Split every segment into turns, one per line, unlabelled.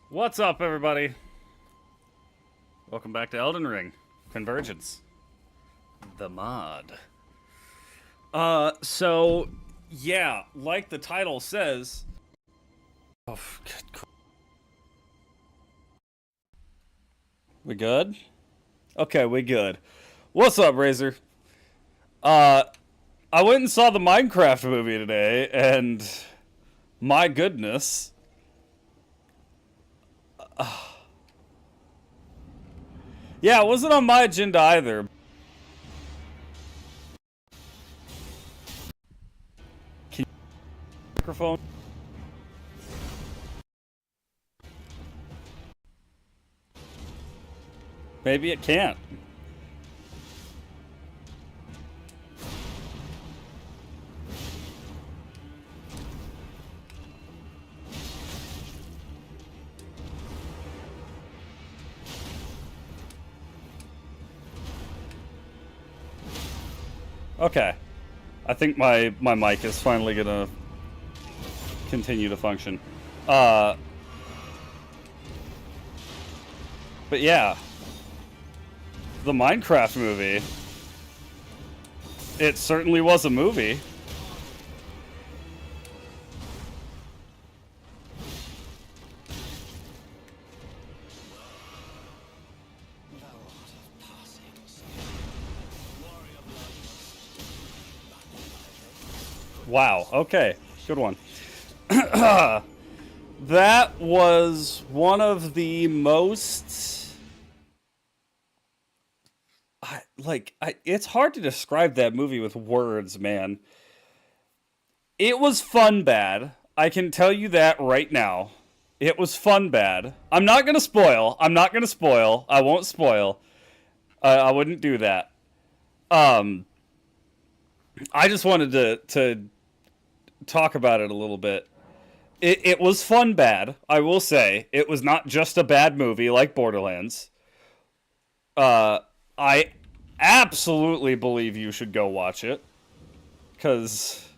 What's up, everybody? Welcome back to Elden Ring. Convergence. The mod. Yeah, like the title says... Oh, good. We good? Okay, we good. What's up, Razor? I went and saw the Minecraft movie today, and... My goodness. Yeah, it wasn't on my agenda either. Can you microphone? Maybe it can't. Okay. I think my mic is finally gonna continue to function. But yeah. The Minecraft movie. It certainly was a movie. Wow, okay. Good one. That was one of the most... it's hard to describe that movie with words, man. It was fun bad. I can tell you that right now. It was fun bad. I'm not gonna spoil. I won't spoil. I wouldn't do that. I just wanted to talk about it a little bit. It was fun bad, I will say. It was not just a bad movie like Borderlands. I absolutely believe you should go watch it. Because...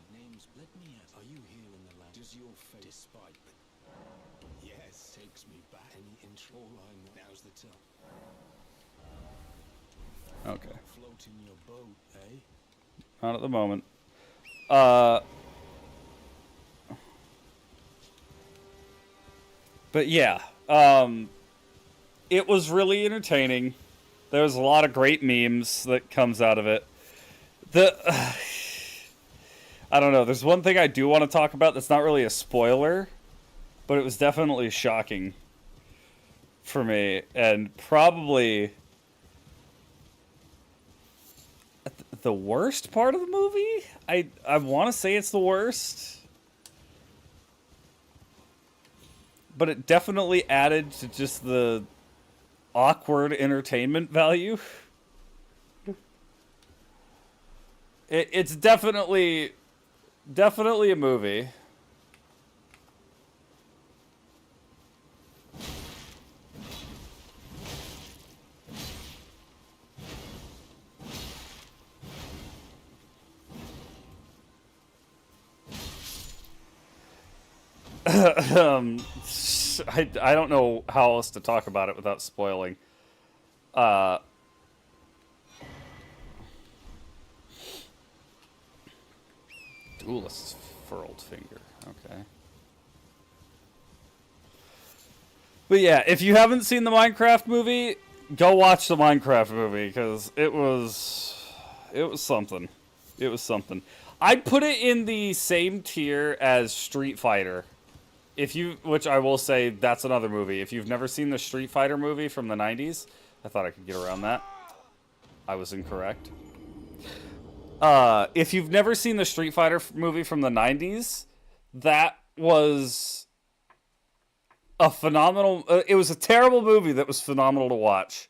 Okay. Not at the moment. But yeah, it was really entertaining. There was a lot of great memes that comes out of it. I don't know, there's one thing I do want to talk about that's not really a spoiler, but it was definitely shocking for me, and probably the worst part of the movie? I want to say it's the worst. But it definitely added to just the awkward entertainment value. It's definitely a movie. I don't know how else to talk about it without spoiling. Duelist's furled finger. Okay. But yeah, if you haven't seen the Minecraft movie, go watch the Minecraft movie because it was something. It was something. I'd put it in the same tier as Street Fighter. Which I will say, that's another movie. If you've never seen the Street Fighter movie from the 90s, I thought I could get around that. I was incorrect. If you've never seen the Street Fighter movie from the 90s, that was a phenomenal... it was a terrible movie that was phenomenal to watch.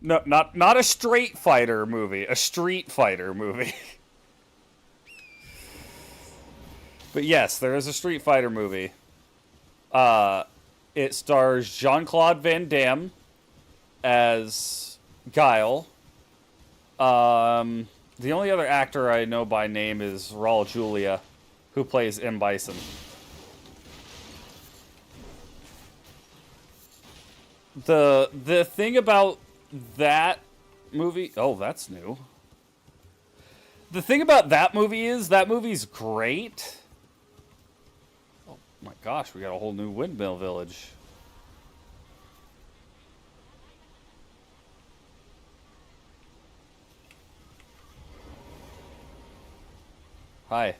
No, not a Straight Fighter movie, a Street Fighter movie. But yes, there is a Street Fighter movie. It stars Jean-Claude Van Damme as Guile. The only other actor I know by name is Raul Julia, who plays M. Bison. The thing about that movie, oh, that's new. The thing about that movie is that movie's great. Oh my gosh, we got a whole new windmill village. Hi.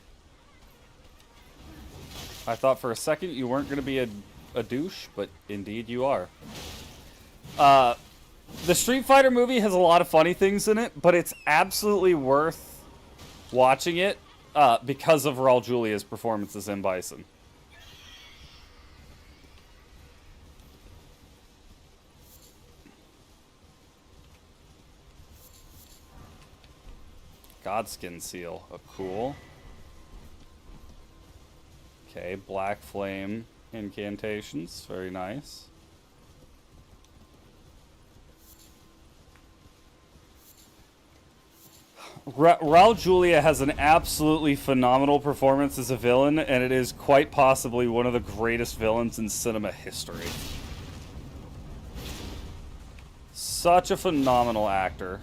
I thought for a second you weren't going to be a douche, but indeed you are. The Street Fighter movie has a lot of funny things in it, but it's absolutely worth watching it because of Raul Julia's performance as M. Bison. Godskin seal. Oh, cool. Okay, Black Flame incantations. Very nice. Raul Julia has an absolutely phenomenal performance as a villain, and it is quite possibly one of the greatest villains in cinema history. Such a phenomenal actor.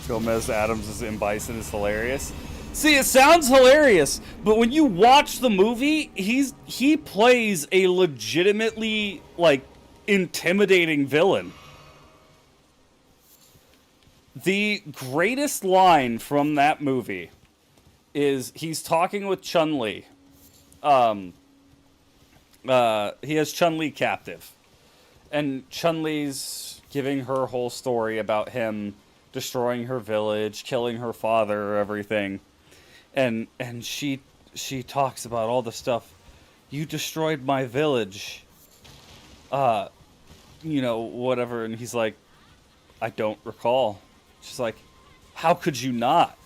Gomez Adams as M. Bison is hilarious. See, it sounds hilarious, but when you watch the movie, he plays a legitimately, like, intimidating villain. The greatest line from that movie is he's talking with Chun-Li. He has Chun-Li captive. And Chun-Li's giving her whole story about him destroying her village, killing her father, everything. And she talks about all the stuff. You destroyed my village. Whatever. And he's like, I don't recall. She's like, how could you not?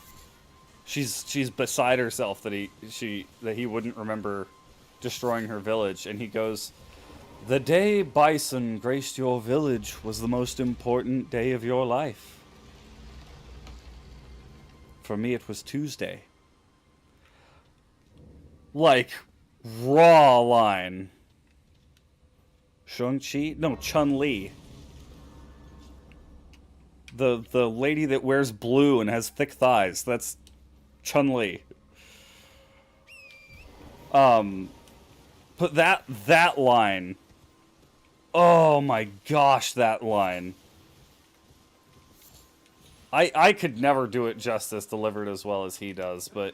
She's beside herself that he wouldn't remember destroying her village. And he goes, the day Bison graced your village was the most important day of your life. For me, it was Tuesday. Like, raw line. Shang-Chi? No, Chun-Li. The lady that wears blue and has thick thighs. That's Chun-Li. But that line. Oh my gosh, that line. I could never do it justice delivered as well as he does, but...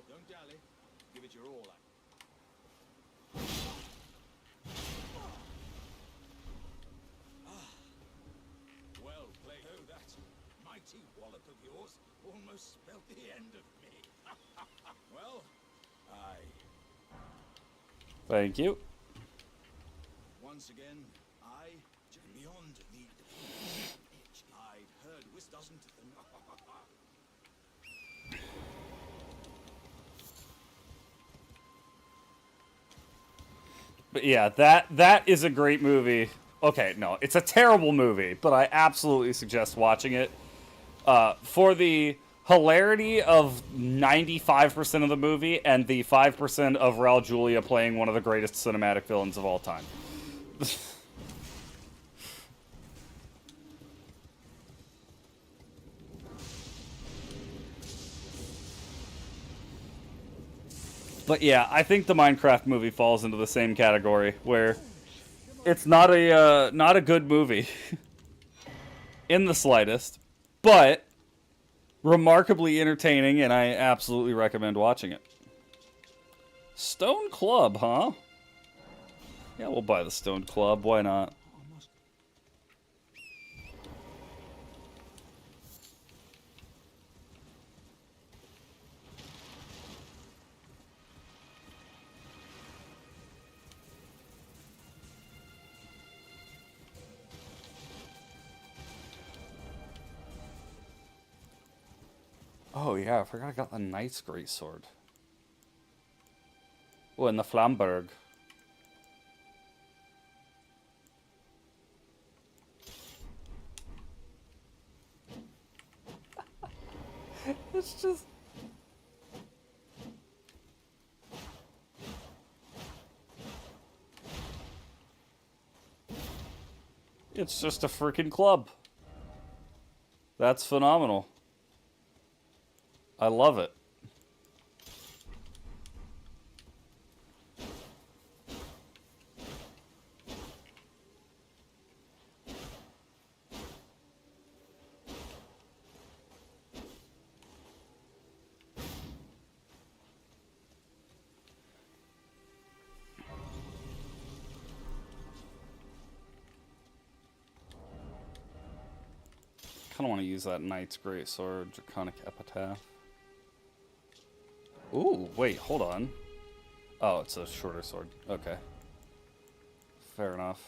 Don't dally. Give it your all. Well played. Oh, that mighty wallop of yours almost spelled the end of me. Well,
Thank you.
Once again, beyond the itch. I'd heard dozens of them.
But yeah, that is a great movie. Okay, no, it's a terrible movie, but I absolutely suggest watching it. For the hilarity of 95% of the movie and the 5% of Raul Julia playing one of the greatest cinematic villains of all time. But yeah, I think the Minecraft movie falls into the same category where it's not a good movie in the slightest, but remarkably entertaining, and I absolutely recommend watching it. Stone Club, huh? Yeah, we'll buy the Stone Club. Why not? Oh yeah, I forgot I got the Knight's Greatsword. Oh, and the Flamberg. It's just... It's just a freaking club. That's phenomenal. I love it. I don't want to use that Knight's Greatsword, Draconic Epitaph. Ooh, wait, hold on. Oh, it's a shorter sword. Okay. Fair enough.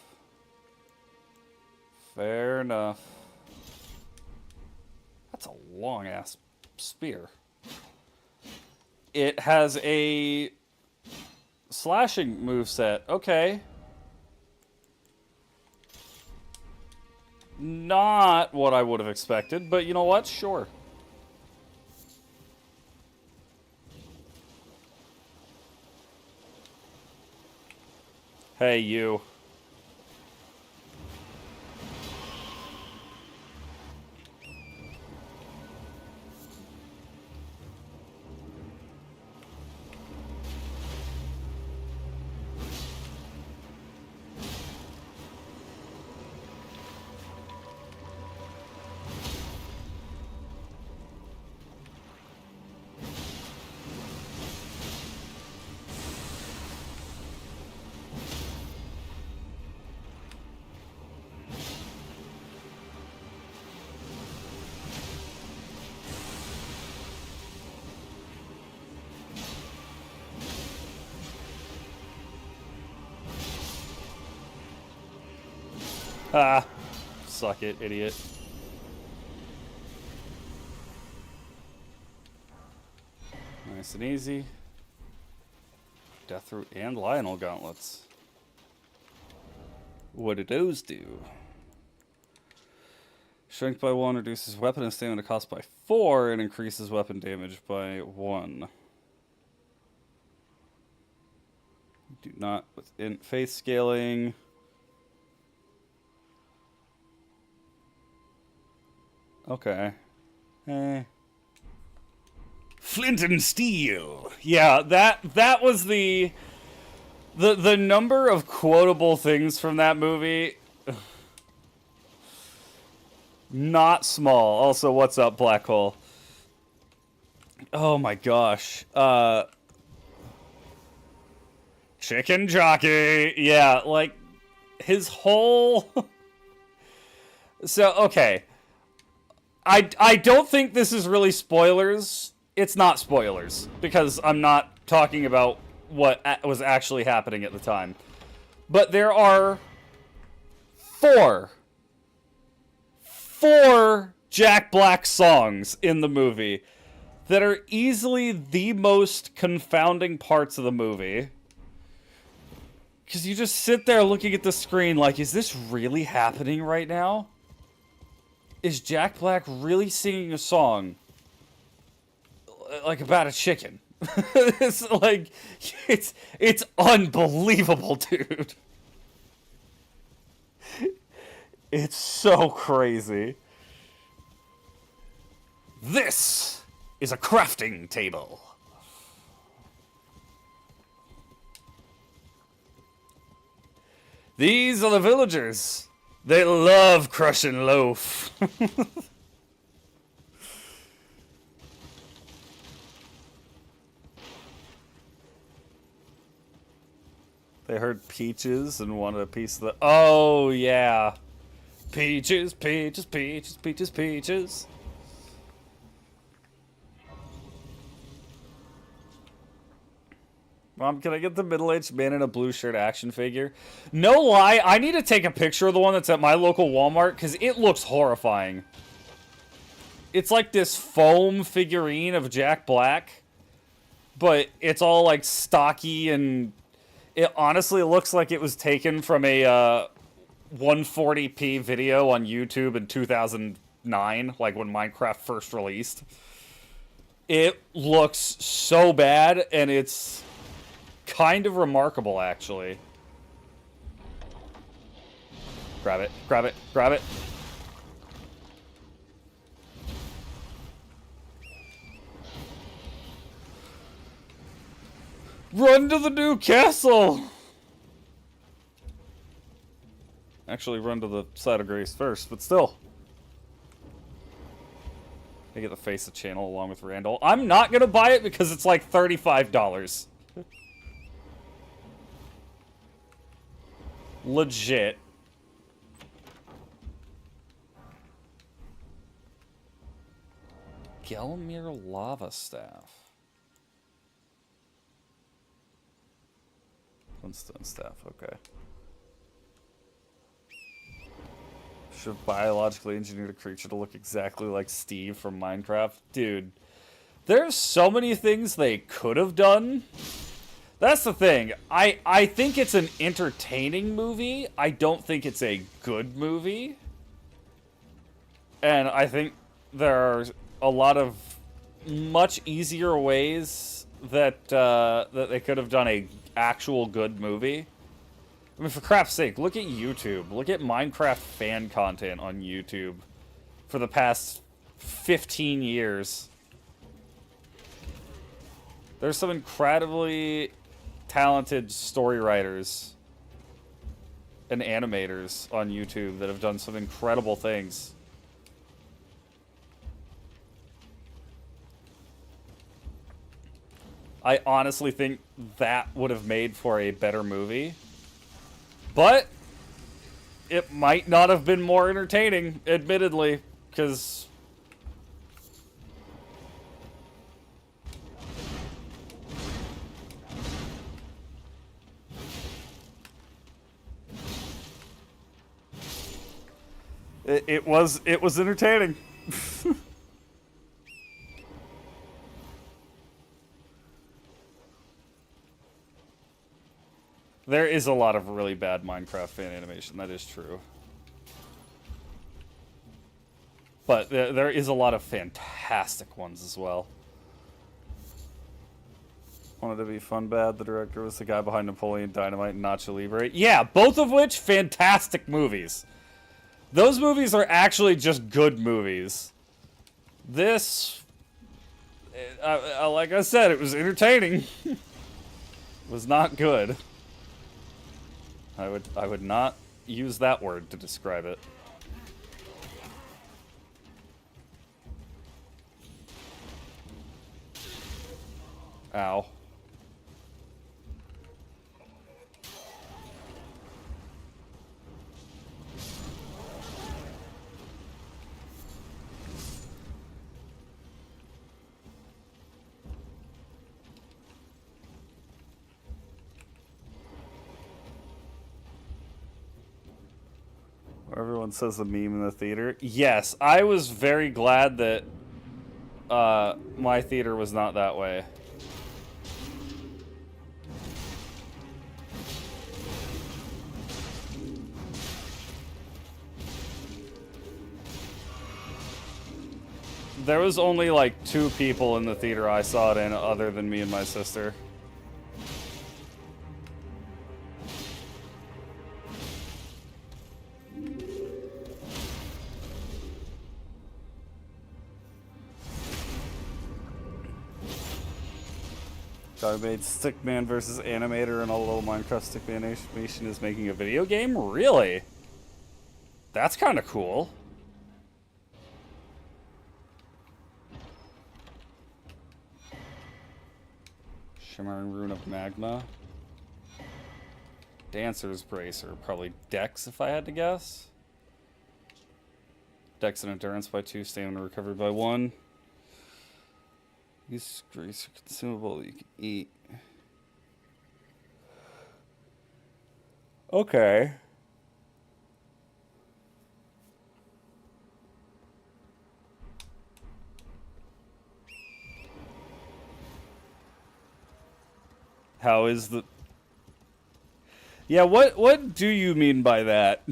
Fair enough. That's a long-ass spear. It has a slashing moveset. Okay. Not what I would have expected, but you know what? Sure. Hey, you. Ah, suck it, idiot. Nice and easy. Deathroot and Lionel gauntlets. What do those do? Shrink by 1 reduces weapon and stamina cost by 4 and increases weapon damage by 1. Do not within face scaling. Okay. Flint and steel. Yeah, that was the number of quotable things from that movie. Not small. Also, what's up, Black Hole? Oh my gosh. Chicken Jockey. Yeah, like his whole So, okay. I don't think this is really spoilers. It's not spoilers, because I'm not talking about what was actually happening at the time. But there are four Jack Black songs in the movie that are easily the most confounding parts of the movie. Because you just sit there looking at the screen like, is this really happening right now? Is Jack Black really singing a song like about a chicken? It's like, it's unbelievable, dude. It's so crazy. This is a crafting table. These are the villagers. They love crushing loaf. They heard peaches and wanted a piece of the... Oh, yeah. Peaches, peaches, peaches, peaches, peaches. Mom, can I get the middle-aged man in a blue shirt action figure? No lie, I need to take a picture of the one that's at my local Walmart, because it looks horrifying. it's like this foam figurine of Jack Black, but it's all like stocky, and it honestly looks like it was taken from a 140p video on YouTube in 2009, like when Minecraft first released. It looks so bad, and it's kind of remarkable, actually. Grab it, grab it, grab it. Run to the new castle! Actually, run to the side of Grace first, but still. I get the face of channel along with Randall. I'm not gonna buy it because it's like $35. Legit. Gelmir Lava Staff. Flintstone Staff, okay. Should have biologically engineered a creature to look exactly like Steve from Minecraft. Dude, there's so many things they could have done. That's the thing. I think it's an entertaining movie. I don't think it's a good movie. And I think there are a lot of much easier ways that that they could have done a actual good movie. I mean, for crap's sake, look at YouTube. Look at Minecraft fan content on YouTube for the past 15 years. There's some incredibly talented story writers and animators on YouTube that have done some incredible things. I honestly think that would have made for a better movie. But it might not have been more entertaining, admittedly, because it was entertaining. There is a lot of really bad Minecraft fan animation, that is true. But there is a lot of fantastic ones as well. Wanted to be fun bad, the director was the guy behind Napoleon Dynamite and Nacho Libre. Yeah, both of which fantastic movies. Those movies are actually just good movies. This, like I said, it was entertaining. It was not good. I would not use that word to describe it. Ow. Everyone says the meme in the theater. Yes, I was very glad that my theater was not that way. There was only like 2 people in the theater I saw it in other than me and my sister. I made Stickman versus Animator, and a little Minecraft Stickman animation is making a video game? Really? That's kind of cool. Shimmering Rune of Magma. Dancer's Bracer. Probably Dex, if I had to guess. Dex and Endurance by 2, Stamina Recovery by 1. These grease are consumable that you can eat. Okay. How is the... Yeah, what do you mean by that?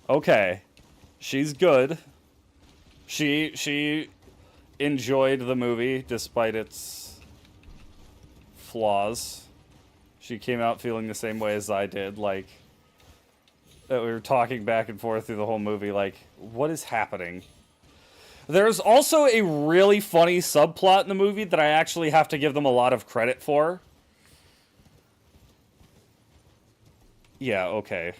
Okay. She's good. She enjoyed the movie despite its flaws. She came out feeling the same way as I did, like that we were talking back and forth through the whole movie, like, what is happening? There's also a really funny subplot in the movie that I actually have to give them a lot of credit for. Yeah, okay.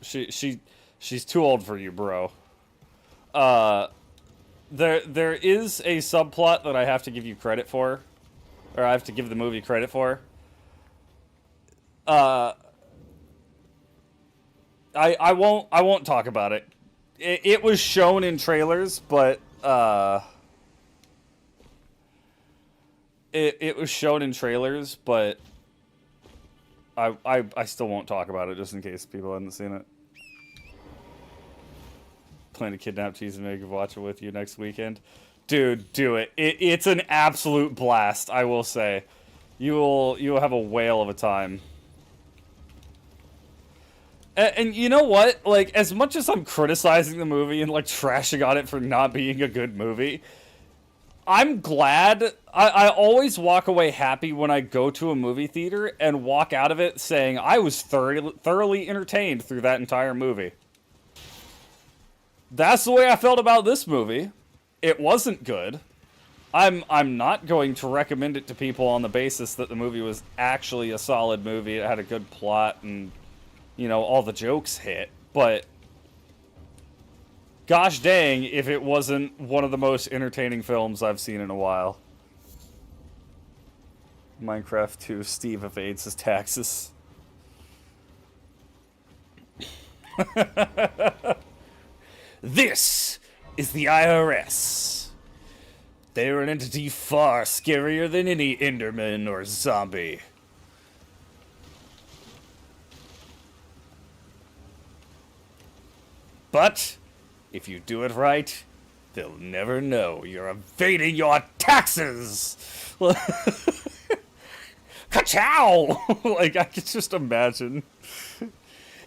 She's too old for you, bro. There is a subplot that I have to give you credit for, or I have to give the movie credit for. I won't talk about it. It was shown in trailers, but it was shown in trailers, but I still won't talk about it just in case people haven't seen it. Plan to kidnap Cheese and make you watch it with you next weekend. Dude, do it. It's an absolute blast, I will say. You will have a whale of a time. And you know what? Like, as much as I'm criticizing the movie and, like, trashing on it for not being a good movie, I'm glad. I always walk away happy when I go to a movie theater and walk out of it saying I was thoroughly entertained through that entire movie. That's the way I felt about this movie. It wasn't good. I'm not going to recommend it to people on the basis that the movie was actually a solid movie. It had a good plot and, you know, all the jokes hit. But gosh dang if it wasn't one of the most entertaining films I've seen in a while. Minecraft 2, Steve evades his taxes. This is the IRS. They're an entity far scarier than any Enderman or zombie. But if you do it right, they'll never know you're evading your taxes. Ka-chow! Like, I could just imagine.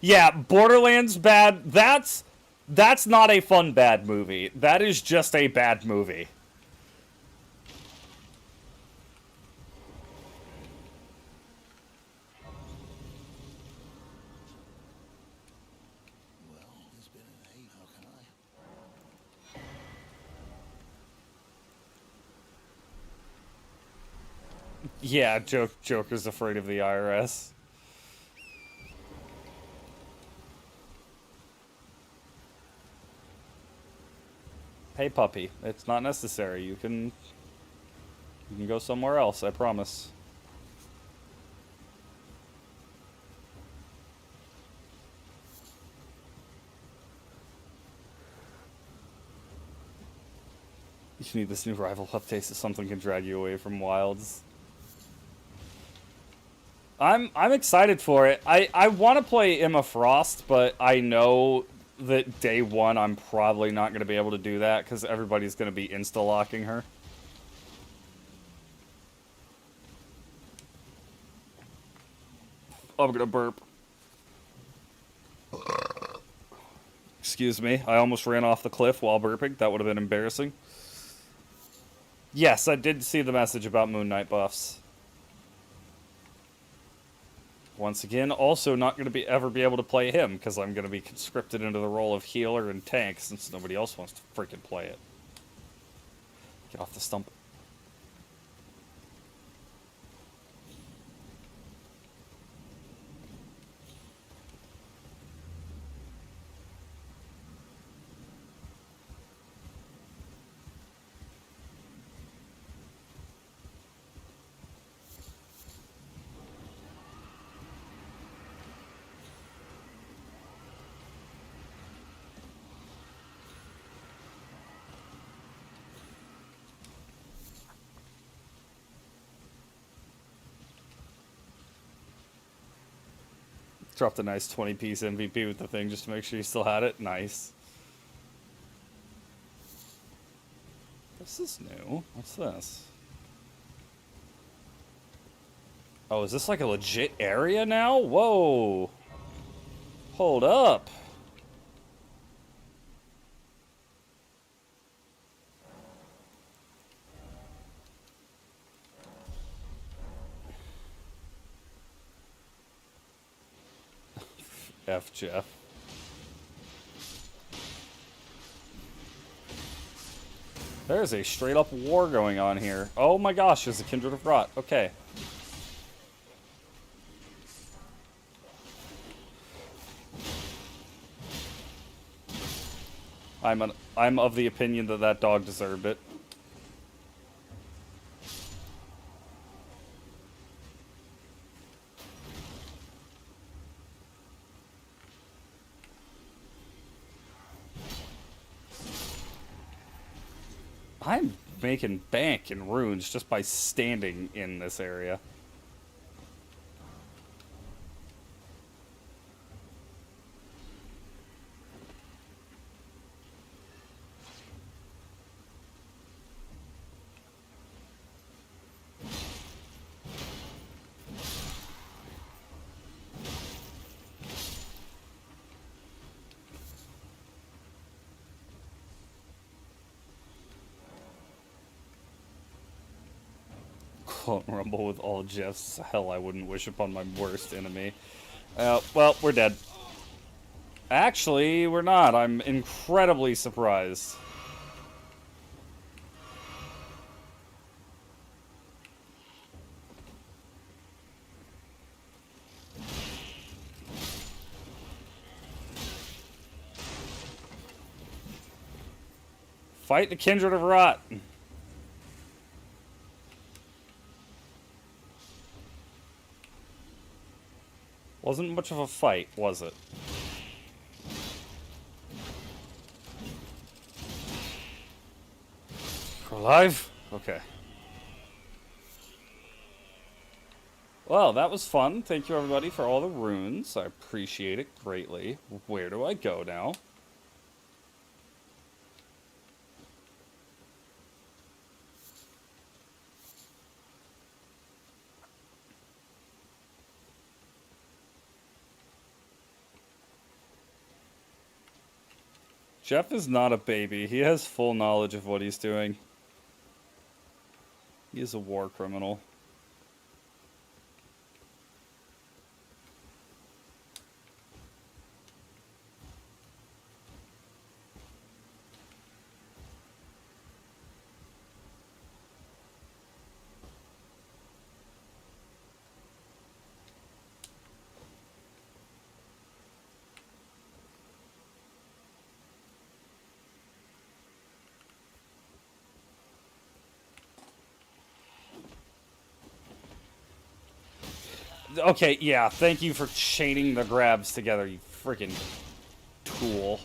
Yeah, Borderlands bad. That's not a fun bad movie. That is just a bad movie.
Well, there's been an A. How can I?
Yeah, Joker's afraid of the IRS. Hey puppy, it's not necessary. You can go somewhere else, I promise. You need this new rival update so something can drag you away from Wilds. I'm excited for it. I want to play Emma Frost, but I know that day one I'm probably not going to be able to do that because everybody's going to be insta-locking her. I'm going to burp. Excuse me. I almost ran off the cliff while burping. That would have been embarrassing. Yes, I did see the message about Moon Knight buffs. Once again, also not going to ever be able to play him, because I'm going to be conscripted into the role of healer and tank, since nobody else wants to freaking play it. Get off the stump. Dropped a nice 20-piece MVP with the thing just to make sure you still had it. Nice. This is new. What's this? Oh, is this like a legit area now? Whoa. Hold up. F Jeff. There's a straight up war going on here. Oh my gosh, there's a Kindred of Rot. Okay. I'm of the opinion that that dog deserved it. I'm making bank in runes just by standing in this area. Clone Rumble with all Jeffs. Hell, I wouldn't wish upon my worst enemy. Well, we're dead. Actually, we're not. I'm incredibly surprised. Fight the Kindred of Rot. Wasn't much of a fight, was it? We're alive? Okay. Well, that was fun. Thank you, everybody, for all the runes. I appreciate it greatly. Where do I go now? Jeff is not a baby. He has full knowledge of what he's doing. He is a war criminal. Okay, yeah, thank you for chaining the grabs together, you freaking tool.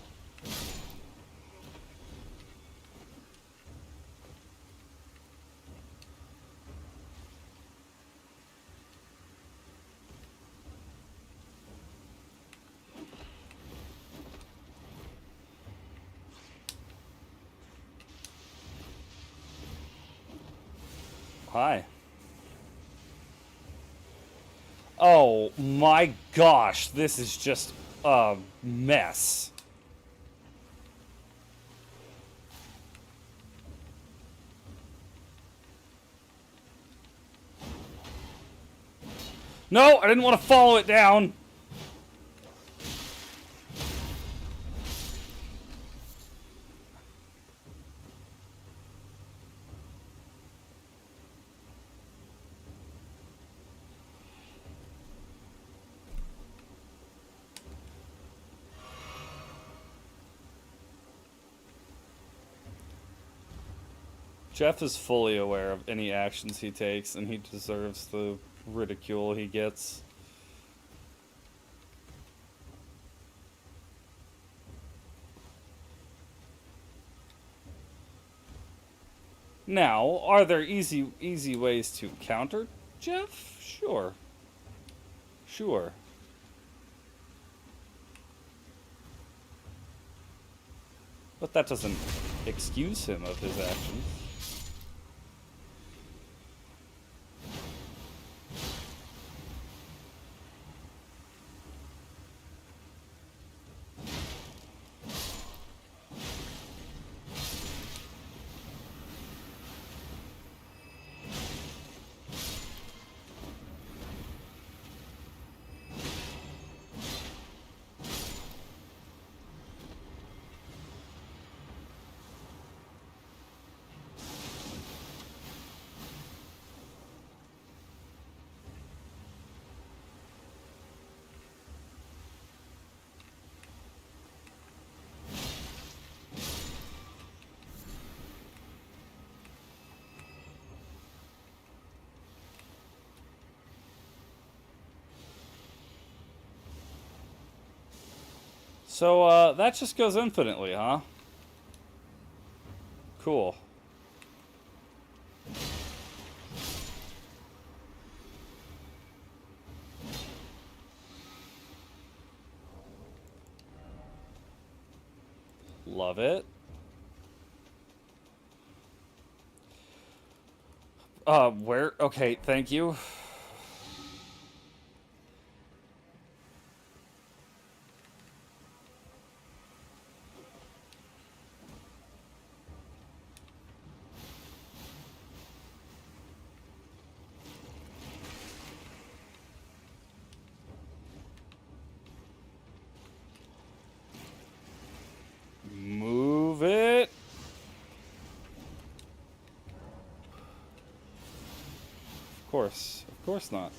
Hi. Oh my gosh, this is just a mess. No, I didn't want to follow it down. Jeff is fully aware of any actions he takes, and he deserves the ridicule he gets. Now, are there easy ways to counter Jeff? Sure. Sure. But that doesn't excuse him of his actions. So, that just goes infinitely, huh? Cool. Love it. Where? Okay, thank you. Move it. Of course. Of course not.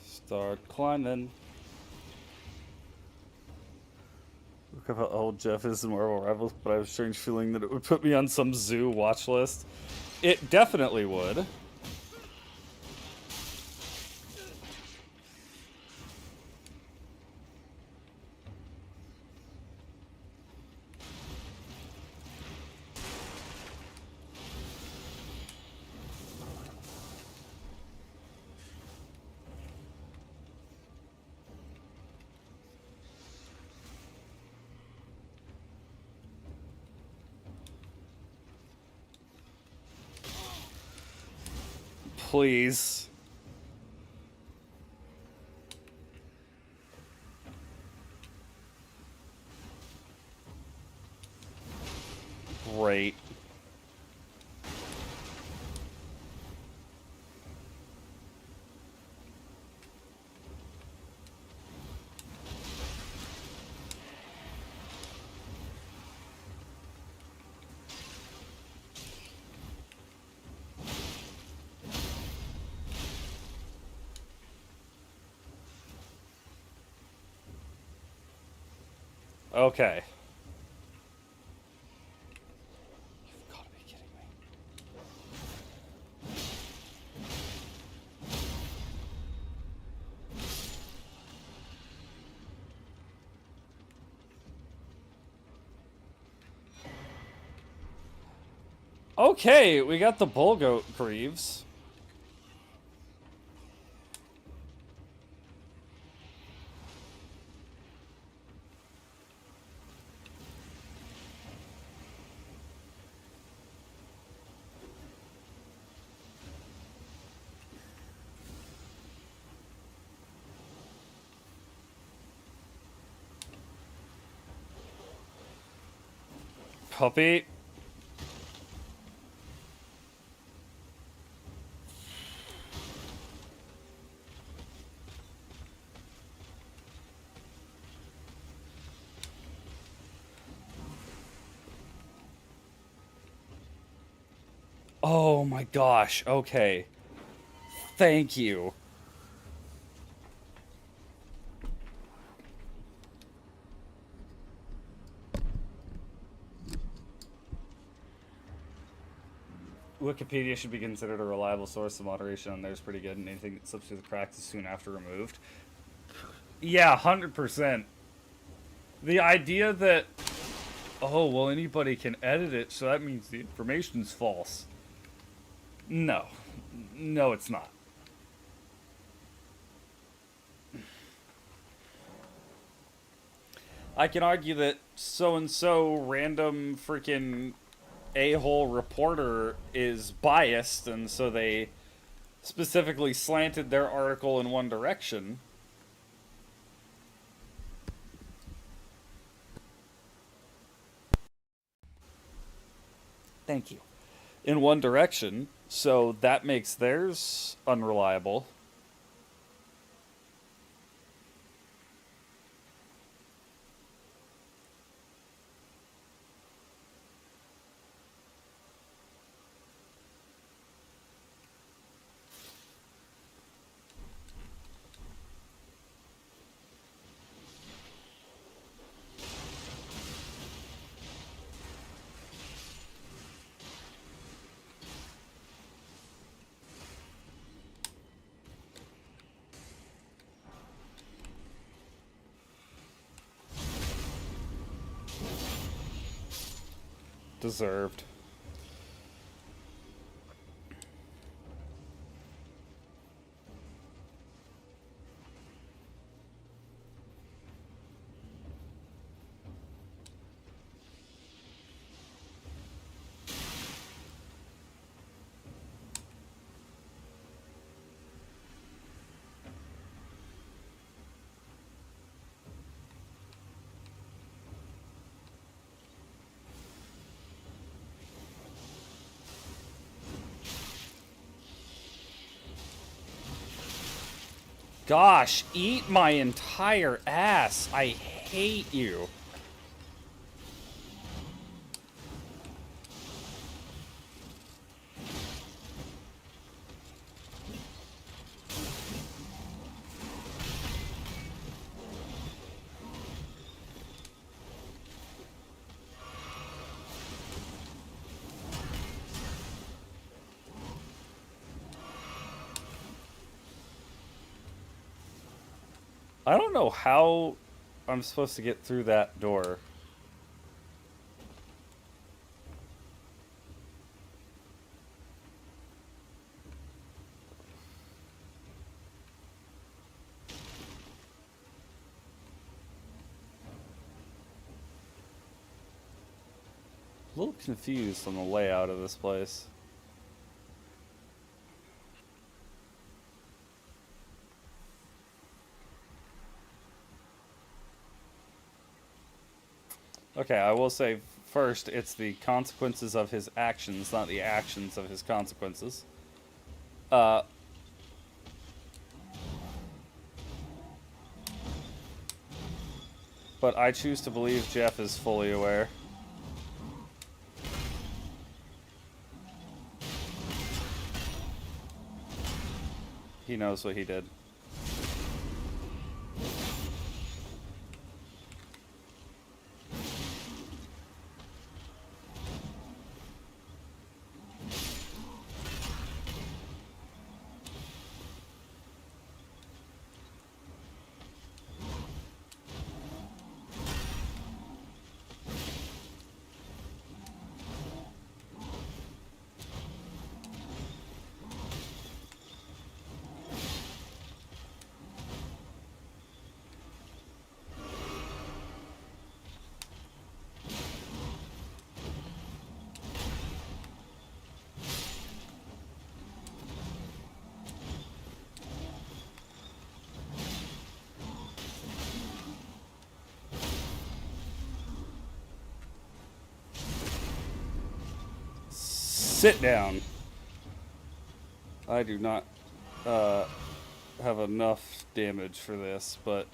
Start climbing. Look at how old Jeff is in Marvel Rivals, but I have a strange feeling that it would put me on some zoo watch list. It definitely would. Please. Great. Okay. You've got to be kidding me. Okay, we got the bull goat Greaves. Puppy. Oh my gosh, okay. Thank you. Wikipedia should be considered a reliable source of moderation on there is pretty good, and anything that slips through the cracks is soon after removed. Yeah, 100%. The idea that Oh, well, anybody can edit it, so that means the information's false. No. No, it's not. I can argue that so and so random freaking a-hole reporter is biased, and so they specifically slanted their article in one direction. Thank you. In one direction, so that makes theirs unreliable. Deserved. Gosh, eat my entire ass. I hate you. I don't know how I'm supposed to get through that door. A little confused on the layout of this place. Okay, I will say first, it's the consequences of his actions, not the actions of his consequences. Uh, but I choose to believe Jeff is fully aware. He knows what he did. Sit down. I do not have enough damage for this, but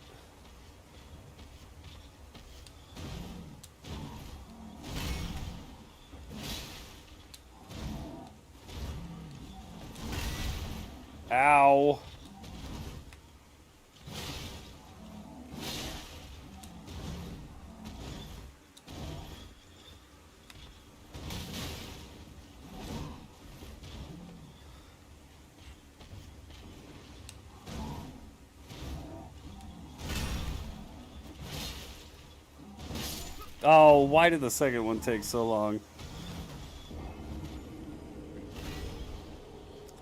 ow. Oh, why did the second one take so long?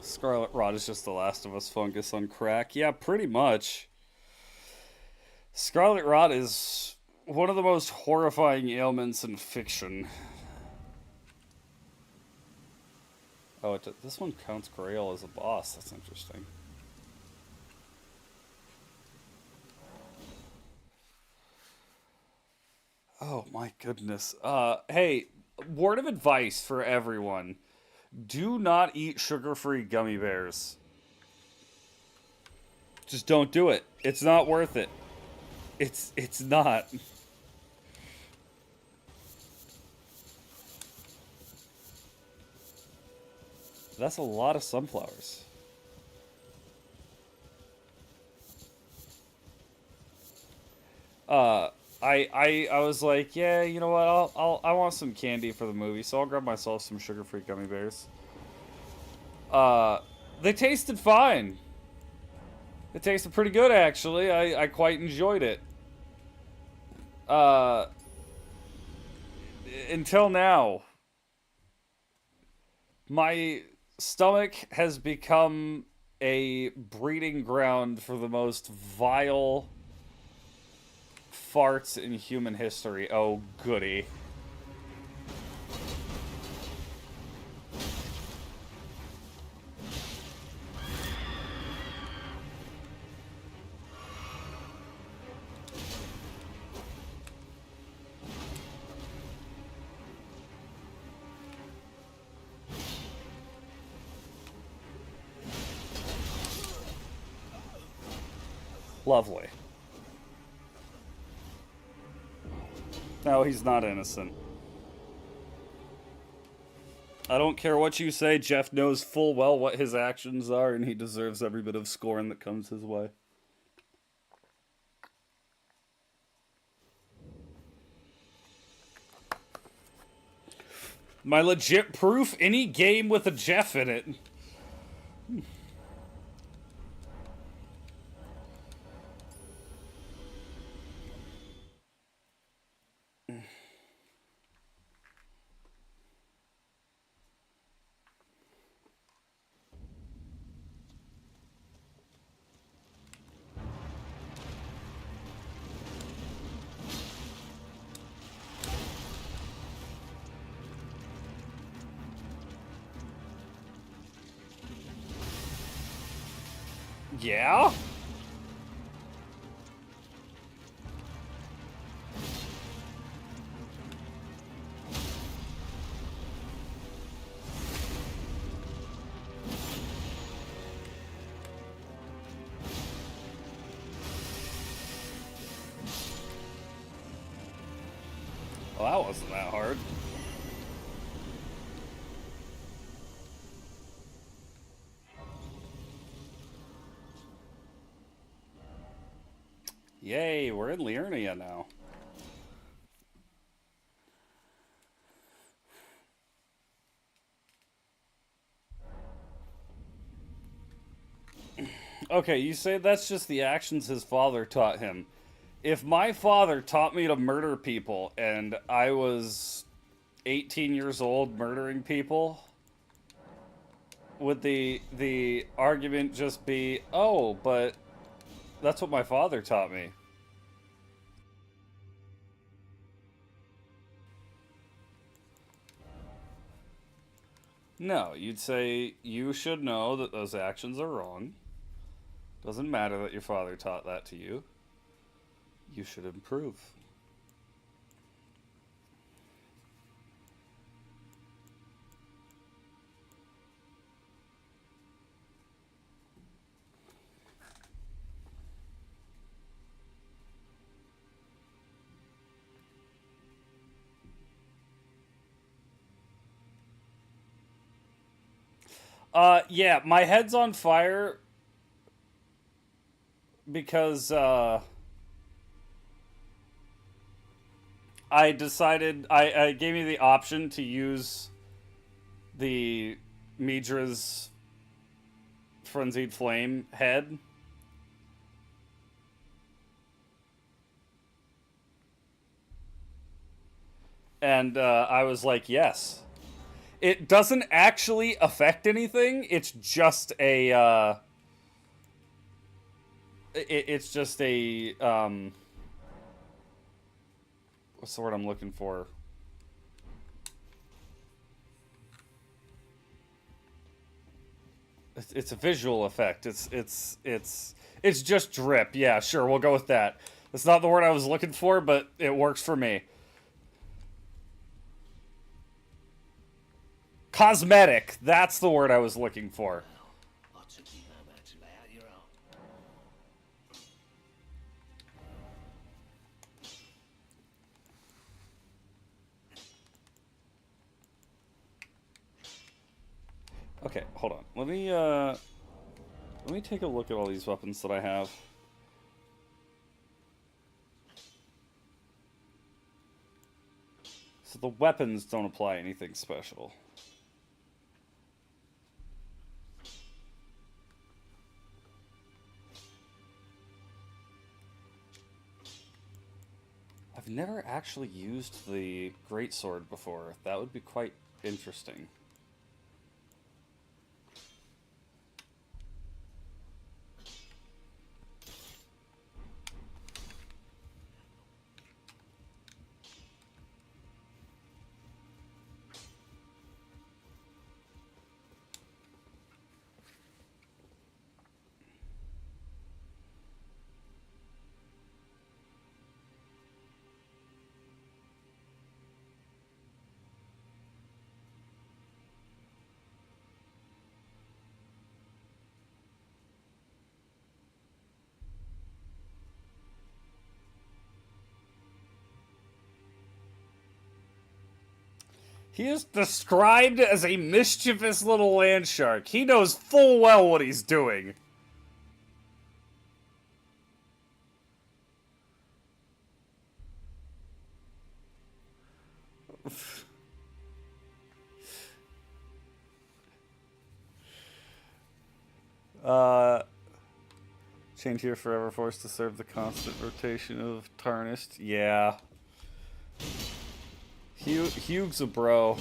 Scarlet Rot is just the Last of Us fungus on crack. Yeah, pretty much. Scarlet Rot is one of the most horrifying ailments in fiction. Oh, this one counts Grail as a boss. That's interesting. Oh my goodness. Hey, word of advice for everyone. Do not eat sugar-free gummy bears. Just don't do it. It's not worth it. It's not. That's a lot of sunflowers. Uh, I was like, yeah, you know what? I want some candy for the movie, so I'll grab myself some sugar-free gummy bears. Uh, they tasted fine. It tasted pretty good, actually. I quite enjoyed it. Uh, until now, my stomach has become a breeding ground for the most vile farts in human history. Oh, goody. Lovely. No, he's not innocent. I don't care what you say, Jeff knows full well what his actions are, and he deserves every bit of scorn that comes his way. My legit proof, any game with a Jeff in it. Yeah? Well, that wasn't that hard. Yay, we're in Liurnia now. Okay, you say that's just the actions his father taught him. If my father taught me to murder people and I was 18 years old murdering people, would the argument just be, "Oh, but that's what my father taught me." No, you'd say you should know that those actions are wrong. Doesn't matter that your father taught that to you. You should improve. Yeah, my head's on fire because I decided I gave me the option to use the Midra's Frenzied Flame head. And I was like, yes. It doesn't actually affect anything. It's just a. It's just a. What's the word I'm looking for? It's a visual effect. It's just drip. Yeah, sure, we'll go with that. That's not the word I was looking for, but it works for me. Cosmetic. That's the word I was looking for.
I took you home to lay out your own.
Okay, hold on. Let me take a look at all these weapons that I have. So the weapons don't apply anything special. I've never actually used the greatsword before. That would be quite interesting. He is described as a mischievous little land shark. He knows full well what he's doing. uh, Change here forever forced to serve the constant rotation of tarnished. Yeah. Hugh's a bro.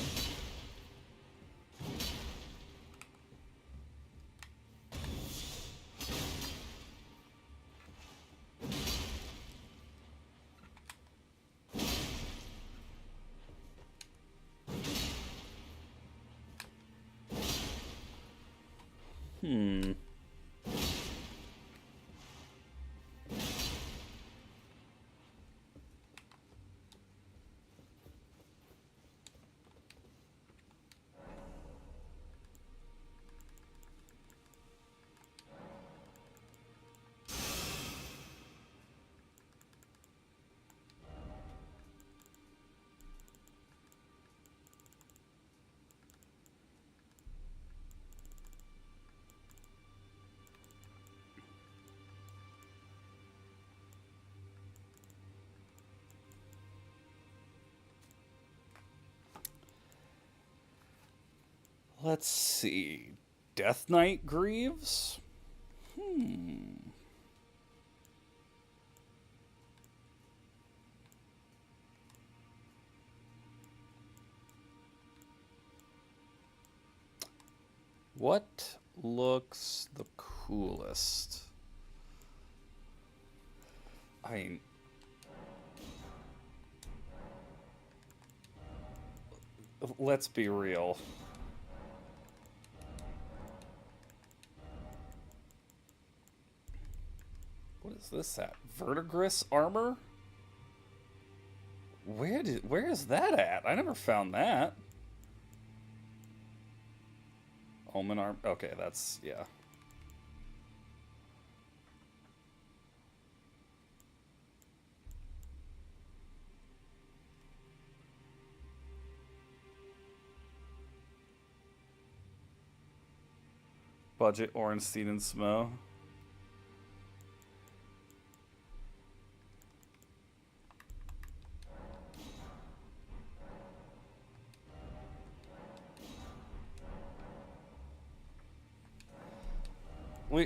Hmm. Let's see. Death Knight Greaves? What looks the coolest? I mean, let's be real. What is this at? Verdigris armor? Where is that at? I never found that. Omen arm. Okay, that's yeah. Budget Ornstein and Smo.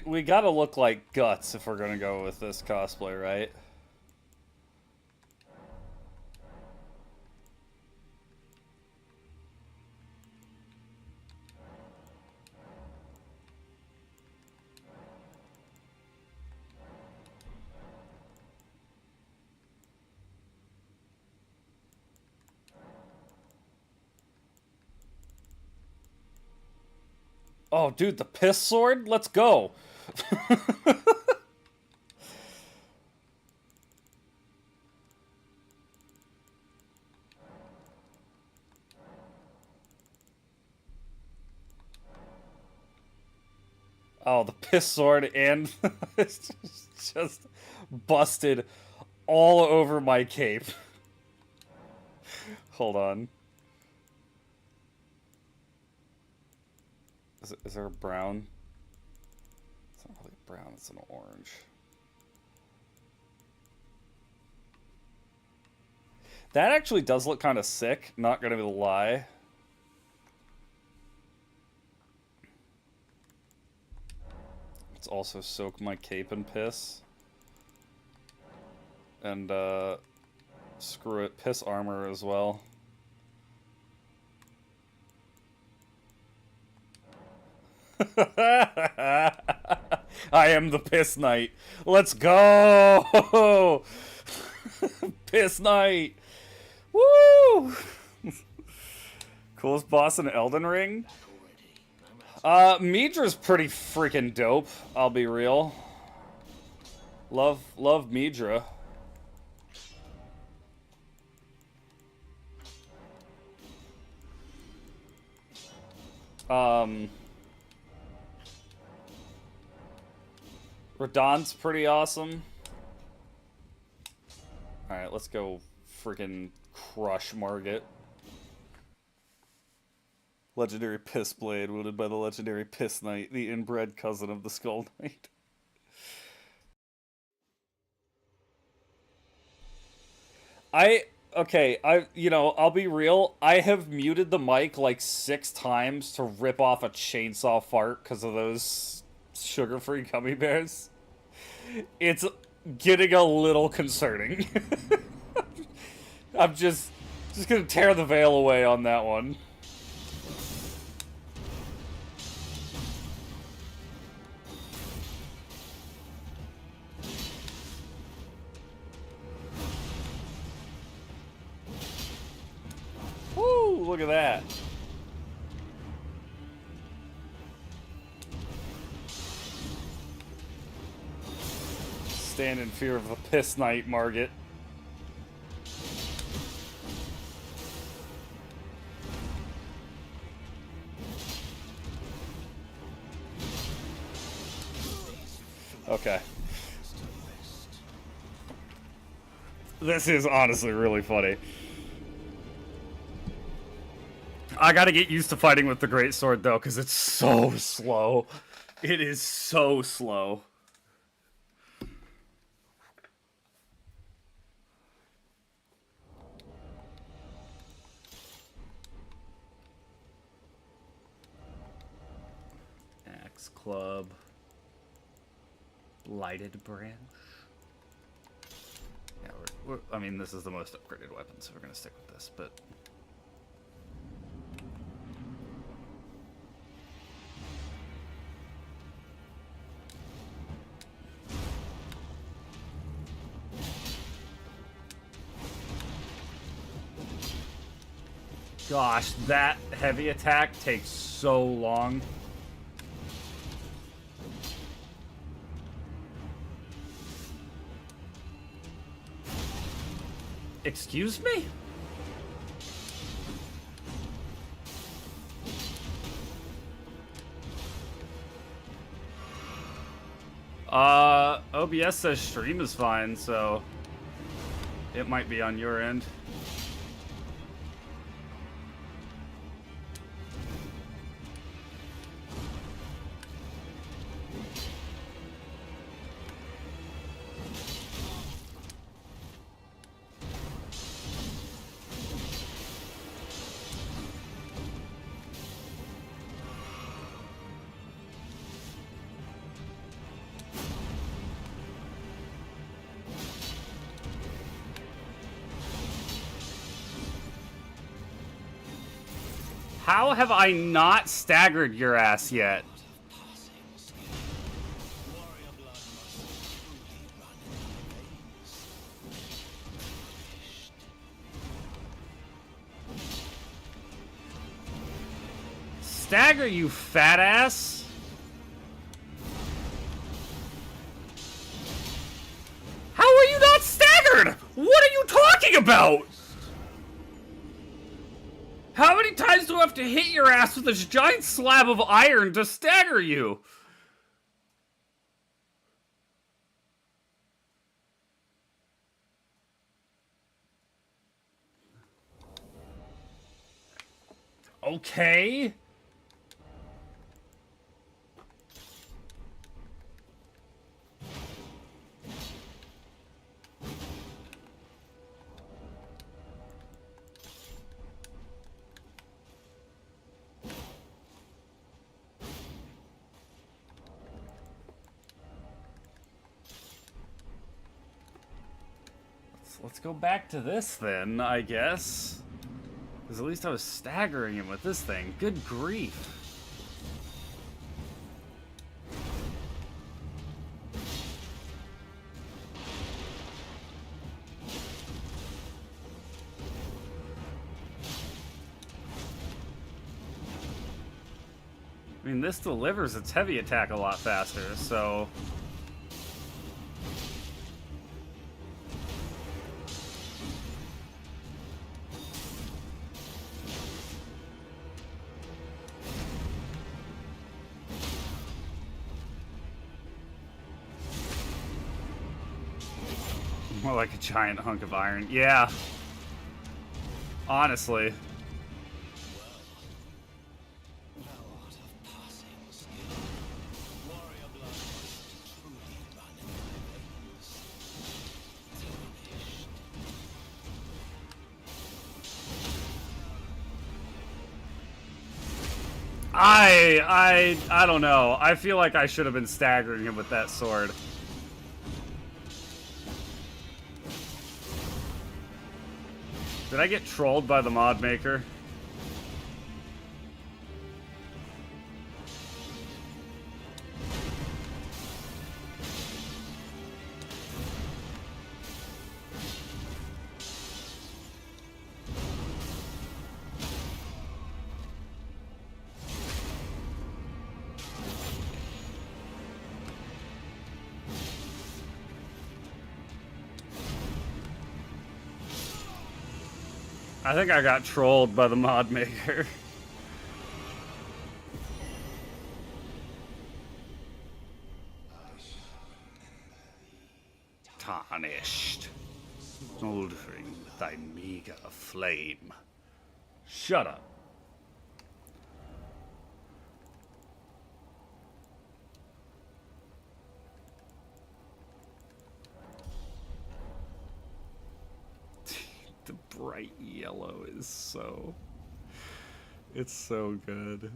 We gotta look like Guts if we're gonna go with this cosplay, right? Oh, dude, the piss sword? Let's go. Oh, the piss sword and it's just busted all over my cape. Hold on. Is there a brown? It's not really brown, it's an orange. That actually does look kind of sick, not gonna lie. Let's also soak my cape in piss. And, screw it, piss armor as well. I am the Piss Knight. Let's go! Piss Knight! Woo! Coolest boss in Elden Ring? Midra's pretty freaking dope, I'll be real. Love Midra. Radahn's pretty awesome. Alright, let's go freaking crush Margit. Legendary Piss Blade, wielded by the legendary Piss Knight, the inbred cousin of the Skull Knight. I'll be real. I have muted the mic like 6 times to rip off a chainsaw fart because of those sugar-free gummy bears. It's getting a little concerning. I'm just gonna tear the veil away on that one. Woo! Look at that. Stand in fear of the Piss Knight, Margit. Okay. This is honestly really funny. I gotta get used to fighting with the greatsword though, because it's so slow. It is so slow. Axe Club. Blighted Branch. Yeah, I mean, this is the most upgraded weapon, so we're gonna stick with this, but... Gosh, that heavy attack takes so long. Excuse me? OBS says stream is fine, so it might be on your end. How have I not staggered your ass yet? stagger, you fat ass! How are you not staggered? What are you talking about? How many times do I have to hit your ass with this giant slab of iron to stagger you? Okay. Let's go back to this then, I guess. Because at least I was staggering him with this thing. Good grief. I mean, this delivers its heavy attack a lot faster, so... More like a giant hunk of iron. Yeah. Honestly. I don't know. I feel like I should have been staggering him with that sword. Did I get trolled by the mod maker? I think I got trolled by the mod maker. Tarnished. Smoldering with thy meager flame. Shut up. The bright yellow is so... It's so good.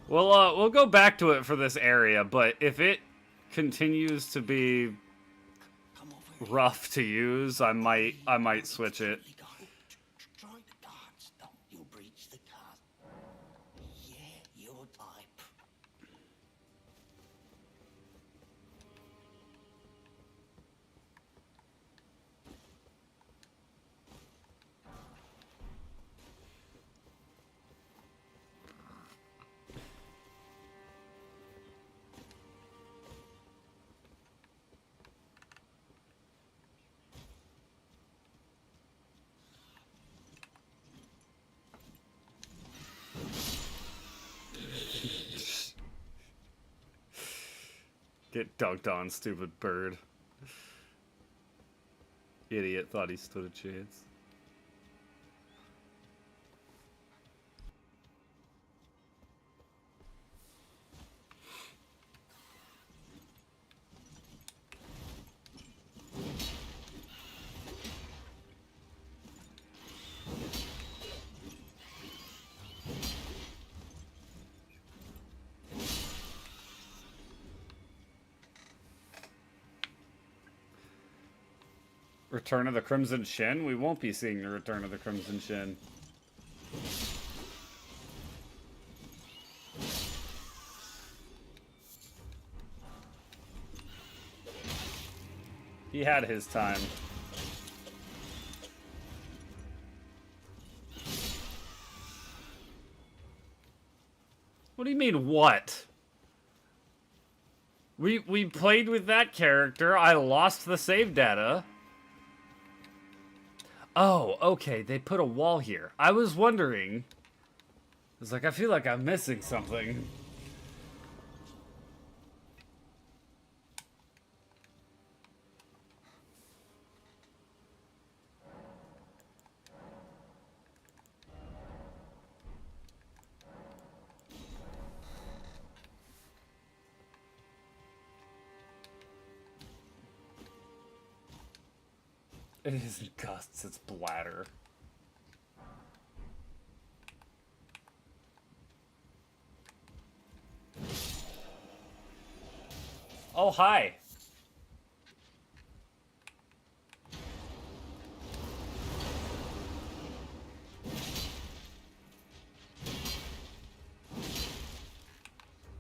We'll go back to it for this area, but if it continues to be rough to use, I might switch it.
Try the guards, though. You'll breach the guard. Yeah, your type.
Get dunked on, stupid bird. Idiot thought he stood a chance. Return of the Crimson Shin? We won't be seeing the Return of the Crimson Shin. He had his time. What do you mean, what? We played with that character. I lost the save data. Oh, okay. They put a wall here. I was wondering. I was like, I feel like I'm missing something. It isn't gusts, it's bladder. Oh, hi.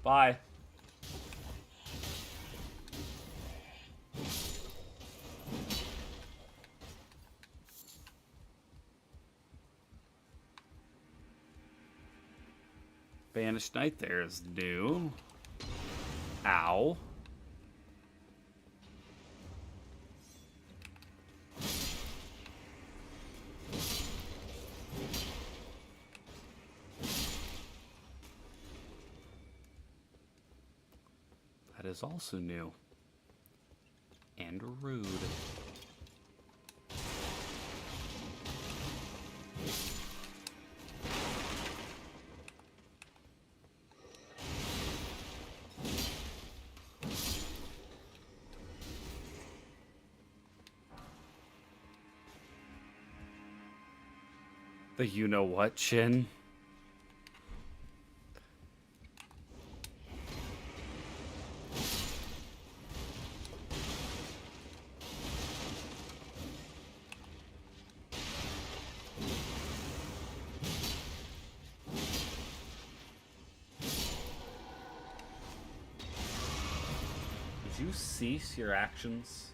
Bye. Banished Knight there is new. Ow. That is also new. And rude. The you-know-what, Chin? Did you cease your actions?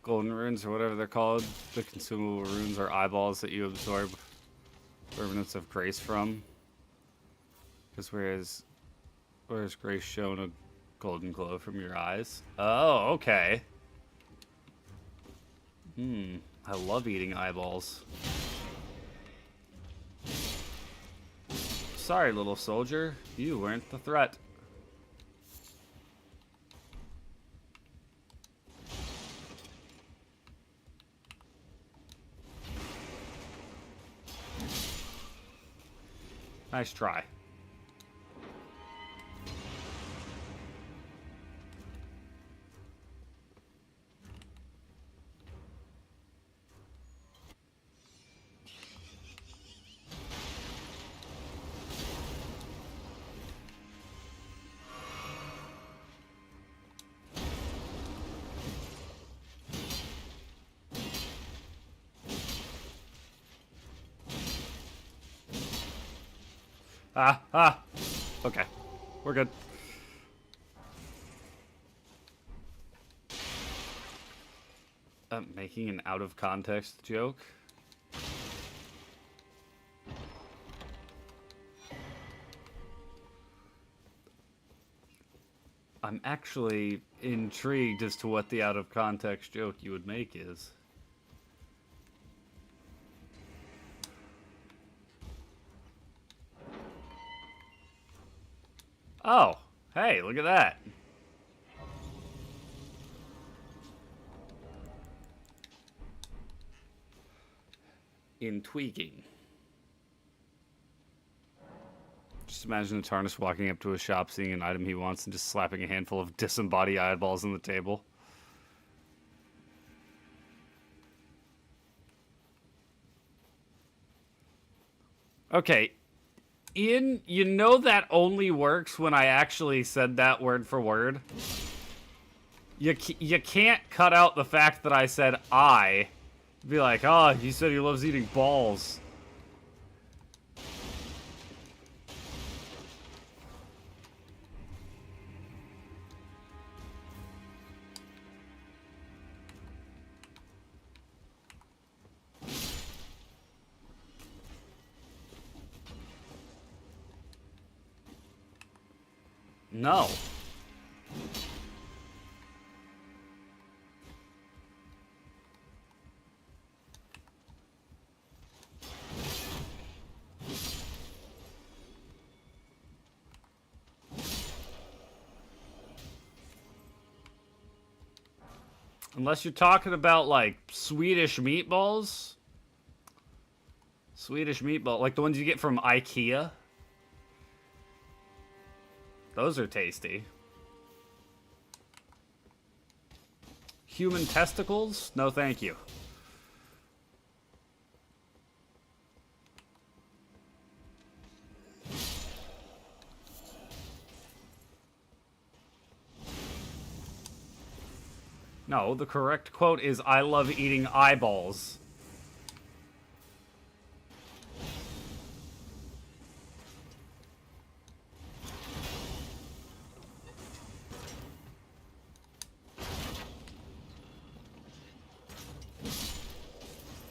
Golden runes, or whatever they're called, the consumable runes are eyeballs that you absorb remnants of grace from. Because whereas grace shown a golden glow from your eyes? Oh, okay. I love eating eyeballs. Sorry, little soldier. You weren't the threat. Nice try. Okay. We're good. Making an out-of-context joke? I'm actually intrigued as to what the out-of-context joke you would make is. Oh, hey, look at that. Intriguing. Just imagine a Tarnished walking up to a shop, seeing an item he wants, and just slapping a handful of disembodied eyeballs on the table. Okay, Ian, you know that only works when I actually said that word for word. You can't cut out the fact that I said I. Be like, oh, he said he loves eating balls. No. Unless you're talking about, like, Swedish meatballs. Swedish meatball, like the ones you get from IKEA. Those are tasty. Human testicles? No, thank you. No, the correct quote is, I love eating eyeballs.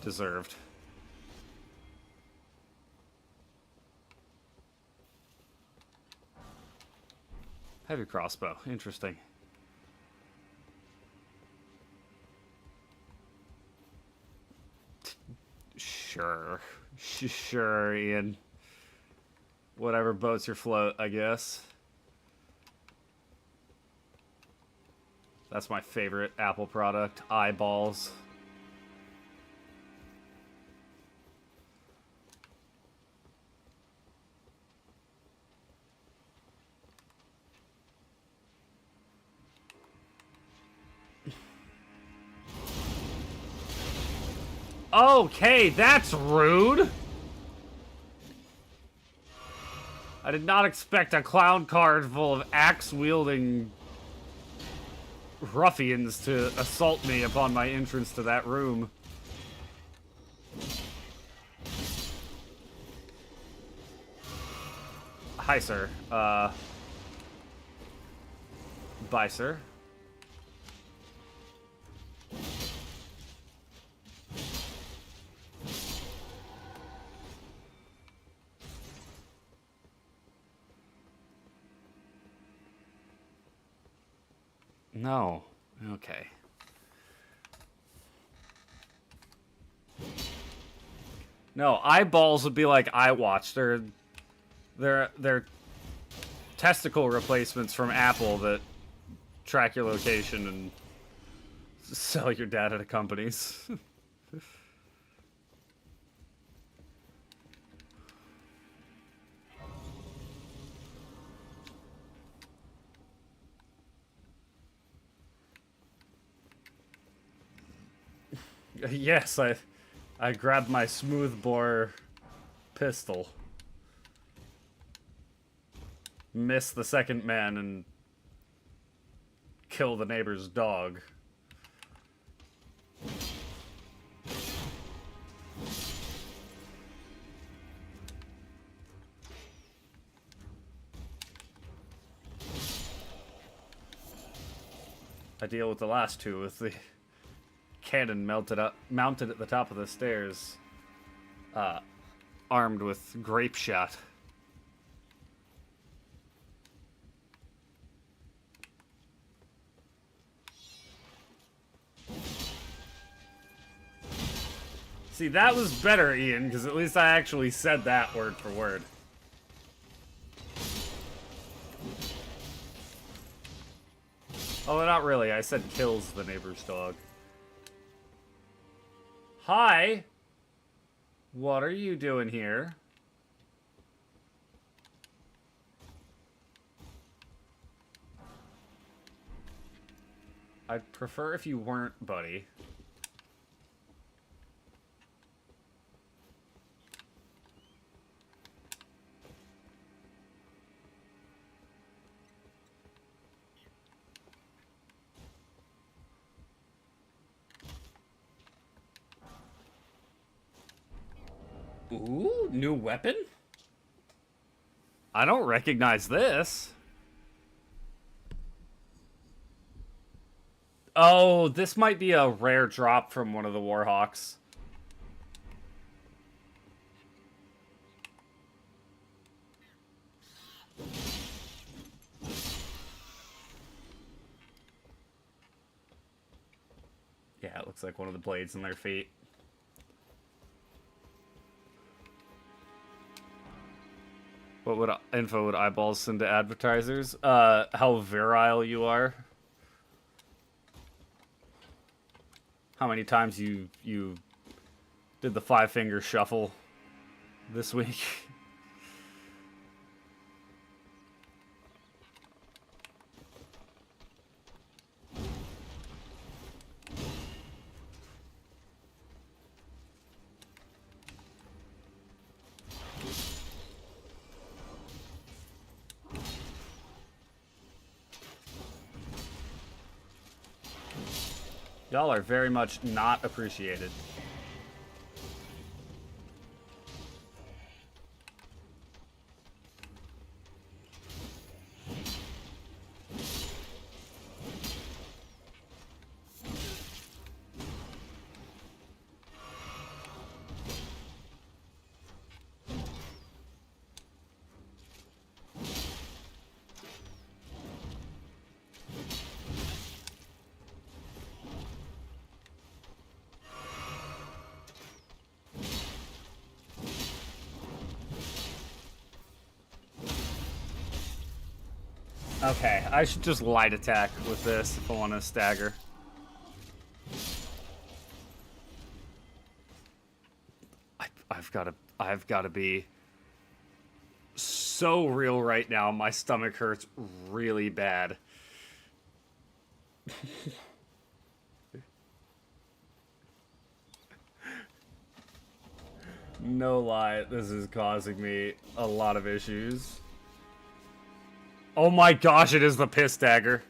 Deserved. Heavy crossbow. Interesting. Sure. Sure, Ian. Whatever boats your float, I guess. That's my favorite Apple product. Eyeballs. Okay, that's rude. I did not expect a clown card full of axe-wielding ruffians to assault me upon my entrance to that room. Hi, sir. Bye, sir. No. Okay. No, eyeballs would be like iWatch. They're testicle replacements from Apple that track your location and sell your data to companies. Yes, I grabbed my smoothbore pistol. Miss the second man and kill the neighbor's dog. I deal with the last two with the cannon mounted at the top of the stairs, armed with grape shot. See, that was better, Ian, because at least I actually said that word for word. Oh, not really. I said kills the neighbor's dog. Hi! What are you doing here? I'd prefer if you weren't, buddy. Ooh, new weapon? I don't recognize this. Oh, this might be a rare drop from one of the Warhawks. Yeah, it looks like one of the blades in their feet. What would info would eyeballs send to advertisers? How virile you are. How many times you did the 5-finger shuffle this week? Y'all are very much not appreciated. Okay, I should just light attack with this if I want to stagger. I've got to be so real right now. My stomach hurts really bad. No lie, this is causing me a lot of issues. Oh my gosh, it is the piss dagger.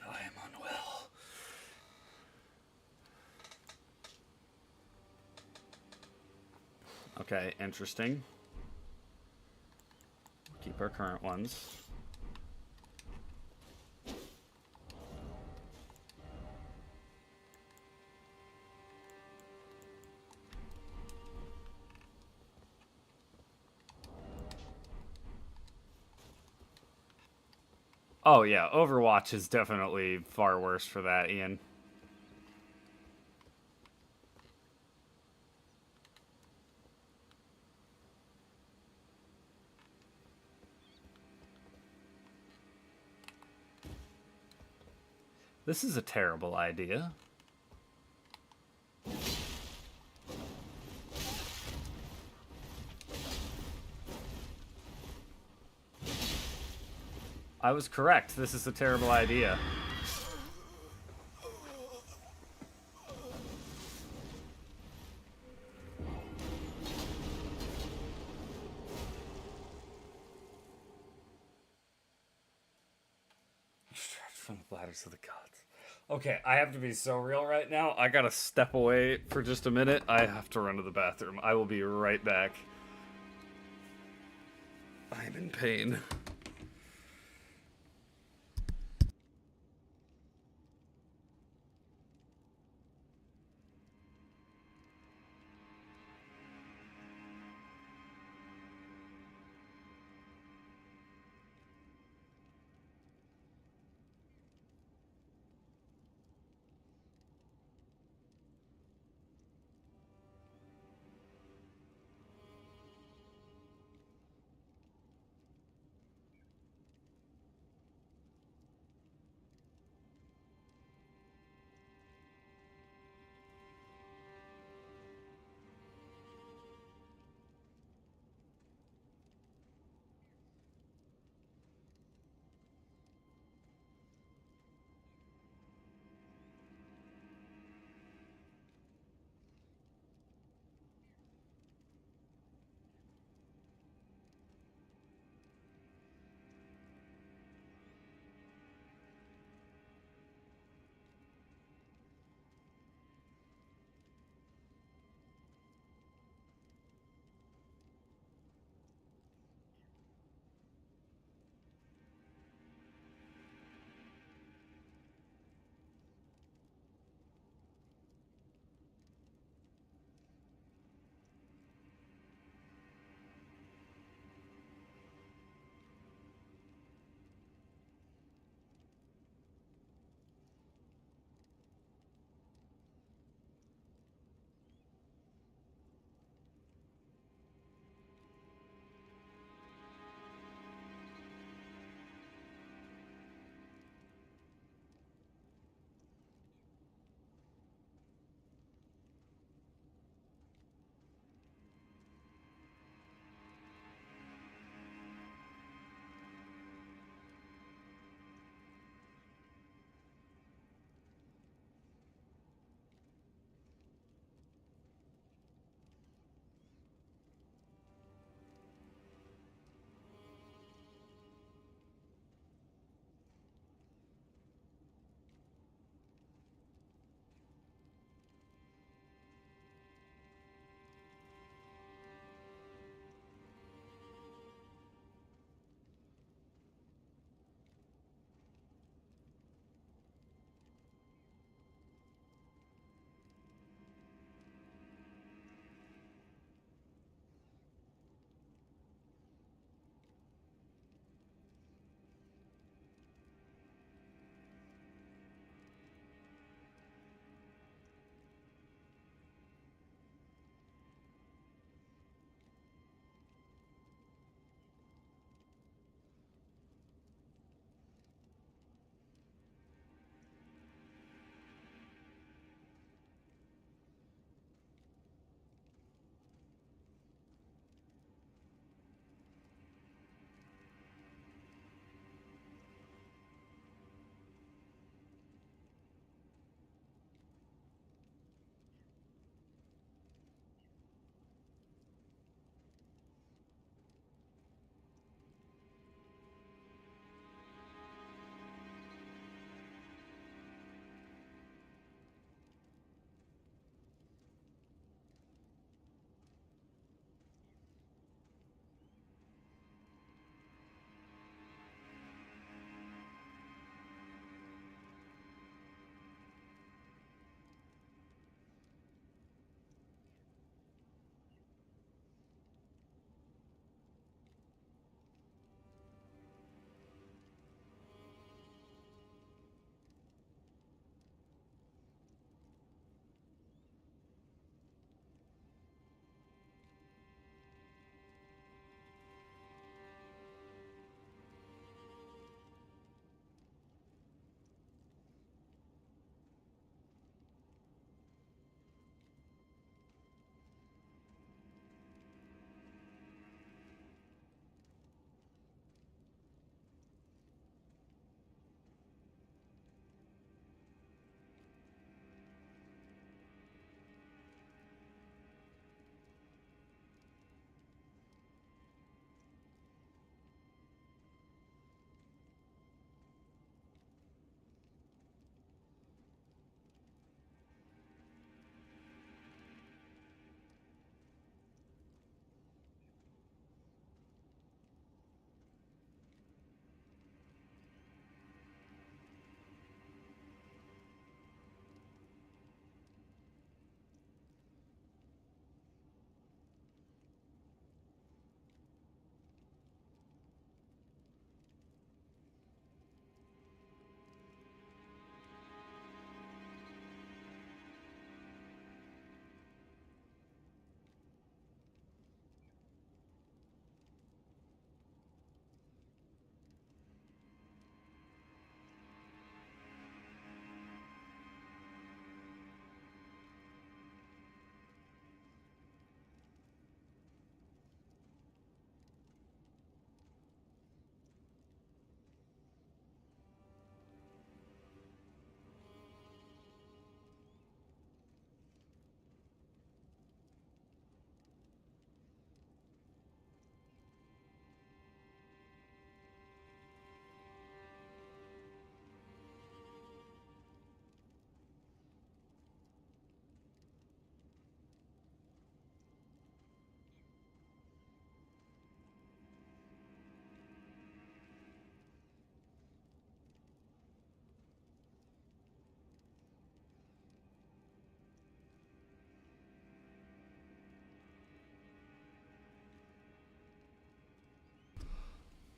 I am unwell. Okay, interesting. Keep our current ones. Oh yeah, Overwatch is definitely far worse for that, Ian. This is a terrible idea. I was correct. This is a terrible idea. From the bladders of the gods. Okay, I have to be so real right now. I gotta step away for just a minute. I have to run to the bathroom. I will be right back. I'm in pain.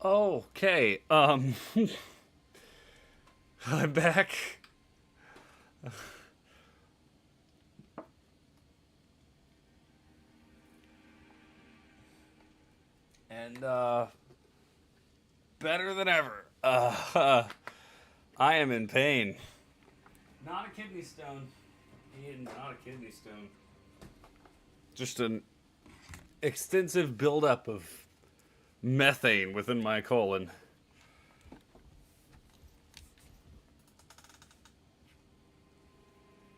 Okay, I'm back. And, better than ever. I am in pain. Not a kidney stone. Ian, not a kidney stone. Just an extensive buildup of methane within my colon.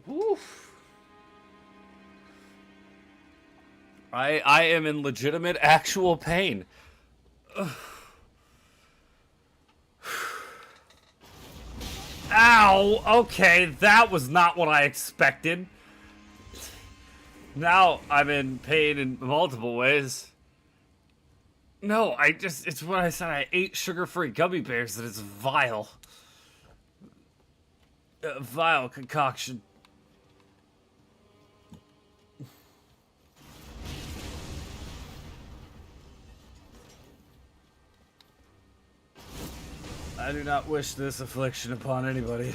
Woof. I am in legitimate, actual pain. Ow! Okay, that was not what I expected. Now I'm in pain in multiple ways. No, it's what I said. I ate sugar-free gummy bears that is vile. A vile concoction. I do not wish this affliction upon anybody.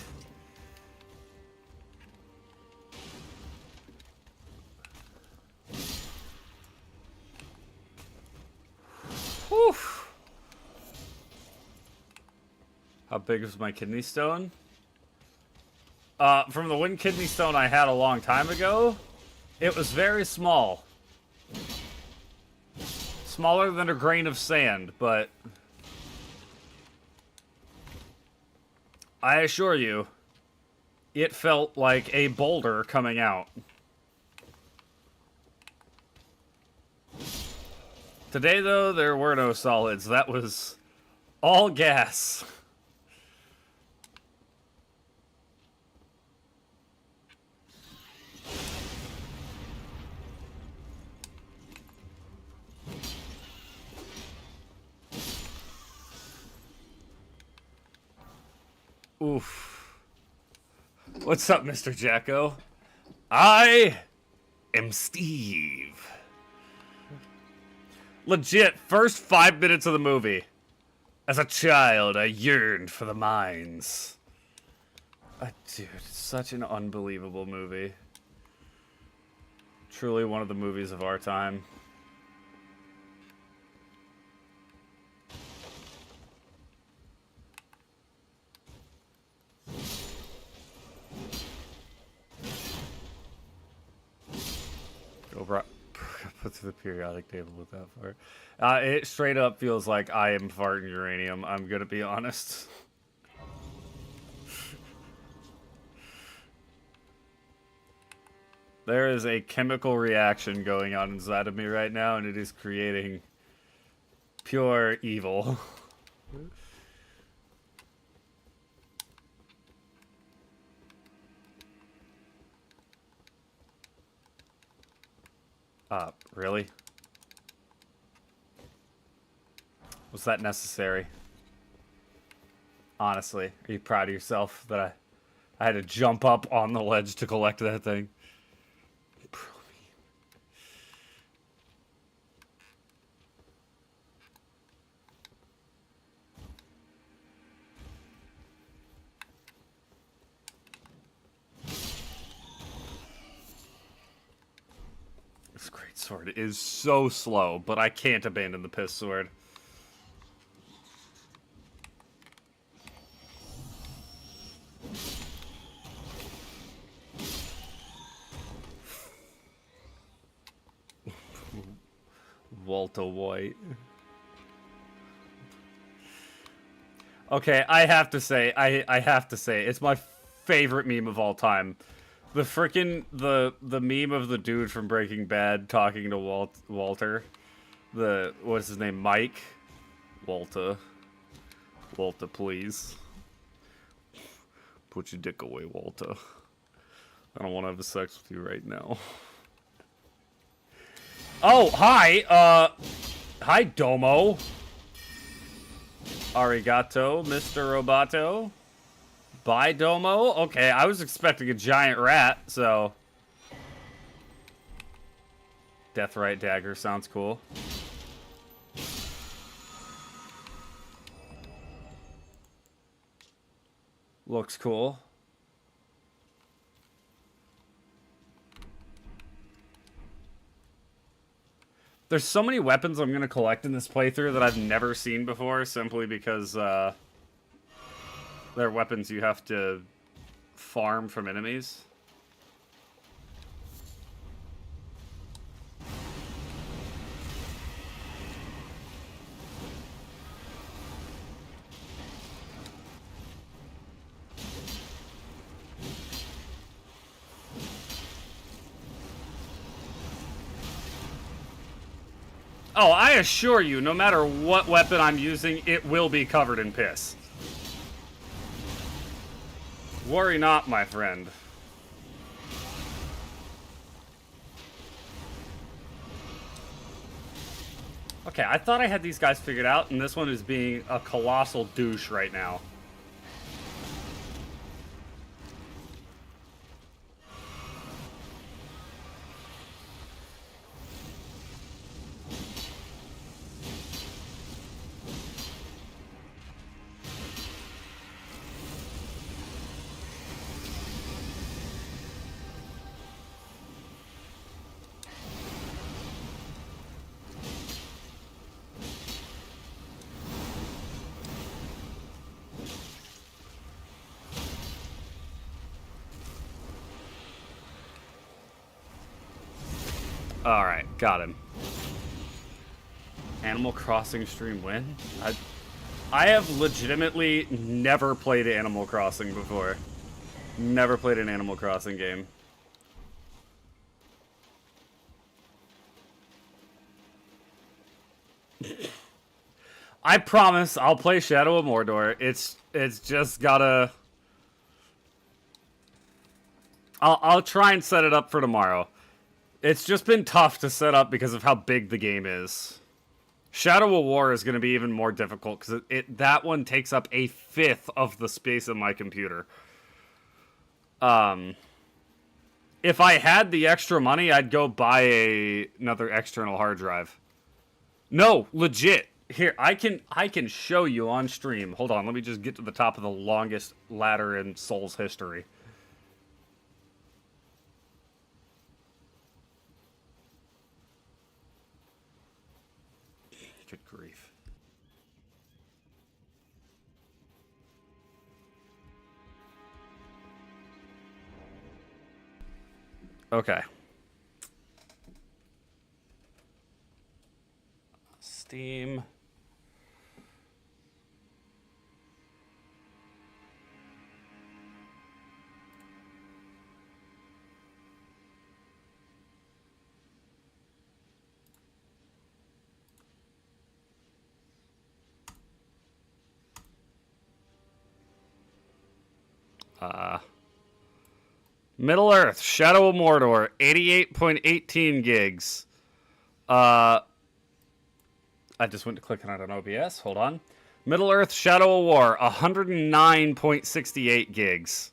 Whew. How big is my kidney stone? From the one kidney stone I had a long time ago, it was very small. Smaller than a grain of sand, but I assure you, it felt like a boulder coming out. Today, though, there were no solids. That was all gas. Oof. What's up, Mr. Jacko? I am Steve. Legit, first 5 minutes of the movie. As a child, I yearned for the mines. Dude, it's such an unbelievable movie. Truly one of the movies of our time. Put to the periodic table with that far. It straight up feels like I am farting uranium. I'm gonna be honest. There is a chemical reaction going on inside of me right now, and it is creating pure evil. Really? Was that necessary? Honestly, are you proud of yourself that I had to jump up on the ledge to collect that thing? This great sword is so slow, but I can't abandon the piss sword. Walter White. Okay, I have to say, it's my favorite meme of all time. The frickin' the meme of the dude from Breaking Bad talking to Walter. What's his name? Mike? Walter, please. Put your dick away, Walter. I don't want to have sex with you right now. Oh, hi, hi, Domo. Arigato, Mr. Roboto. Bye, Domo? Okay, I was expecting a giant rat, so... Deathrite dagger sounds cool. Looks cool. There's so many weapons I'm going to collect in this playthrough that I've never seen before, simply because they're weapons you have to farm from enemies. Oh, I assure you, no matter what weapon I'm using, it will be covered in piss. Worry not, my friend. Okay, I thought I had these guys figured out, and this one is being a colossal douche right now. Alright, got him. Animal Crossing stream win? I have legitimately never played Animal Crossing before. Never played an Animal Crossing game. I promise I'll play Shadow of Mordor. It's just gotta... I'll try and set it up for tomorrow. It's just been tough to set up because of how big the game is. Shadow of War is going to be even more difficult because that one takes up 1/5 of the space of my computer. If I had the extra money, I'd go buy another external hard drive. No, legit. Here, I can show you on stream. Hold on, let me just get to the top of the longest ladder in Souls history. Good grief. Okay. Steam. Middle Earth, Shadow of Mordor, 88.18 gigs. I just went to click on it on OBS. Hold on. Middle Earth, Shadow of War, 109.68 gigs.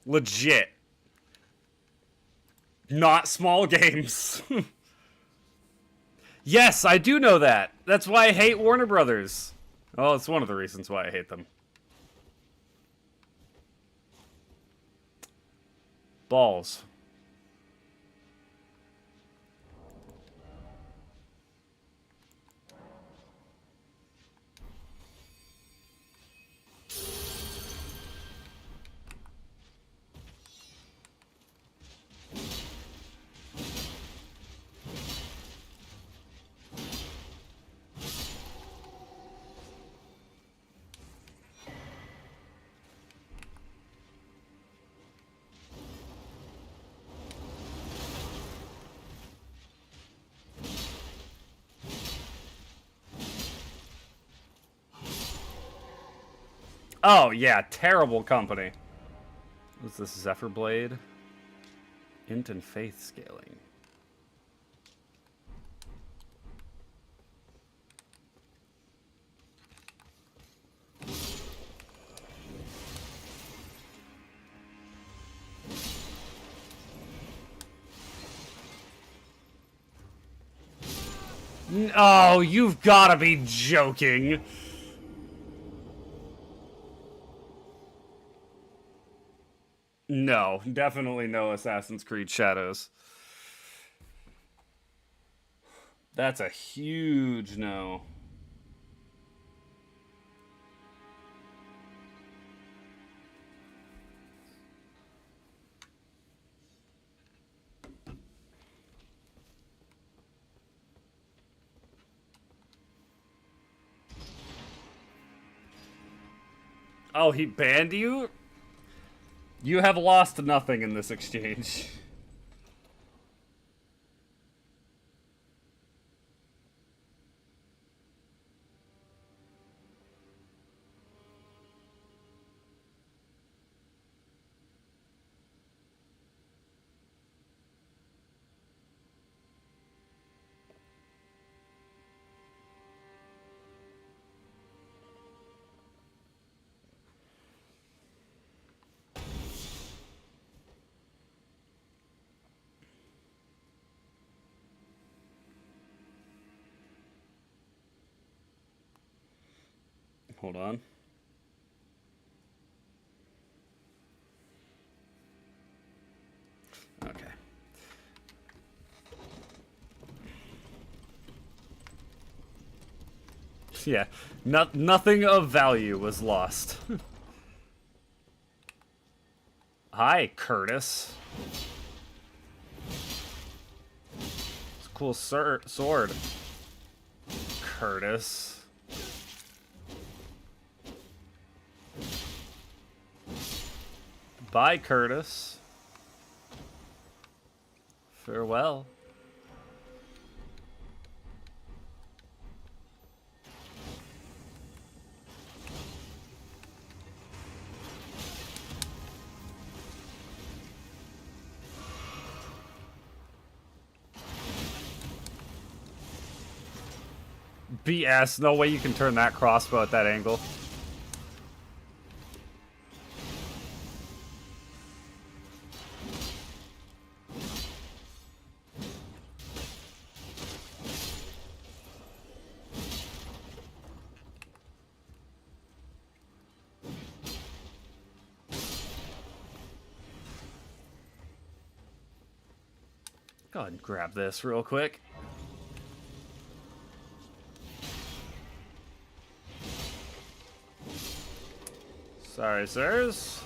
Legit. Not small games. Yes, I do know that. That's why I hate Warner Brothers. Oh, it's one of the reasons why I hate them. Balls. Oh, yeah, terrible company. What's this, Zephyr Blade? Int and Faith scaling. Oh, you've gotta be joking. No, definitely no Assassin's Creed Shadows. That's a huge no. Oh, he banned you? You have lost nothing in this exchange. Hold on. Okay. Yeah, nothing of value was lost. Hi, Curtis. It's a cool sword. Curtis. Bye, Curtis. Farewell. BS, no way you can turn that crossbow at that angle. Go ahead and grab this real quick. Sorry, sirs.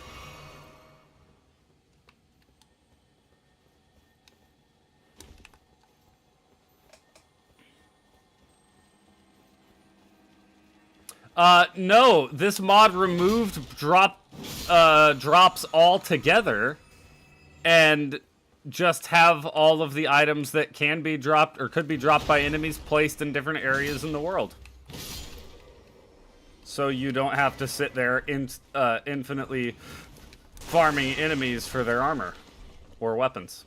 No, this mod removed drops altogether, and just have all of the items that can be dropped or could be dropped by enemies placed in different areas in the world. So you don't have to sit there infinitely farming enemies for their armor or weapons.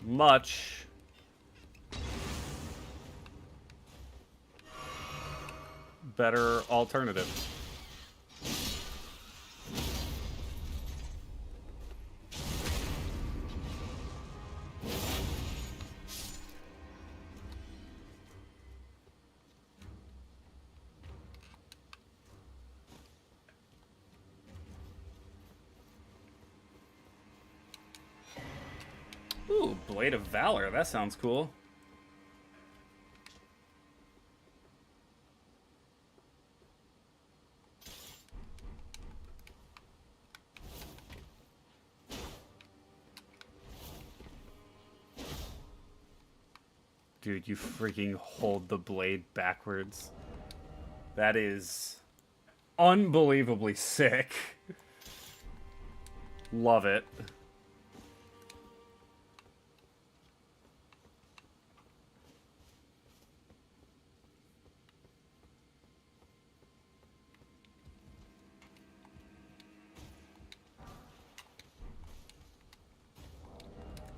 Much better alternative. Ooh, Blade of Valor. That sounds cool. Dude, you freaking hold the blade backwards. That is unbelievably sick. Love it.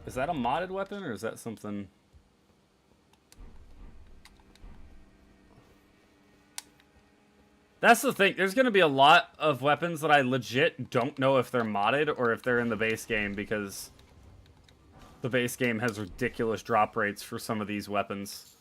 Is that a modded weapon, or is that something... That's the thing. There's going to be a lot of weapons that I legit don't know if they're modded or if they're in the base game, because the base game has ridiculous drop rates for some of these weapons.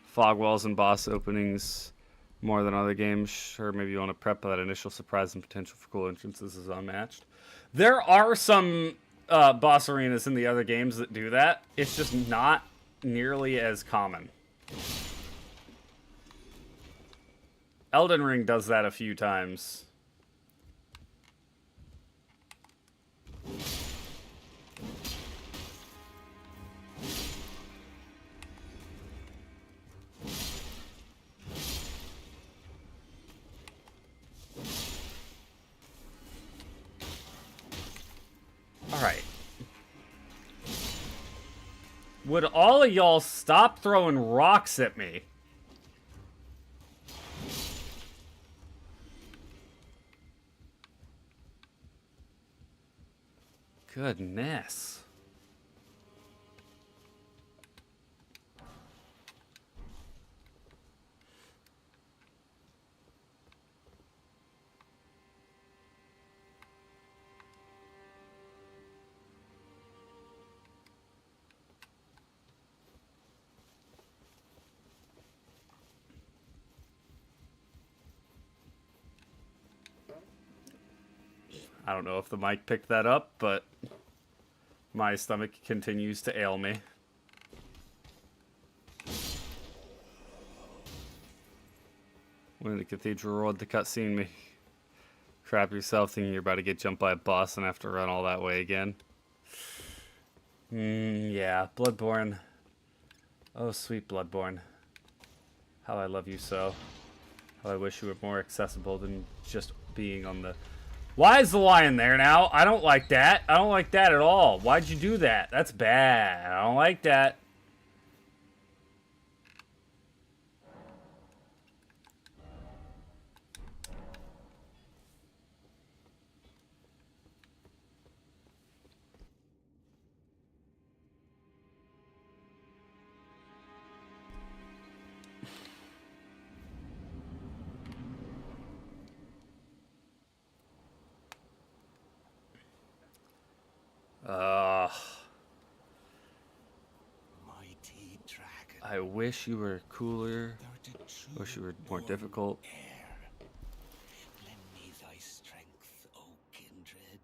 Fog walls and boss openings more than other games. Sure, maybe you want to prep, but that initial surprise and potential for cool entrances is unmatched. There are some boss arenas in the other games that do that. It's just not nearly as common. Elden Ring does that a few times. Alright. Would all of y'all stop throwing rocks at me? Goodness. I don't know if the mic picked that up, but my stomach continues to ail me. When the cathedral roared the cutscene, me crap yourself thinking you're about to get jumped by a boss and have to run all that way again. Yeah, Bloodborne. Oh, sweet Bloodborne. How I love you so. How I wish you were more accessible than just being on the... Why is the lion there now? I don't like that. I don't like that at all. Why'd you do that? That's bad. I don't like that.
Mighty dragon.
I wish you were cooler. Wish you were more difficult.
Lend me thy strength, O kindred.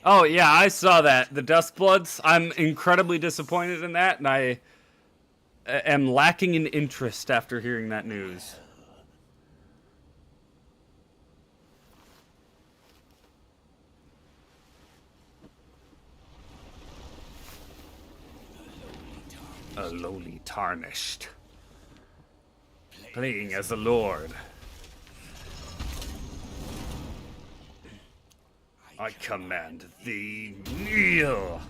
Oh, yeah, I saw that. The Duskbloods. I'm incredibly disappointed in that, and I am lacking in interest after hearing that news. A lowly tarnished. Playing as a lord. I command thee, kneel!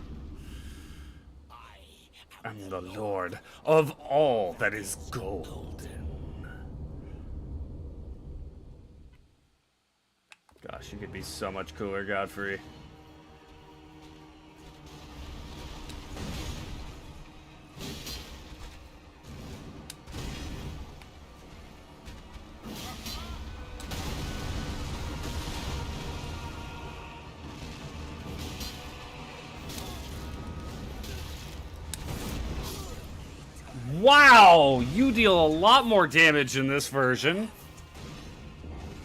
I am the lord of all that is golden. Gosh, you could be so much cooler, Godfrey. Wow, you deal a lot more damage in this version.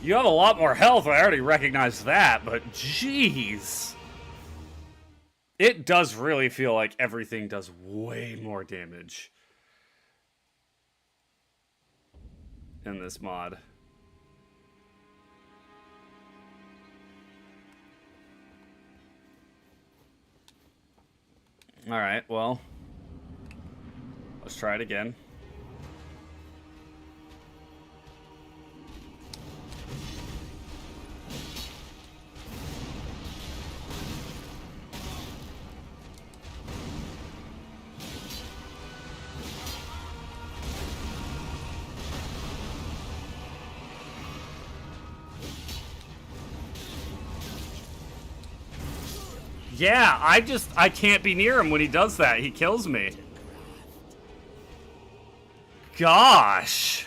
You have a lot more health, I already recognize that, but jeez. It does really feel like everything does way more damage in this mod. Alright, well, let's try it again. Yeah, I can't be near him when he does that. He kills me. gosh!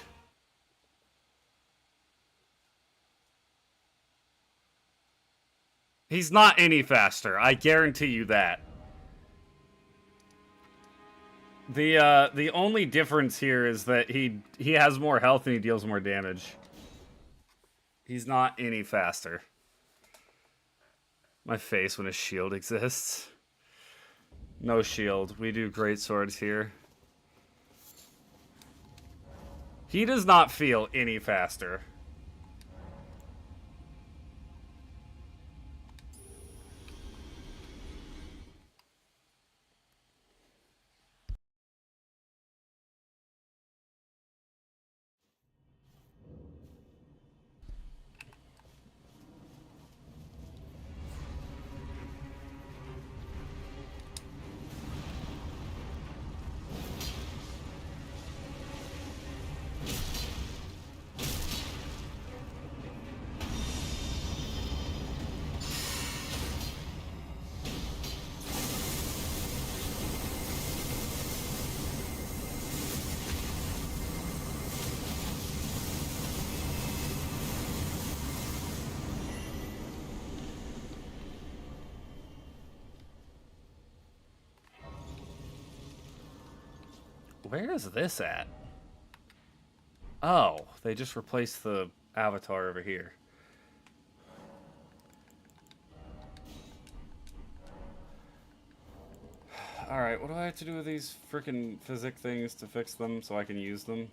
He's not any faster. I guarantee you that. The only difference here is that he has more health and he deals more damage. He's not any faster. My face when a shield exists. No shield. We do great swords here. He does not feel any faster. Where is this at? Oh, they just replaced the avatar over here. Alright, what do I have to do with these freaking physic things to fix them so I can use them?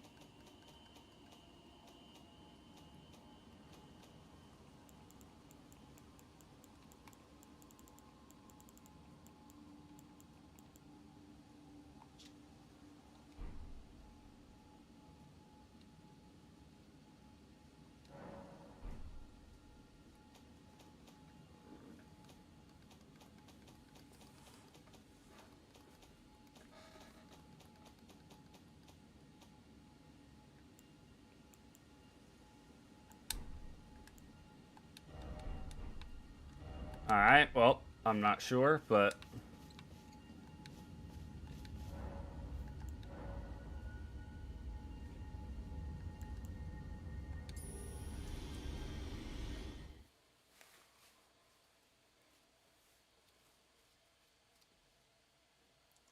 Alright, well, I'm not sure, but...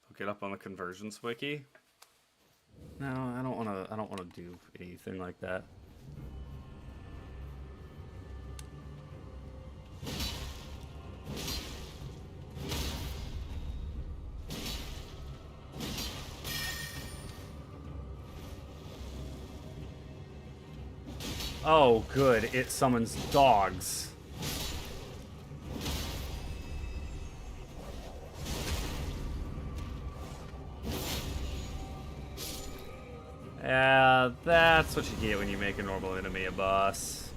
Look it up on the Convergence wiki. No, I don't wanna do anything like that. Oh, good. It summons dogs. Yeah, that's what you get when you make a normal enemy a boss.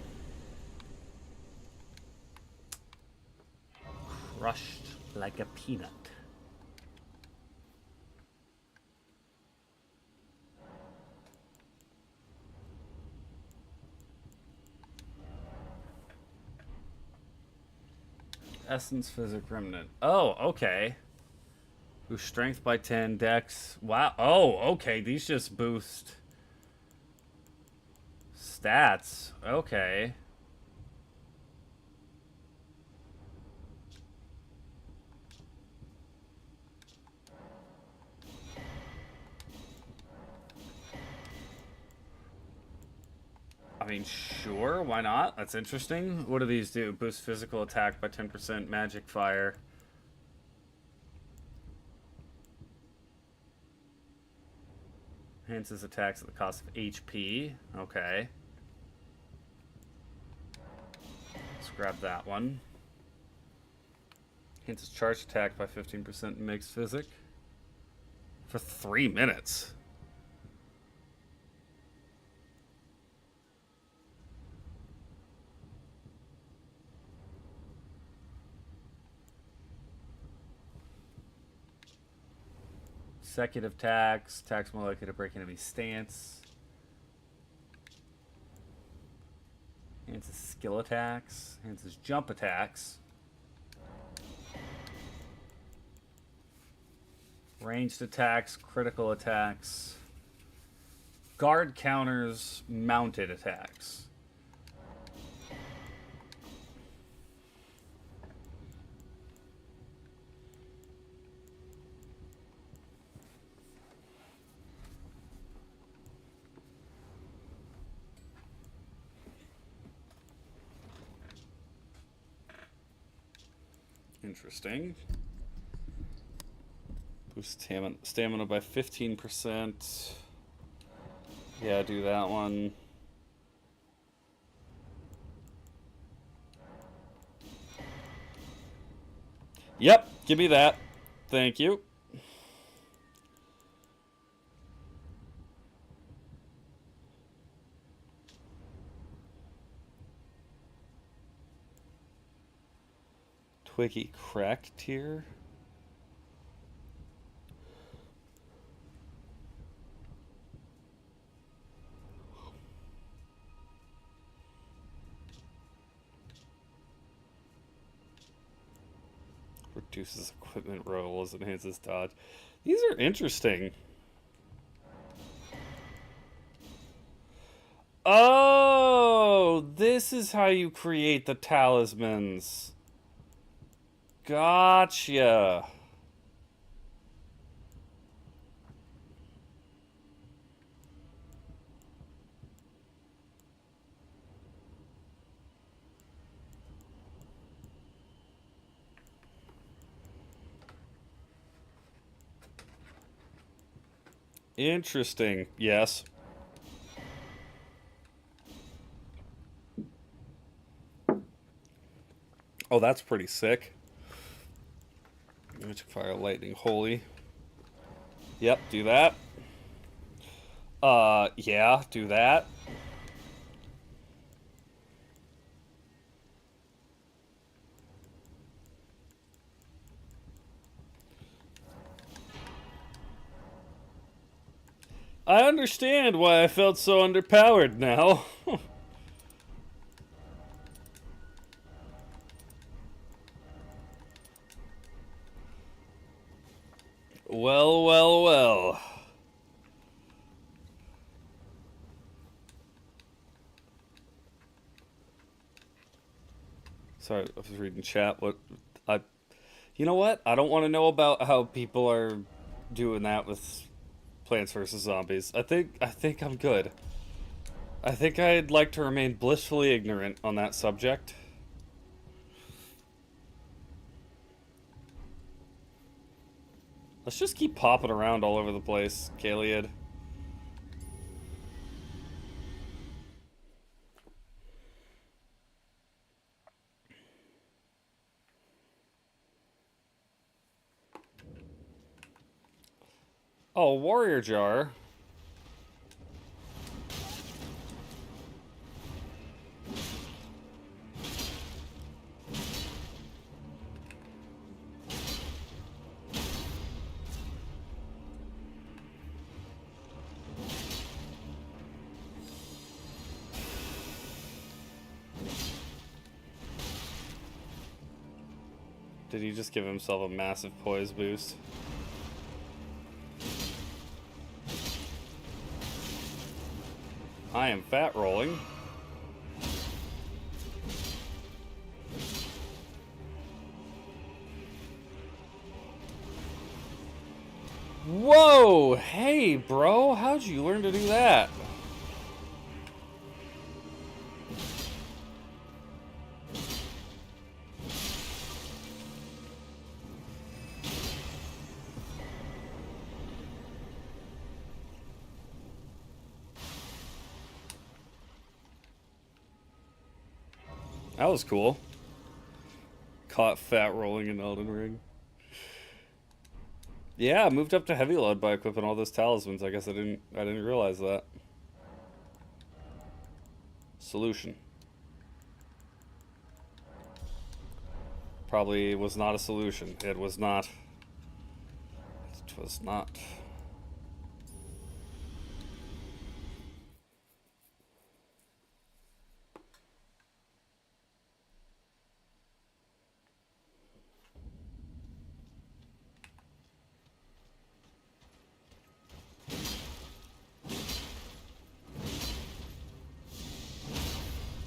Crushed like a peanut. Essence Physic Remnant. Oh, okay. Boost strength by 10, dex. Wow. Oh, okay. These just boost stats. Okay. I mean, sure, why not? That's interesting. What do these do? Boost physical attack by 10%, magic fire. Enhances attacks at the cost of HP. Okay. Let's grab that one. Enhances charge attack by 15% makes physic. For 3 minutes. Consecutive attacks. Attacks more likely to break enemy stance. Enhances skill attacks. Enhances jump attacks. Ranged attacks. Critical attacks. guard counters mounted attacks. Interesting. Boost stamina by 15%. Yeah, do that one. Yep, give me that. Thank you. Twiggy crack tier. Reduces equipment rolls, enhances dodge. These are interesting. Oh, this is how you create the talismans. Gotcha. Interesting. Yes. Oh, that's pretty sick. Magic fire, lightning, holy. Yep, do that. Yeah, do that. I understand why I felt so underpowered now. Well, well, well. Sorry, I was reading chat. You know what? I don't want to know about how people are doing that with Plants vs Zombies. I think I'm good. I think I'd like to remain blissfully ignorant on that subject. Let's just keep popping around all over the place, Kaliad. Oh, Warrior Jar. Did he just give himself a massive poise boost? I am fat rolling. Whoa! Hey, bro, how'd you learn to do that? That was cool. Caught fat rolling in Elden Ring. Yeah, I moved up to heavy load by equipping all those talismans. I guess I didn't realize that. Solution. Probably was not a solution. It was not. It was not.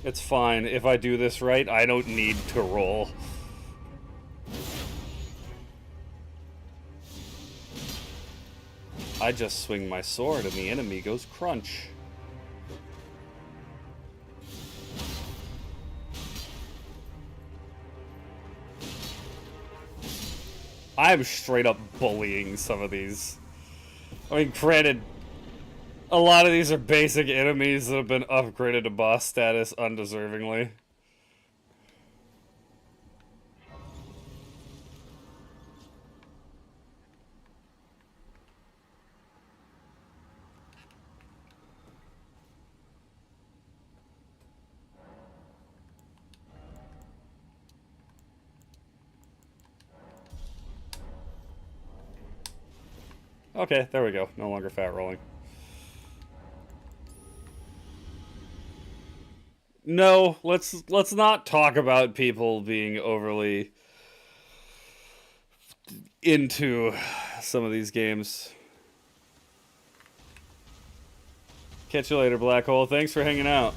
It's fine. If I do this right, I don't need to roll. I just swing my sword and the enemy goes crunch. I'm straight up bullying some of these. I mean, granted, a lot of these are basic enemies that have been upgraded to boss status undeservingly. Okay, there we go. No longer fat rolling. No, let's not talk about people being overly into some of these games. Catch you later, Black Hole. Thanks for hanging out.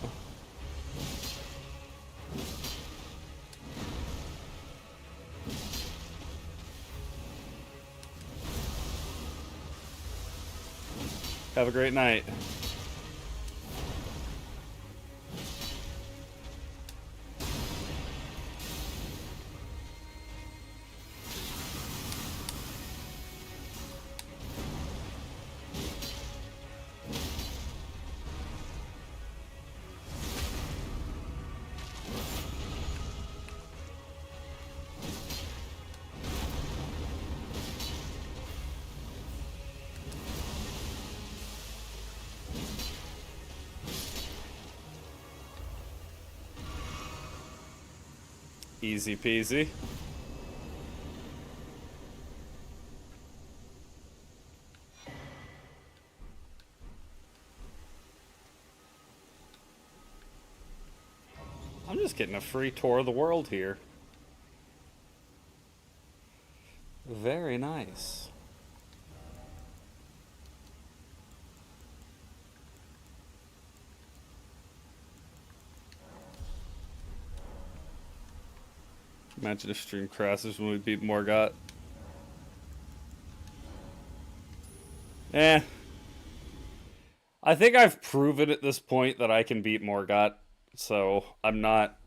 Have a great night. Easy peasy. I'm just getting a free tour of the world here. Very nice. Imagine if stream crashes when we beat Morgott. Eh. I think I've proven at this point that I can beat Morgott, so I'm not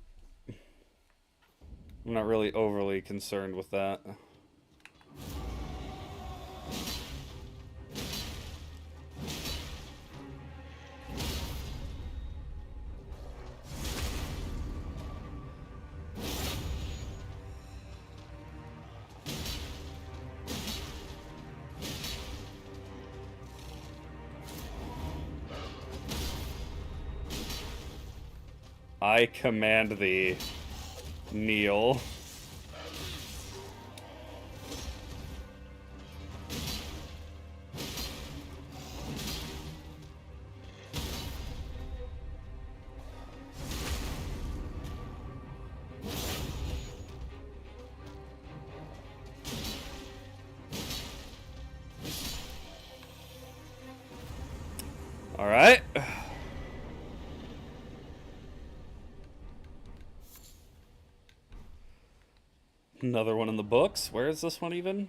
really overly concerned with that. I command thee, kneel. All right. Another one in the books. Where is this one even?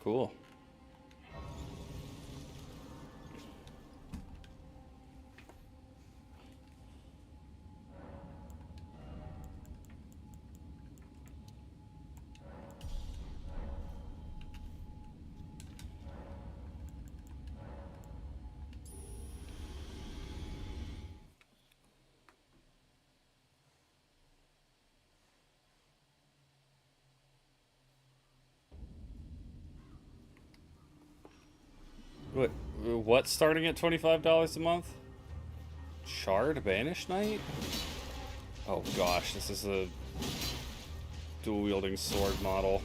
Cool. What's starting at $25 a month? Shard Banish Knight? Oh gosh, this is a dual-wielding sword model.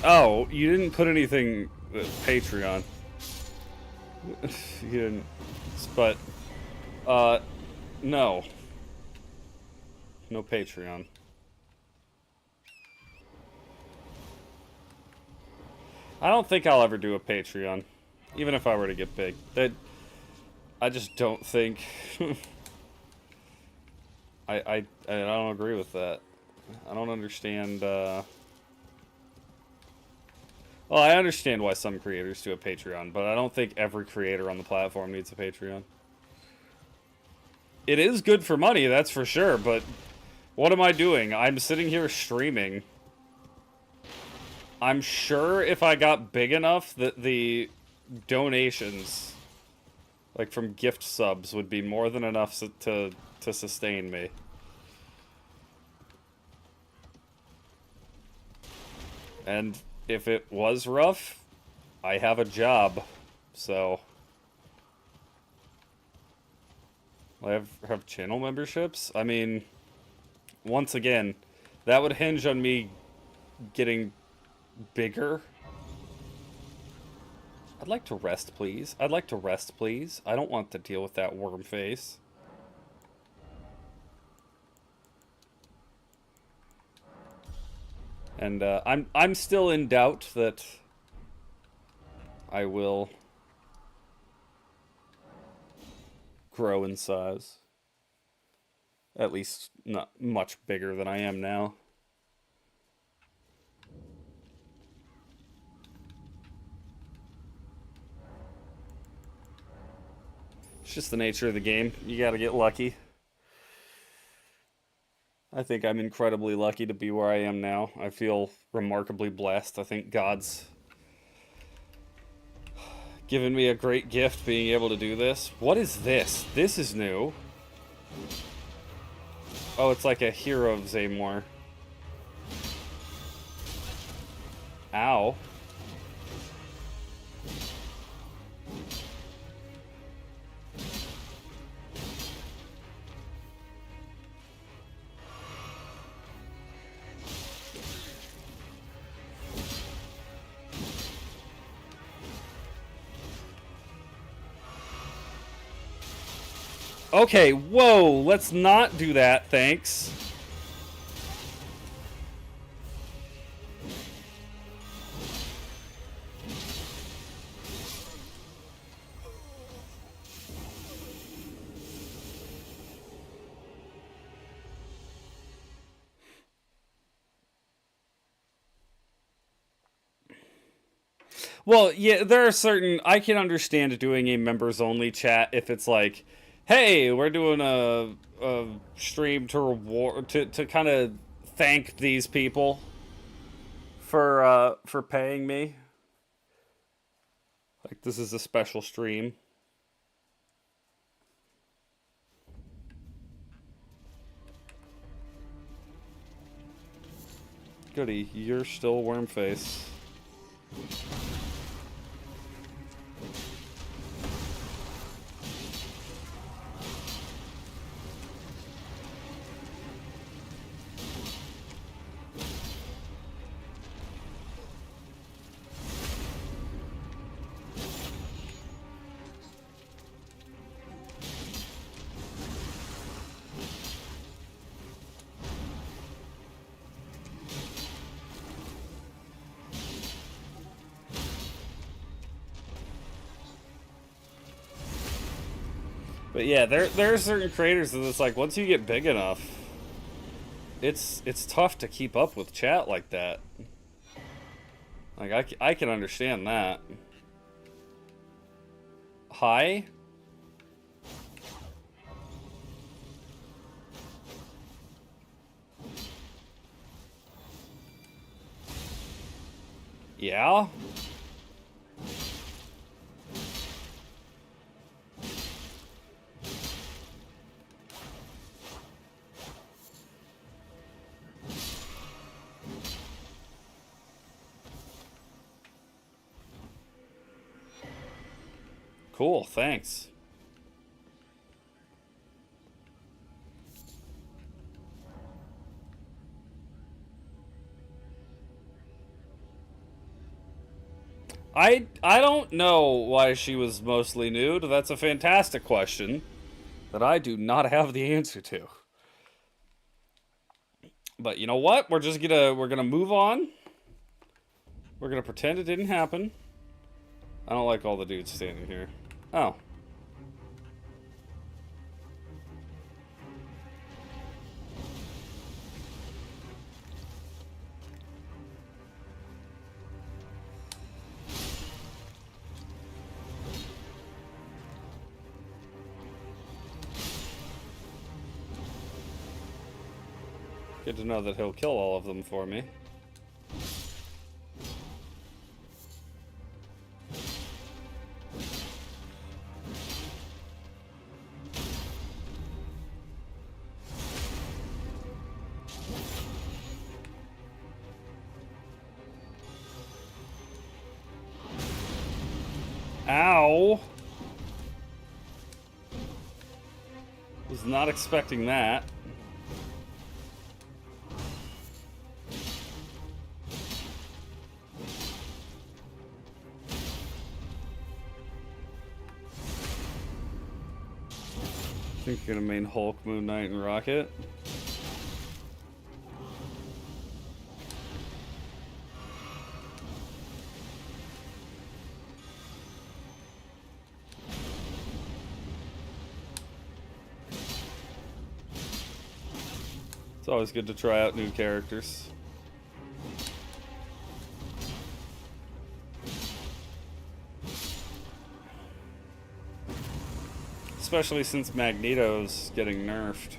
Oh, you didn't put anything Patreon. You didn't. But, uh, no. No Patreon. I don't think I'll ever do a Patreon. Even if I were to get big. I just don't think... I don't agree with that. I don't understand, Well, I understand why some creators do a Patreon, but I don't think every creator on the platform needs a Patreon. It is good for money, that's for sure, but what am I doing? I'm sitting here streaming. I'm sure if I got big enough that the donations, like from gift subs, would be more than enough to sustain me. And if it was rough, I have a job, so... I have channel memberships? I mean, once again, that would hinge on me getting bigger. I'd like to rest, please. I'd like to rest, please. I don't want to deal with that worm face. And I'm still in doubt that I will grow in size. At least not much bigger than I am now. It's just the nature of the game. You gotta get lucky. I think I'm incredibly lucky to be where I am now. I feel remarkably blessed. I think God's given me a great gift being able to do this. What is this? This is new. Oh, it's like a hero of Zaymor. Ow. Okay, whoa, let's not do that, thanks. Well, yeah, there are certain... I can understand doing a members-only chat if it's like, hey, we're doing a stream to reward... to kind of thank these people for paying me. Like, this is a special stream. Goody, you're still Wormface. But yeah, there are certain creators that it's like once you get big enough, it's tough to keep up with chat like that. Like I can understand that. Hi? Yeah? Cool, thanks. I don't know why she was mostly nude. That's a fantastic question that I do not have the answer to. But you know what? We're gonna move on. We're gonna pretend it didn't happen. I don't like all the dudes standing here. Oh. Good to know that he'll kill all of them for me. Ow! Was not expecting that. I think you're gonna main Hulk, Moon Knight, and Rocket. It's always good to try out new characters. Especially since Magneto's getting nerfed.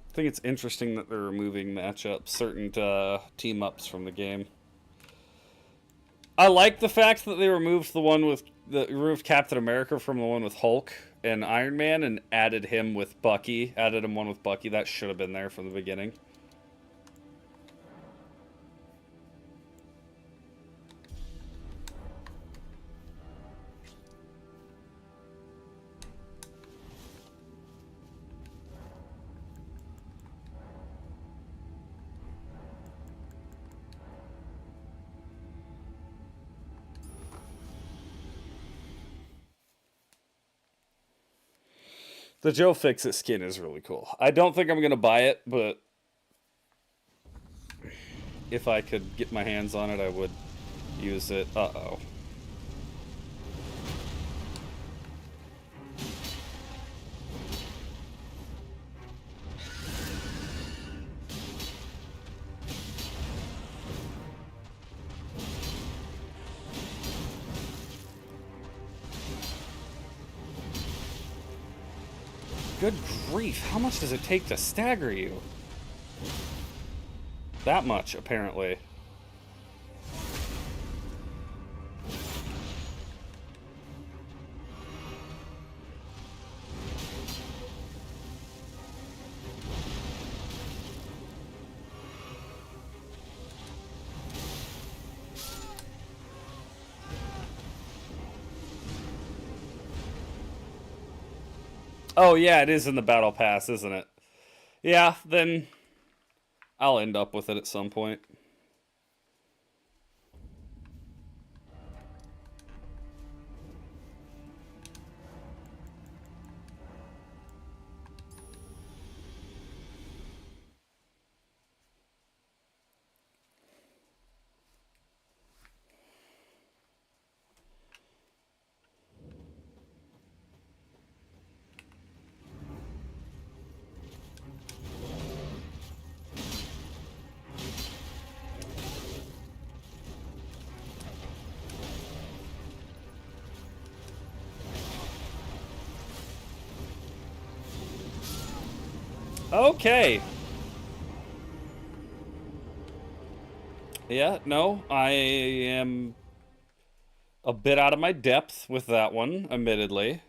I think it's interesting that they're removing matchups, certain team-ups from the game. I like the fact that they removed removed Captain America from the one with Hulk and Iron Man and added him with Bucky. Added him one with Bucky. That should have been there from the beginning. The Joe Fixit skin is really cool. I don't think I'm going to buy it, but if I could get my hands on it, I would use it. Uh-oh. Good grief, how much does it take to stagger you? That much, apparently. Oh, yeah, it is in the Battle Pass, isn't it? Yeah, then I'll end up with it at some point. Okay. Yeah, no, I am a bit out of my depth with that one, admittedly.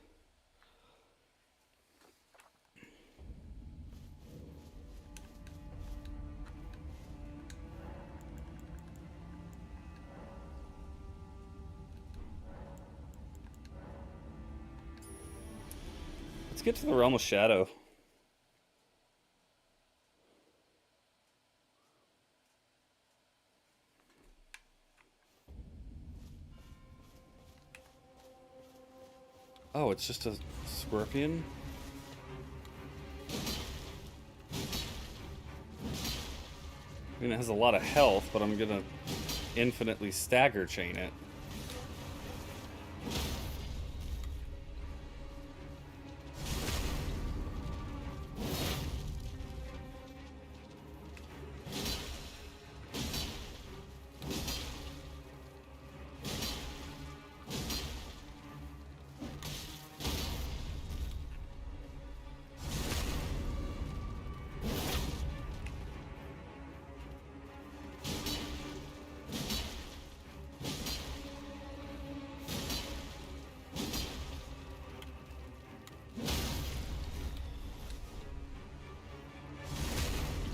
Let's get to the Realm of Shadow. Oh, it's just a scorpion? I mean, it has a lot of health, but I'm gonna infinitely stagger chain it.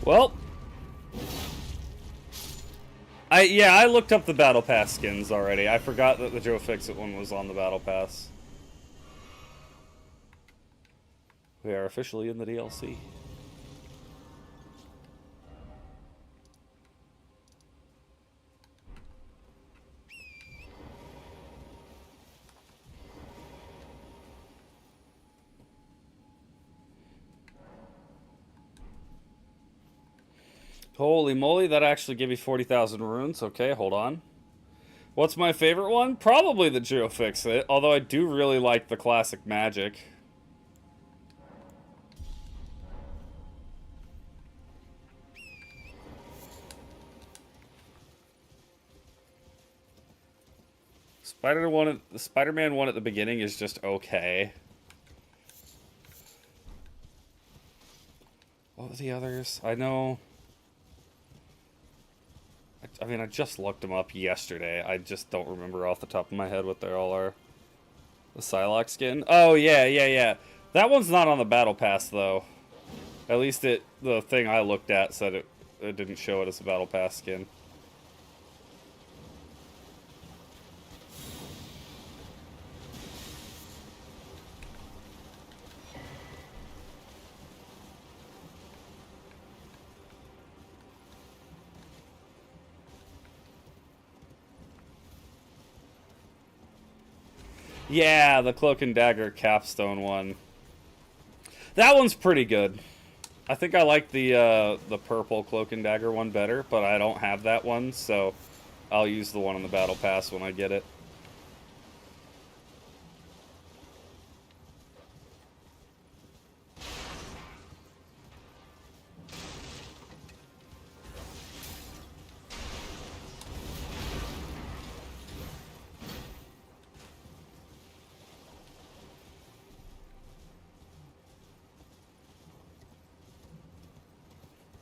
Well, I looked up the Battle Pass skins already. I forgot that the Joe Fixit one was on the Battle Pass. We are officially in the DLC. Holy moly, that actually gave me 40,000 runes. Okay, hold on. What's my favorite one? Probably the Geo Fixit, although I do really like the classic magic. The Spider-Man one at the beginning is just okay. What were the others? I know. I mean, I just looked them up yesterday. I just don't remember off the top of my head what they all are. The Psylocke skin? Oh, yeah. That one's not on the Battle Pass, though. At least the thing I looked at said it didn't show it as a Battle Pass skin. Yeah, the Cloak and Dagger capstone one. That one's pretty good. I think I like the purple Cloak and Dagger one better, but I don't have that one, so I'll use the one on the Battle Pass when I get it.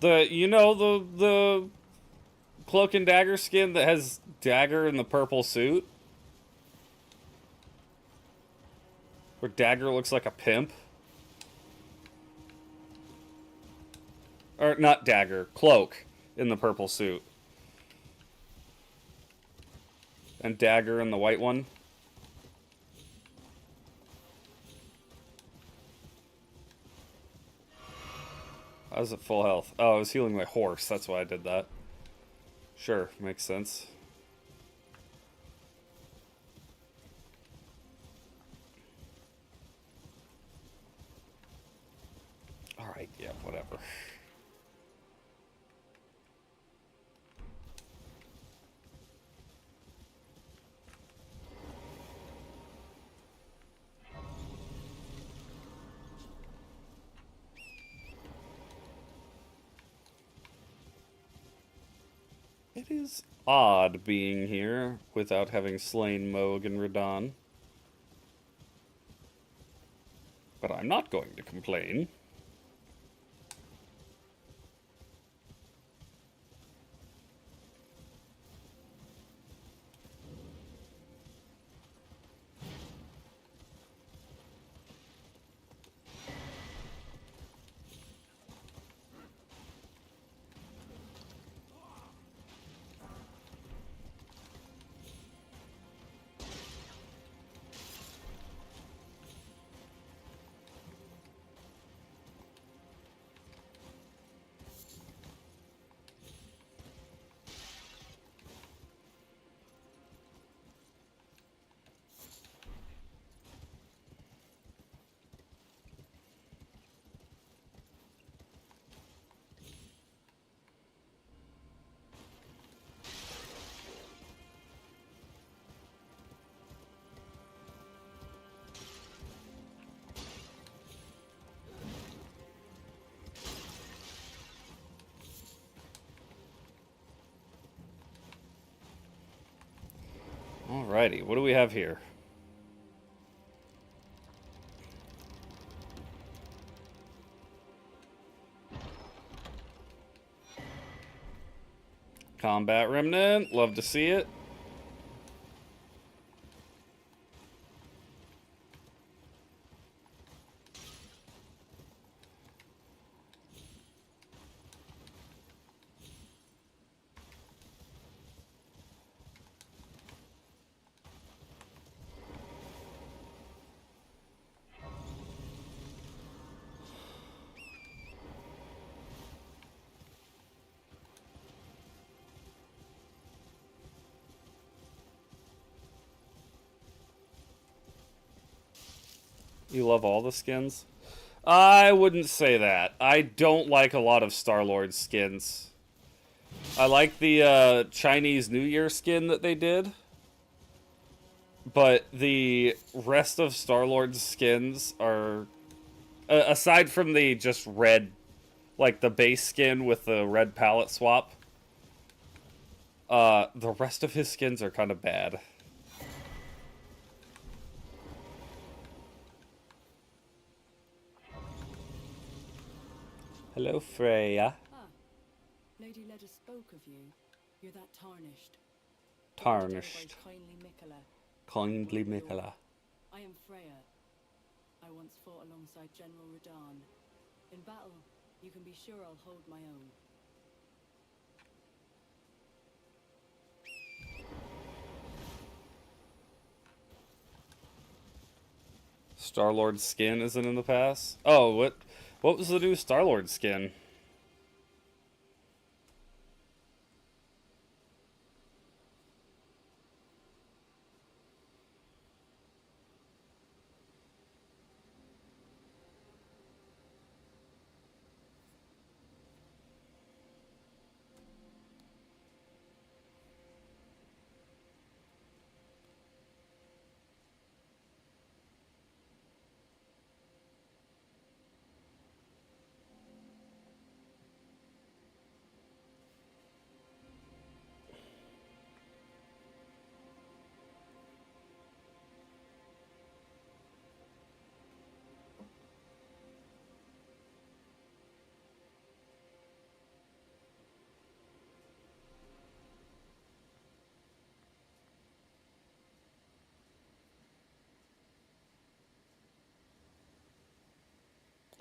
The Cloak and Dagger skin that has Dagger in the purple suit? Where Dagger looks like a pimp? Or, not Dagger, Cloak in the purple suit. And Dagger in the white one? I was at full health. Oh, I was healing my horse, that's why I did that. Sure, makes sense. Alright, yeah, whatever. It is odd being here without having slain Moog and Radon. But I'm not going to complain. Alrighty, what do we have here? Combat Remnant, love to see it. You love all the skins? I wouldn't say that. I don't like a lot of Star-Lord skins. I like the Chinese New Year skin that they did. But the rest of Star-Lord's skins are... aside from the just red, like the base skin with the red palette swap, the rest of his skins are kind of bad. Hello, Freya.
Ah, Lady Leda spoke of you. You're that tarnished.
Tarnished.
Kindly Mikola.
Kindly Mikola.
I am Freya. I once fought alongside General Radahn. In battle, you can be sure I'll hold my own.
Star-Lord skin isn't in the pass? Oh, what was the new Star-Lord skin?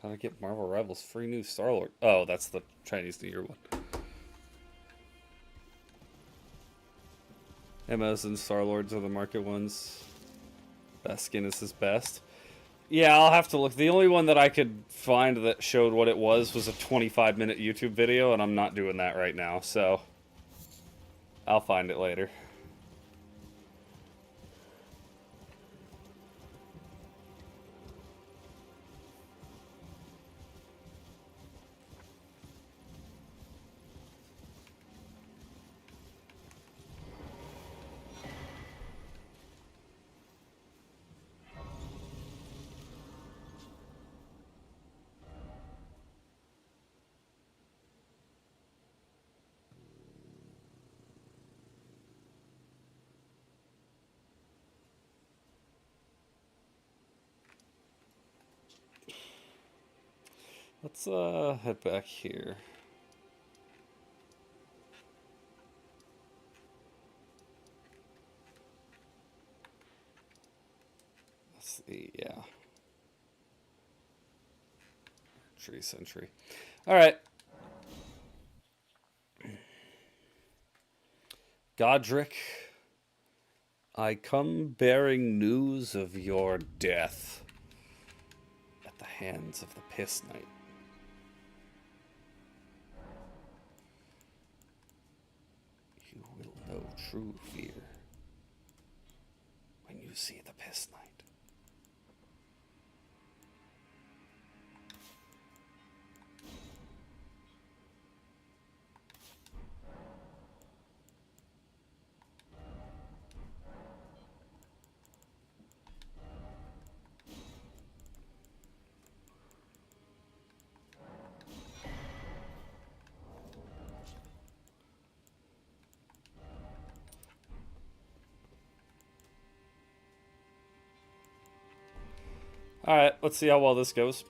How to get Marvel Rivals free new Star-Lord? Oh, that's the Chinese New Year one. MS and Star-Lords are the market ones. Best skin is his best. Yeah, I'll have to look. The only one that I could find that showed what it was a 25-minute YouTube video, and I'm not doing that right now, so I'll find it later. Let's head back here. Let's see, yeah. Tree Sentry. Alright. Godric, I come bearing news of your death at the hands of the Piss Knight. You will know true fear when you see the Piss Knight. Alright, let's see how well this goes.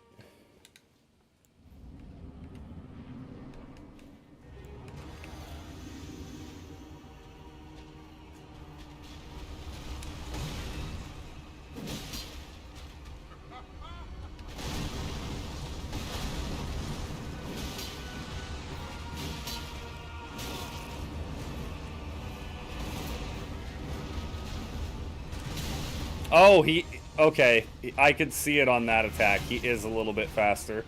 Oh, okay. I could see it on that attack. He is a little bit faster.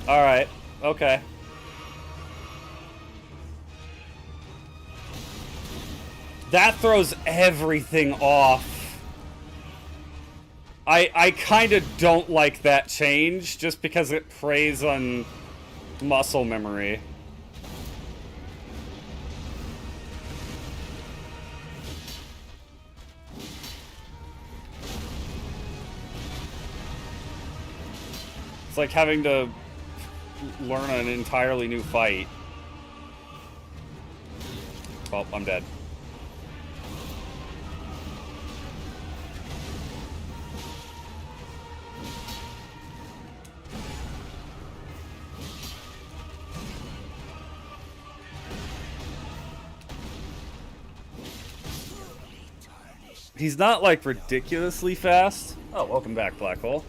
Alright. Okay. That throws everything off. I kind of don't like that change, just because it preys on muscle memory. It's like having to learn an entirely new fight. Oh, I'm dead. He's not, like, ridiculously fast. Oh, welcome back, Black Hole.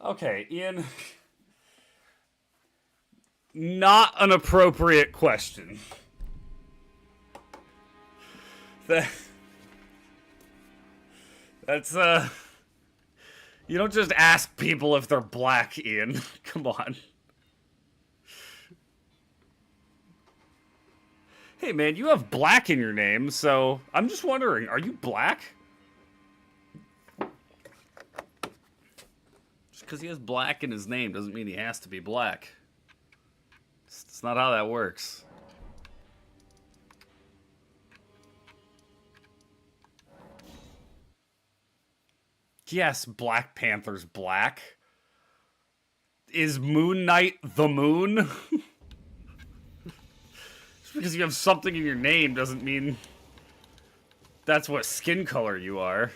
Okay, Ian. Not an appropriate question. That's, you don't just ask people if they're black, Ian. Come on. Hey, man, you have black in your name, so I'm just wondering, are you black? Just because he has black in his name doesn't mean he has to be black. It's not how that works. Yes, Black Panther's black. Is Moon Knight the moon? Just because you have something in your name doesn't mean that's what skin color you are.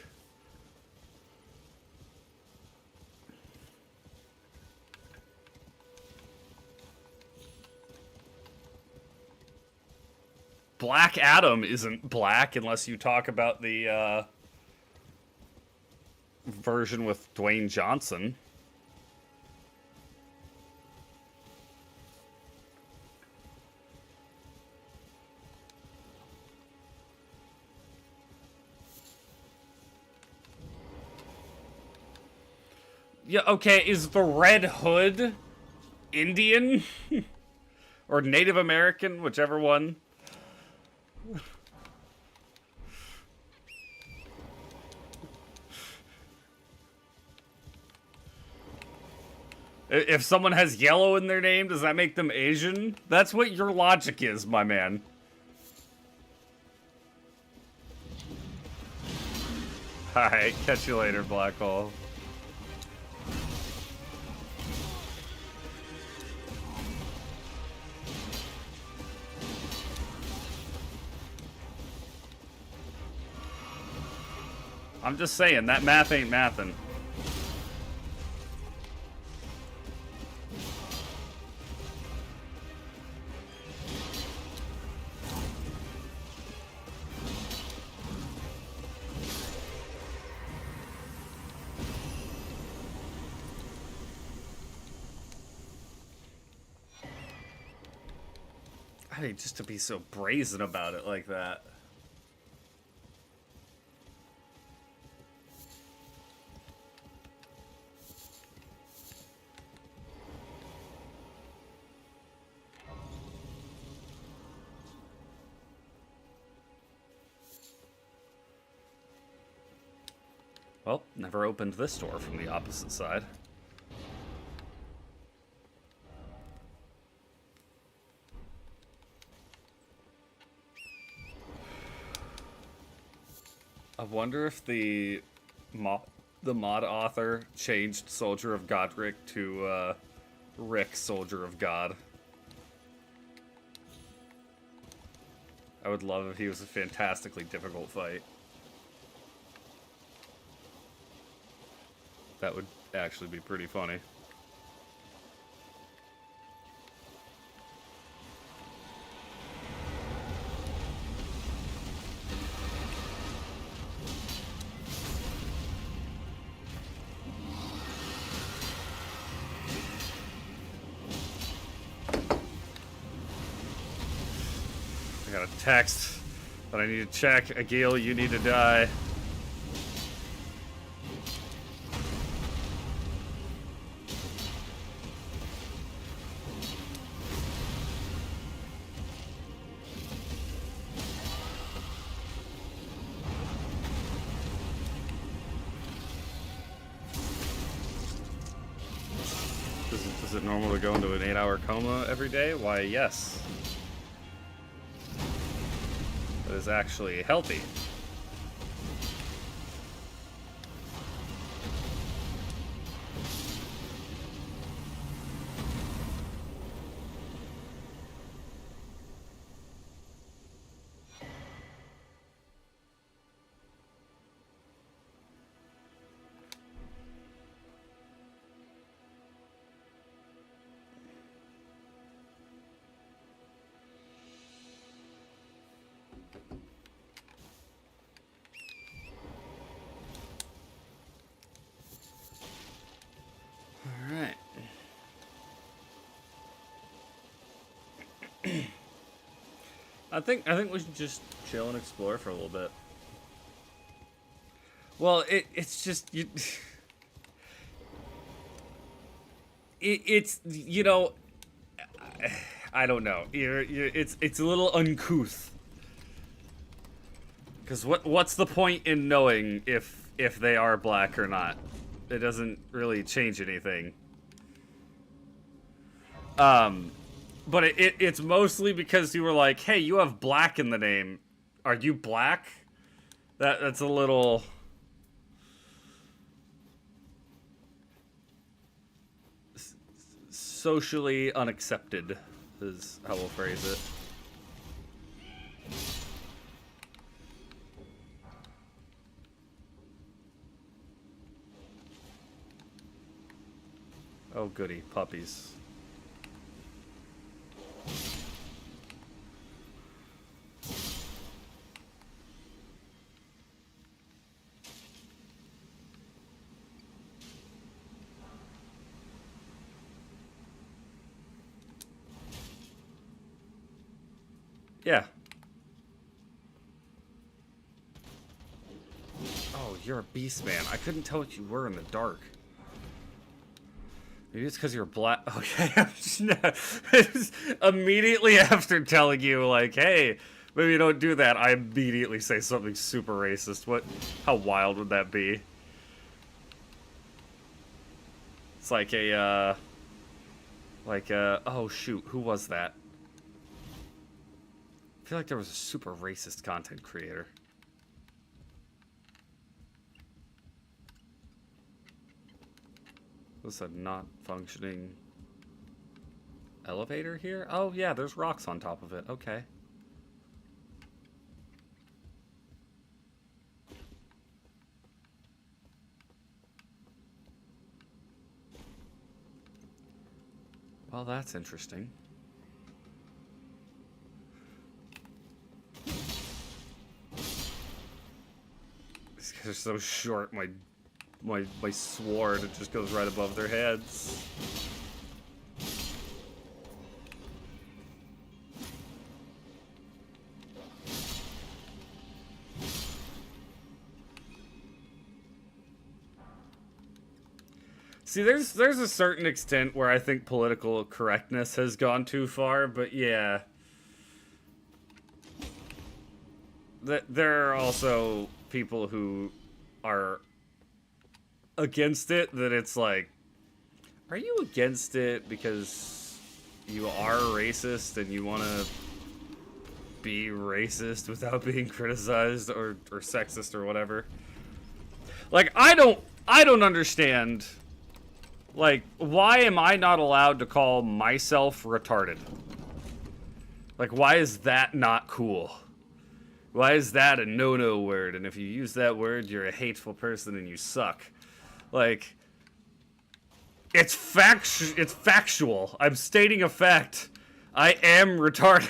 Black Adam isn't black unless you talk about the version with Dwayne Johnson. Yeah, okay, is the Red Hood Indian? Or Native American, whichever one. If someone has yellow in their name, does that make them Asian? That's what your logic is, my man. Alright, catch you later, Black Hole. I'm just saying, that math ain't mathin'. I mean, just to be so brazen about it like that. Well, never opened this door from the opposite side. wonder if the mod author changed Soldier of Godric to Rick, Soldier of God. I would love if he was a fantastically difficult fight. That would actually be pretty funny. I got a text that I need to check. Agil, you need to die. Is it normal to go into an 8-hour coma every day? Why, yes. That is actually healthy. Alright. I think we should just chill and explore for a little bit. Well, it's just it's you know, I don't know. It's a little uncouth. Because what's the point in knowing if they are black or not? It doesn't really change anything. But it's mostly because you were like, hey, you have black in the name. Are you black? That's a little... socially unaccepted, is how we'll phrase it. Oh, goody. Puppies. Yeah. Oh, you're a beast, man. I couldn't tell what you were in the dark. Maybe it's because you're black. Okay, immediately after telling you, like, hey, maybe you don't do that, I immediately say something super racist. How wild would that be? It's like oh shoot, who was that? I feel like there was a super racist content creator. What's a not functioning elevator here? Oh yeah, there's rocks on top of it. Okay. Well, that's interesting. These guys are so short, my sword, it just goes right above their heads. See, there's a certain extent where I think political correctness has gone too far, but yeah. There are also people who are against it, that it's like, are you against it because you are racist and you want to be racist without being criticized or sexist or whatever. Like, I don't understand. Like, why am I not allowed to call myself retarded? Like, why is that not cool? Why is that a no-no word? And if you use that word, you're a hateful person and you suck. Like, it's factual. I'm stating a fact. I am retarded.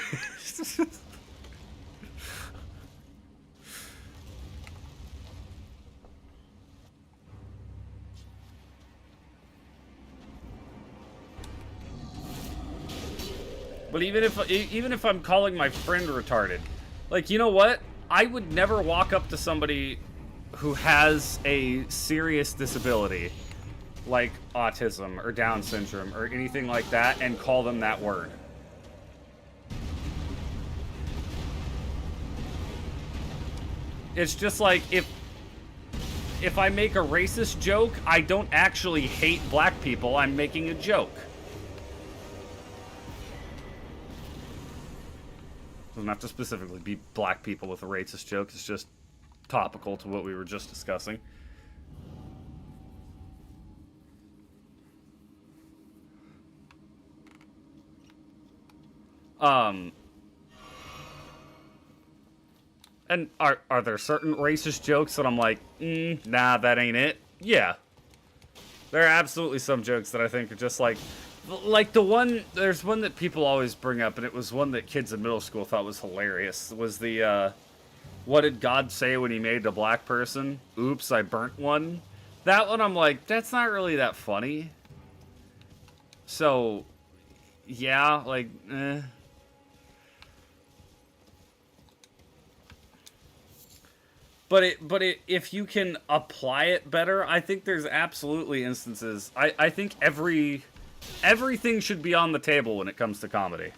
But even if I'm calling my friend retarded, like, you know what? I would never walk up to somebody who has a serious disability, like autism or Down syndrome or anything like that, and call them that word. It's just like, if I make a racist joke, I don't actually hate black people, I'm making a joke. Doesn't have to specifically be black people with a racist joke, it's just topical to what we were just discussing. And are there certain racist jokes that I'm like, nah, that ain't it? Yeah. There are absolutely some jokes that I think are just like there's one that people always bring up, and it was one that kids in middle school thought was hilarious. It was the, what did God say when he made a black person? Oops, I burnt one. That one I'm like, that's not really that funny. So, yeah, like, eh. But if you can apply it better, I think there's absolutely instances. I think everything should be on the table when it comes to comedy.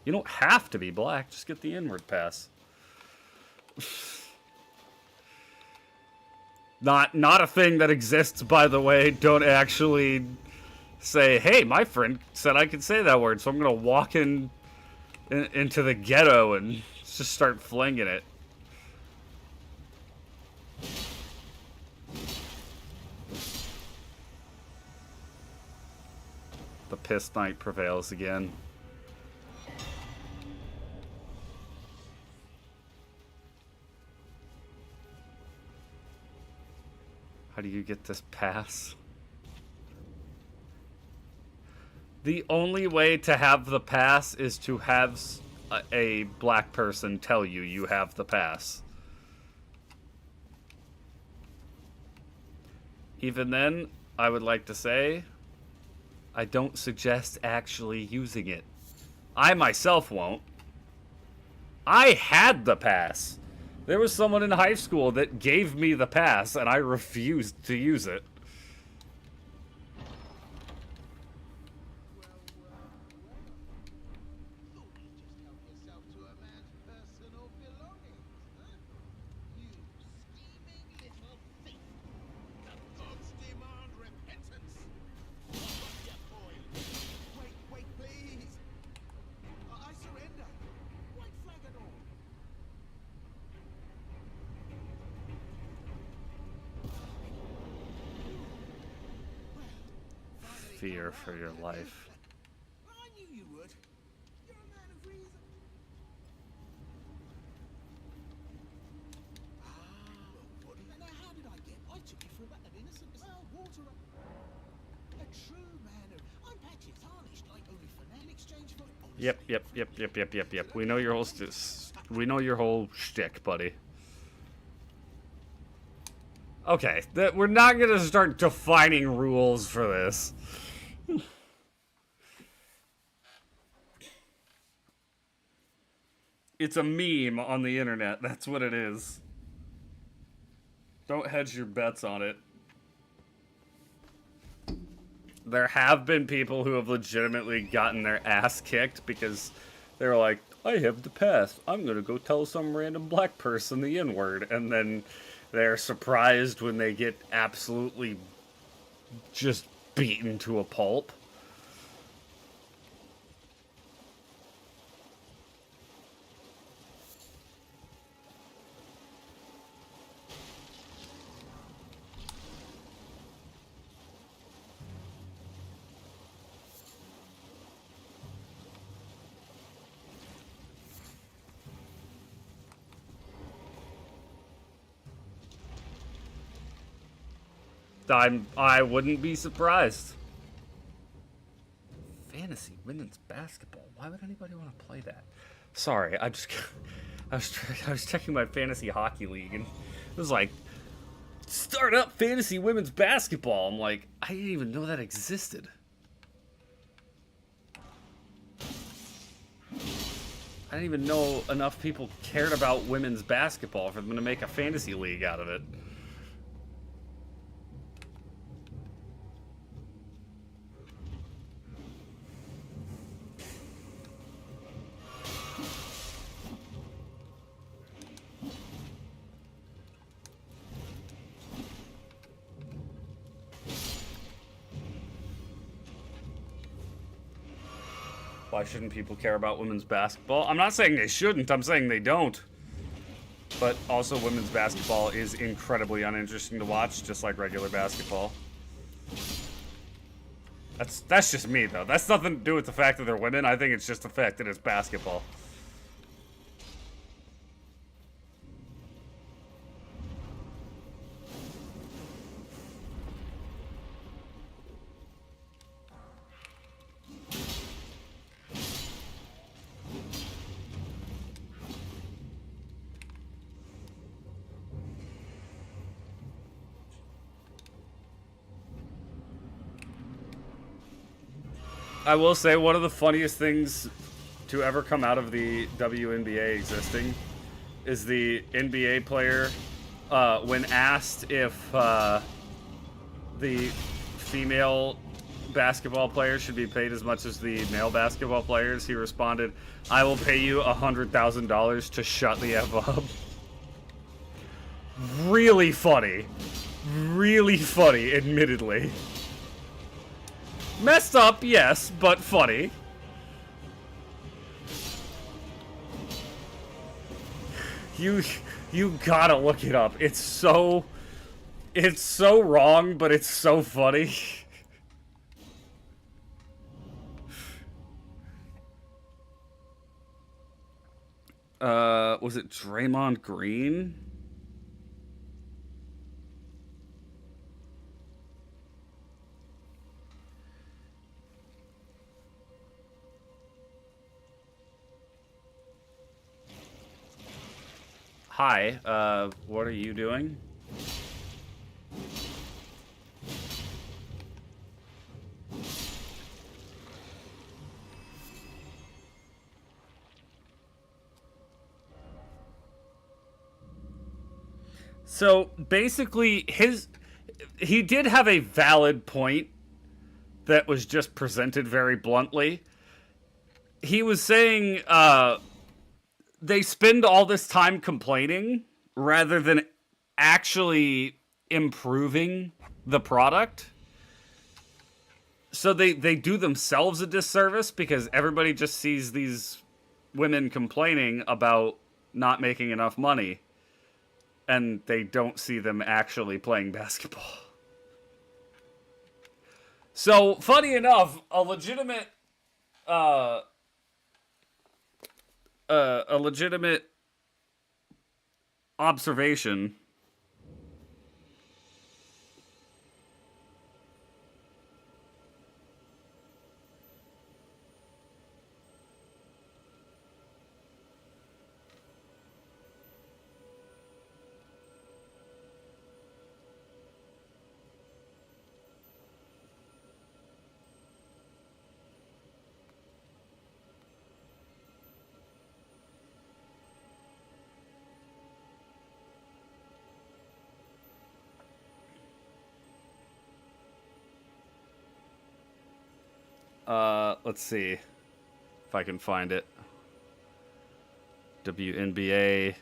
You don't have to be black, just get the N-word pass. Not a thing that exists, by the way. Don't actually say, hey, my friend said I could say that word, so I'm gonna walk into the ghetto and just start flinging it. The piss knight prevails again. How do you get this pass? The only way to have the pass is to have a black person tell you you have the pass. Even then, I would like to say, I don't suggest actually using it. I myself won't. I had the pass. There was someone in high school that gave me the pass, and I refused to use it. Fear for your life.
I knew you would. You're a man of reason. Now how did I get? I took you for an innocent, water. A true man of. I'm patchy tarnished, like only for now in exchange for.
Yep. We know your whole we know your whole shtick, buddy. Okay, we're not gonna start defining rules for this. It's a meme on the internet. That's what it is. Don't hedge your bets on it. There have been people who have legitimately gotten their ass kicked because they were like, I have the past. I'm gonna go tell some random black person the N-word, and then they're surprised when they get absolutely just beaten to a pulp. I wouldn't be surprised. Fantasy women's basketball. Why would anybody want to play that? Sorry, I was checking my fantasy hockey league, and it was like, start up fantasy women's basketball. I'm like, I didn't even know that existed. I didn't even know enough people cared about women's basketball for them to make a fantasy league out of it. Why shouldn't people care about women's basketball? I'm not saying they shouldn't, I'm saying they don't. But also, women's basketball is incredibly uninteresting to watch, just like regular basketball. That's just me, though. That's nothing to do with the fact that they're women. I think it's just the fact that it's basketball. I will say one of the funniest things to ever come out of the WNBA existing is the NBA player, when asked if the female basketball players should be paid as much as the male basketball players, he responded, "I will pay you $100,000 to shut the F up." Really funny. Really funny, admittedly. Messed up, yes, but funny. You gotta look it up. It's so wrong, but it's so funny. Was it Draymond Green? Hi, what are you doing? So basically, he did have a valid point that was just presented very bluntly. He was saying, they spend all this time complaining rather than actually improving the product. So they do themselves a disservice because everybody just sees these women complaining about not making enough money, and they don't see them actually playing basketball. So, funny enough, a legitimate observation. Let's see if I can find it. WNBA.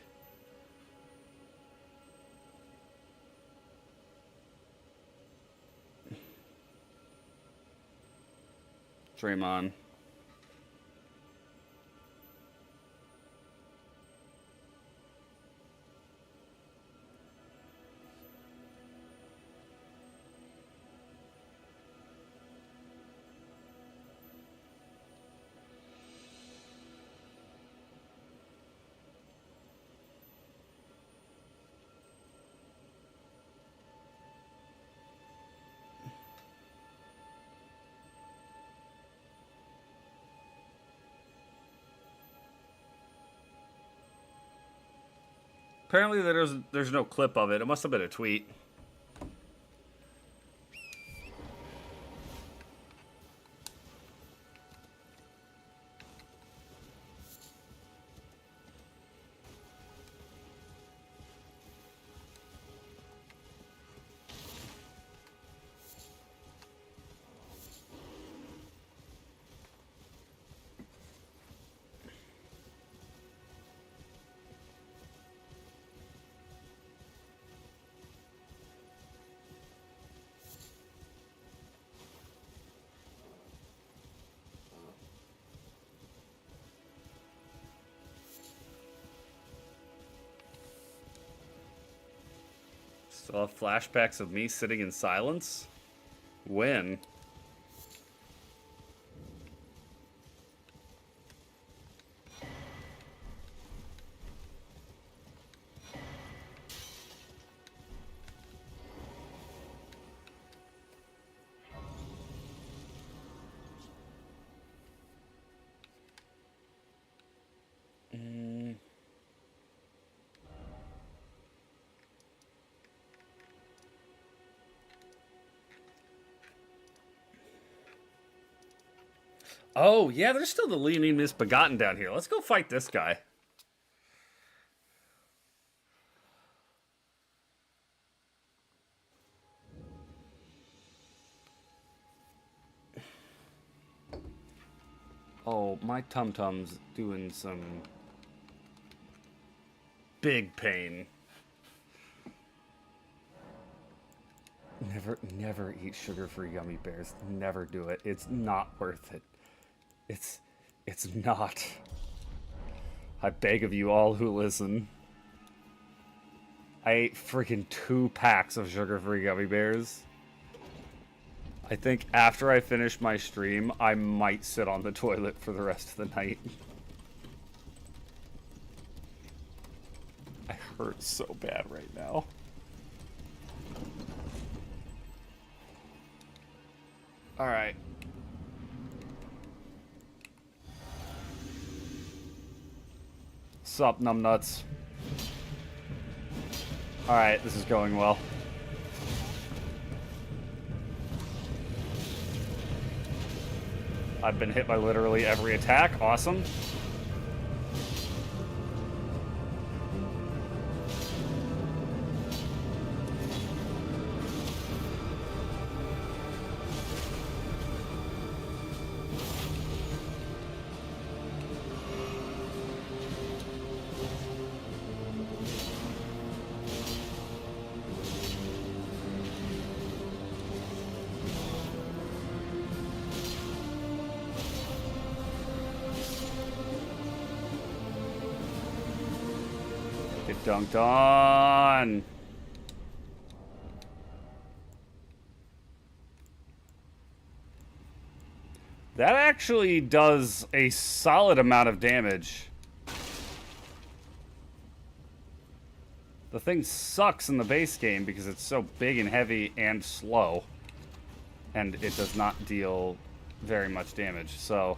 Draymond. Apparently there's no clip of it. It must have been a tweet. Still have flashbacks of me sitting in silence? When? Oh, yeah, there's still the Leonin Misbegotten down here. Let's go fight this guy. Oh, my tum-tum's doing some big pain. Never eat sugar-free gummy bears. Never do it. It's not worth it. It's not. I beg of you all who listen. I ate freaking 2 packs of sugar-free gummy bears. I think after I finish my stream, I might sit on the toilet for the rest of the night. I hurt so bad right now. Alright. Sup, numbnuts. Alright, this is going well. I've been hit by literally every attack. Awesome. Get dunked on. That actually does a solid amount of damage. The thing sucks in the base game because it's so big and heavy and slow. And it does not deal very much damage, so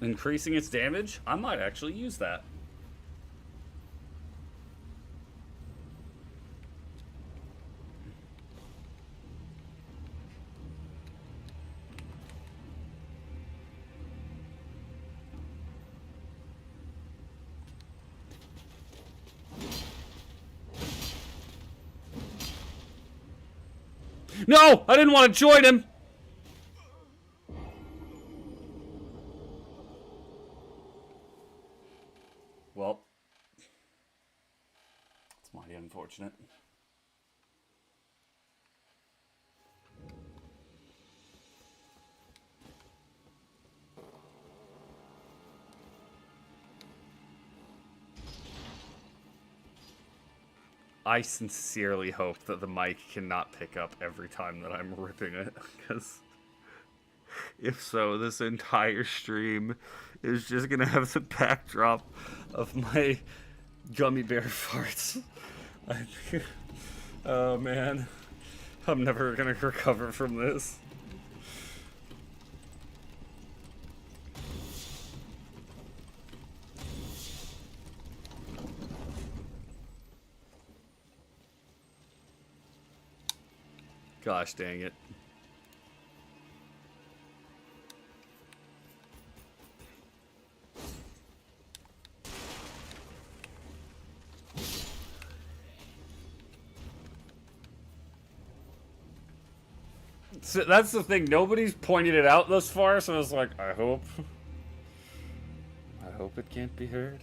increasing its damage, I might actually use that. No! I didn't want to join him! mighty unfortunate. I sincerely hope that the mic cannot pick up every time that I'm ripping it, because if so, this entire stream is just gonna have the backdrop of my gummy bear farts. Oh man, I'm never gonna recover from this. Gosh dang it. So that's the thing, nobody's pointed it out thus far, so I was like, I hope it can't be heard.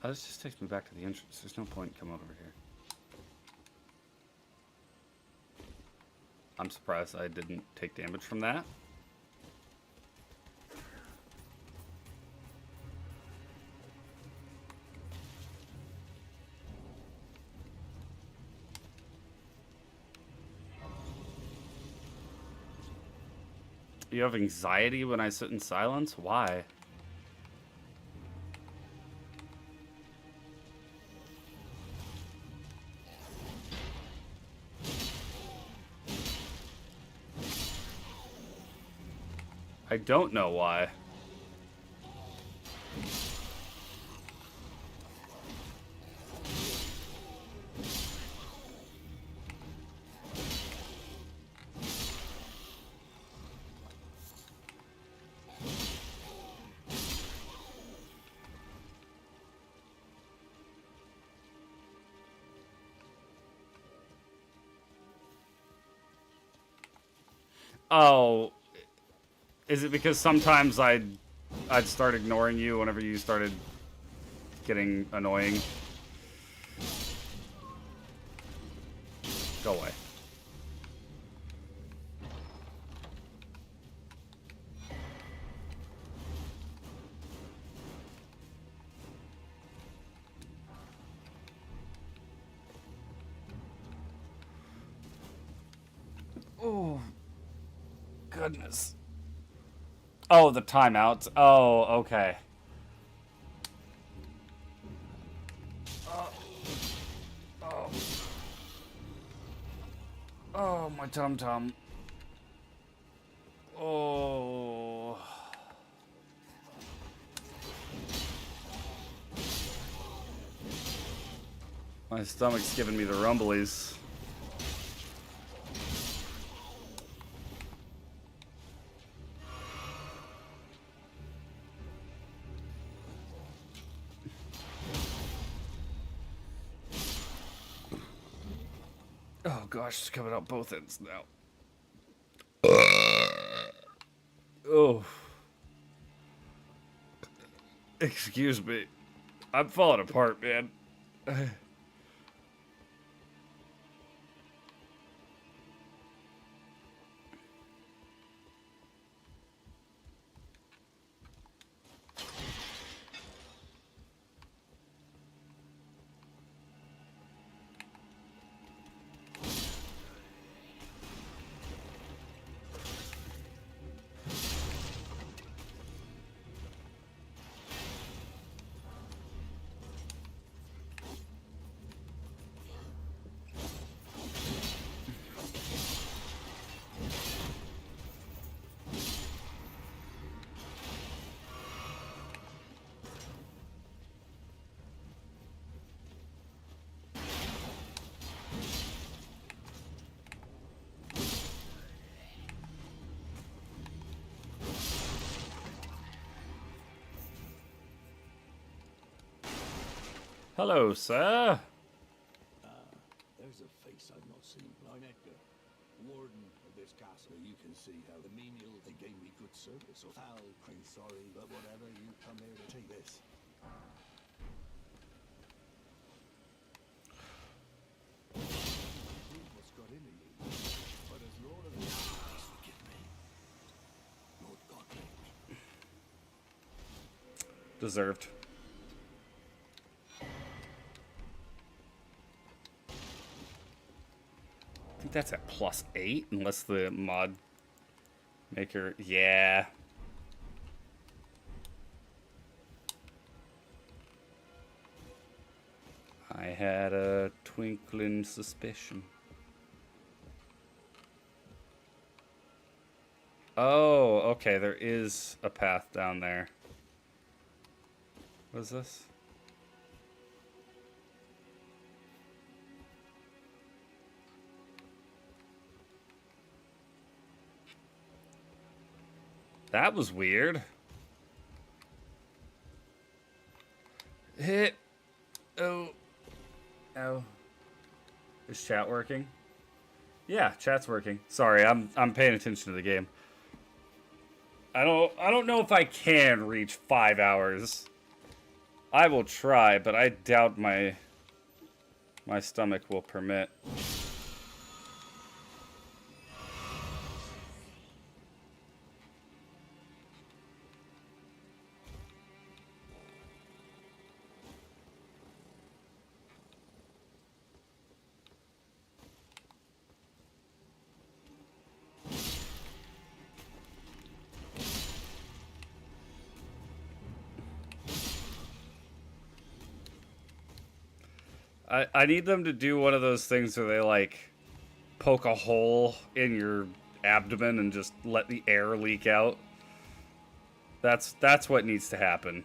Oh, this just takes me back to the entrance. There's no point in coming over here. I'm surprised I didn't take damage from that. You have anxiety when I sit in silence? Why? I don't know why. Oh, is it because sometimes I'd start ignoring you whenever you started getting annoying? Go away. Oh, goodness. Oh, the timeouts. Oh, okay. Oh. Oh, my tum-tum. Oh. My stomach's giving me the rumblies. Oh gosh, it's coming out both ends now. Oh. Excuse me. I'm falling apart, man. Hello, sir.
There's a face I've not seen. I'm Edgar, warden of this castle. You can see how the menial, they gave me good service. So I'm sorry, but whatever, you come here to take this. What's got into you? But as Lord of the please forgive me. Lord Godly.
Deserved. I think that's at +8, unless the mod maker. Yeah. I had a twinkling suspicion. Oh, okay, there is a path down there. What is this? That was weird. Hit. Oh. Oh. Is chat working? Yeah, chat's working. Sorry, I'm paying attention to the game. I don't know if I can reach 5 hours. I will try, but I doubt my stomach will permit. I need them to do one of those things where they like poke a hole in your abdomen and just let the air leak out. That's what needs to happen.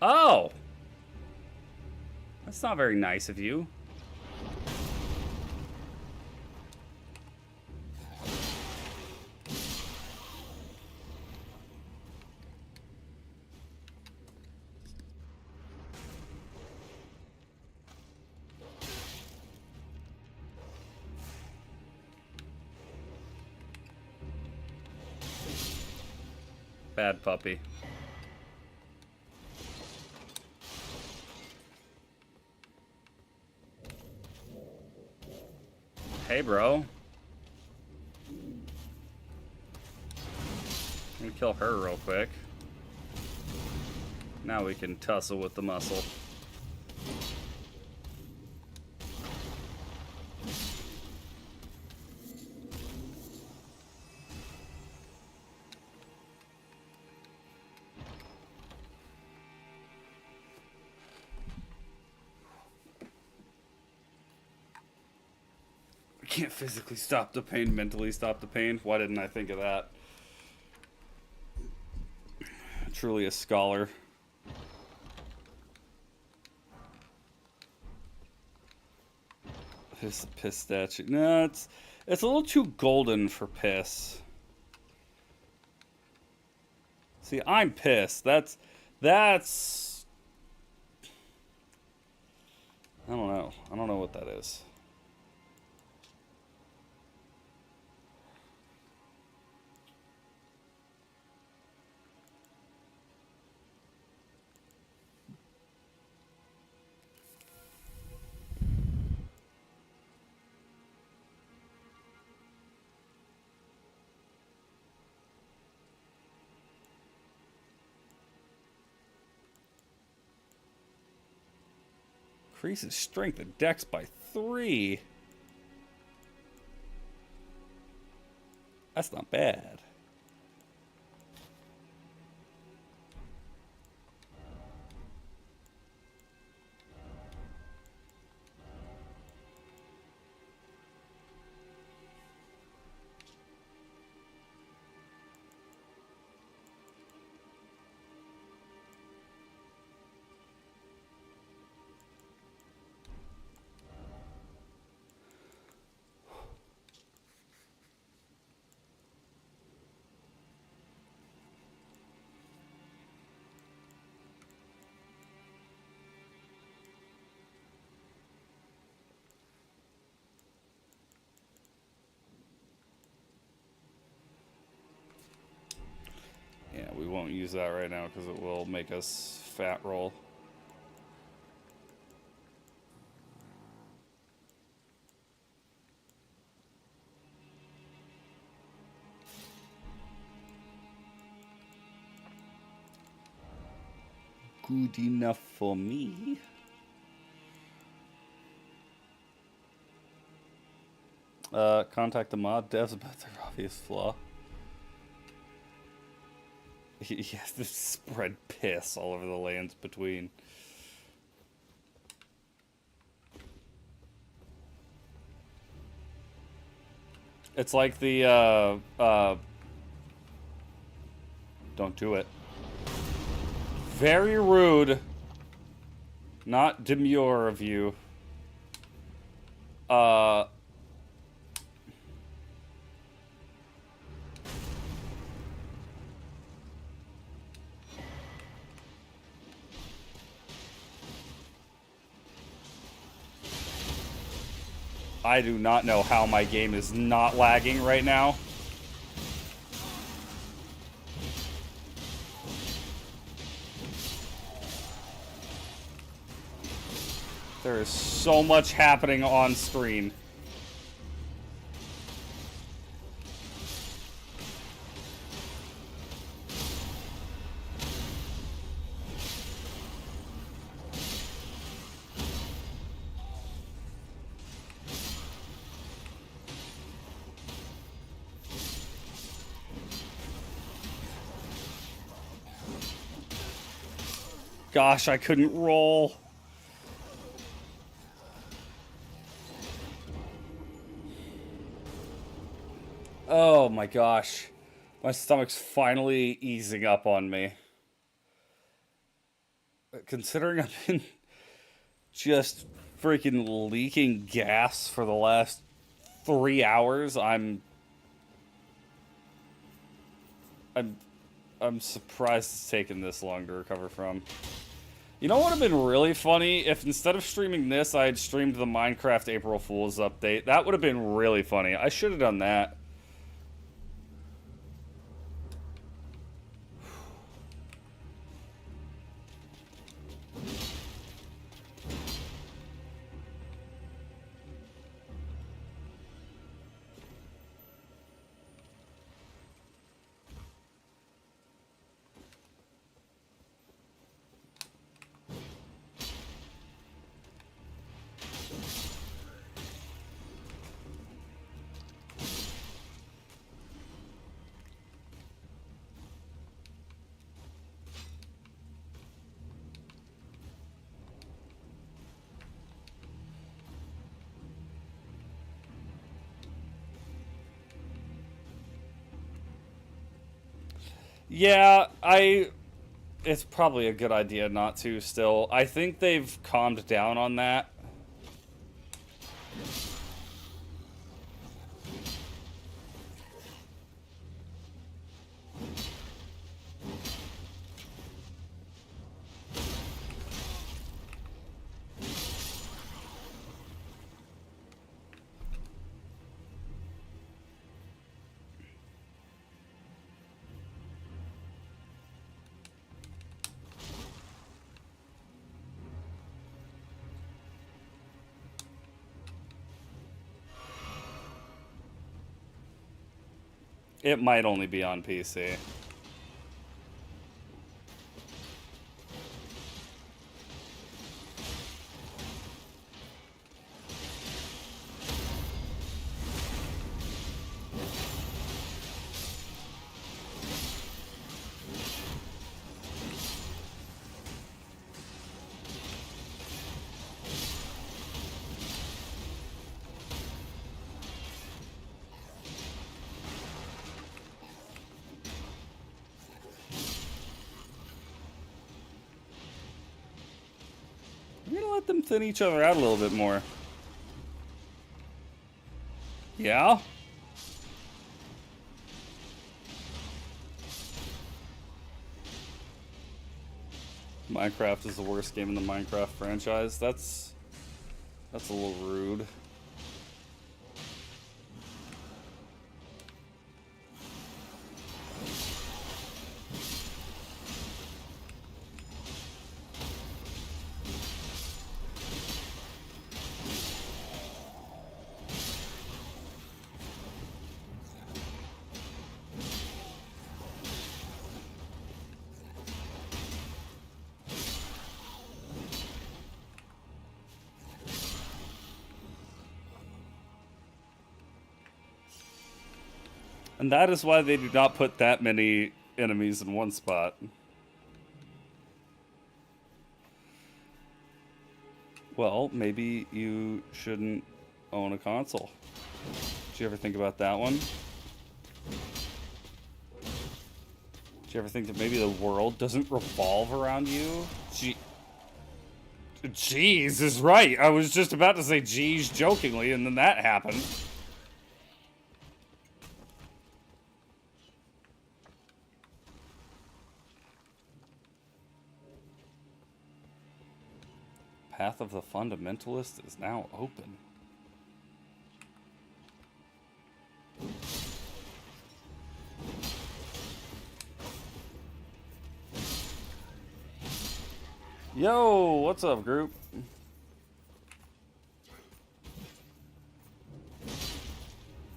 Oh! That's not very nice of you. Bad puppy. Hey, bro. Let me kill her real quick. Now we can tussle with the muscle. I can't physically stop the pain, mentally stop the pain. Why didn't I think of that? Truly a scholar. Piss, piss statue. No, it's a little too golden for piss. See, I'm pissed. That's. I don't know. I don't know what that is. Increases strength and dex by 3. That's not bad. don't use that right now because it will make us fat roll. Good enough for me. Contact the mod devs about their obvious flaw. Yes, this spread piss all over the lands between. It's like the, don't do it. Very rude. Not demure of you. I do not know how my game is not lagging right now. There is so much happening on screen. Gosh, I couldn't roll. Oh my gosh. My stomach's finally easing up on me. Considering I've been just freaking leaking gas for the last 3 hours, I'm surprised it's taken this long to recover from. You know what would have been really funny? If instead of streaming this, I had streamed the Minecraft April Fool's update. That would have been really funny. I should have done that. Yeah, it's probably a good idea not to still. I think they've calmed down on that. It might only be on PC. I'm gonna let them thin each other out a little bit more. Yeah? Minecraft is the worst game in the Minecraft franchise. That's a little rude. And that is why they do not put that many enemies in one spot. Well, maybe you shouldn't own a console. Did you ever think about that one? Did you ever think that maybe the world doesn't revolve around you? Jeez is right. I was just about to say geez jokingly, and then that happened. Path of the Fundamentalist is now open. Yo, what's up, group?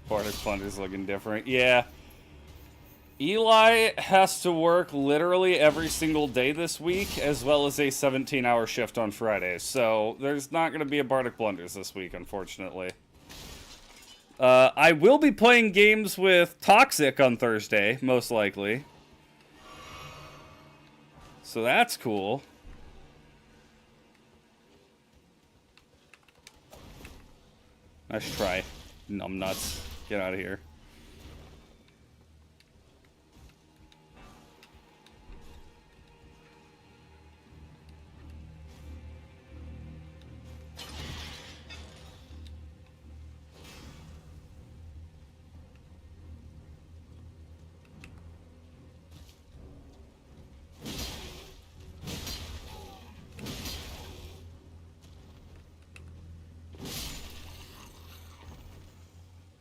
Bardic Plunder's looking different. Yeah. Eli has to work literally every single day this week, as well as a 17-hour shift on Fridays. So there's not going to be a Bardic Blunders this week, unfortunately. I will be playing games with Toxic on Thursday, most likely. So that's cool. Nice try, numbnuts. Get out of here.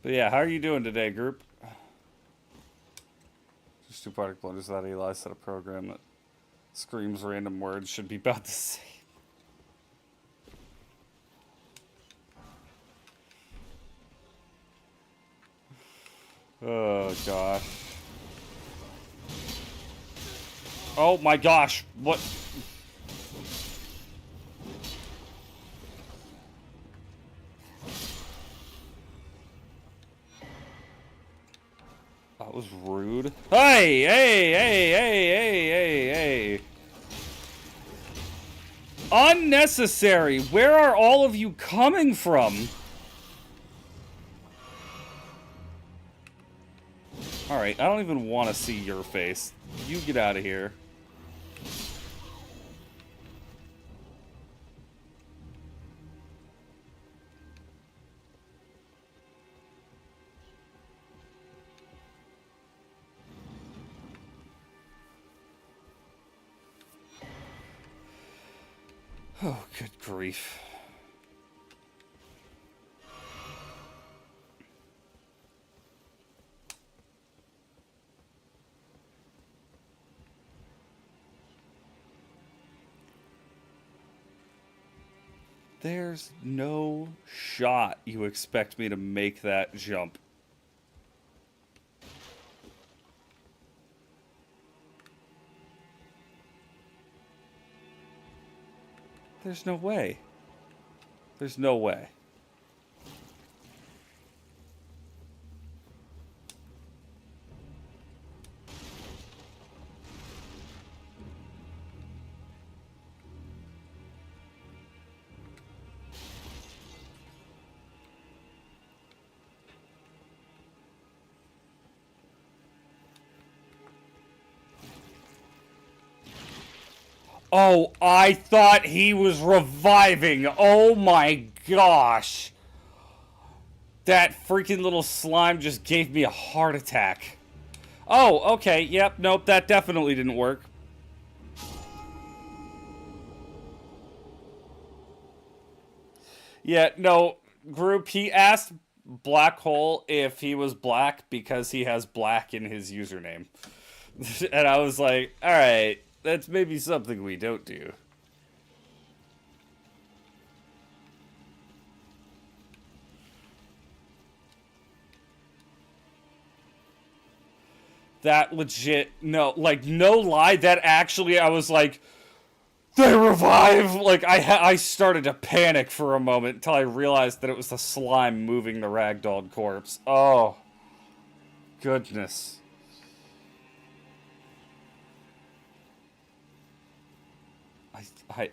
But yeah, how are you doing today, group? Just two Bardic Blunders that Eli set a program that screams random words should be about the same. Oh gosh. Oh my gosh, what? That was rude. Hey, hey, hey, hey, hey, hey, hey. Unnecessary. Where are all of you coming from? Alright, I don't even want to see your face. You get out of here. Oh, good grief. There's no shot you expect me to make that jump. There's no way. There's no way. Oh, I thought he was reviving. Oh my gosh. That freaking little slime just gave me a heart attack. Oh, okay. Yep. Nope. That definitely didn't work. Yeah, no. Group, he asked Black Hole if he was black because he has black in his username. And I was like, alright. That's maybe something we don't do. That legit, no, like, no lie, that actually, I was like, they revive! Like, I started to panic for a moment until I realized that it was the slime moving the ragdoll corpse. Oh. goodness.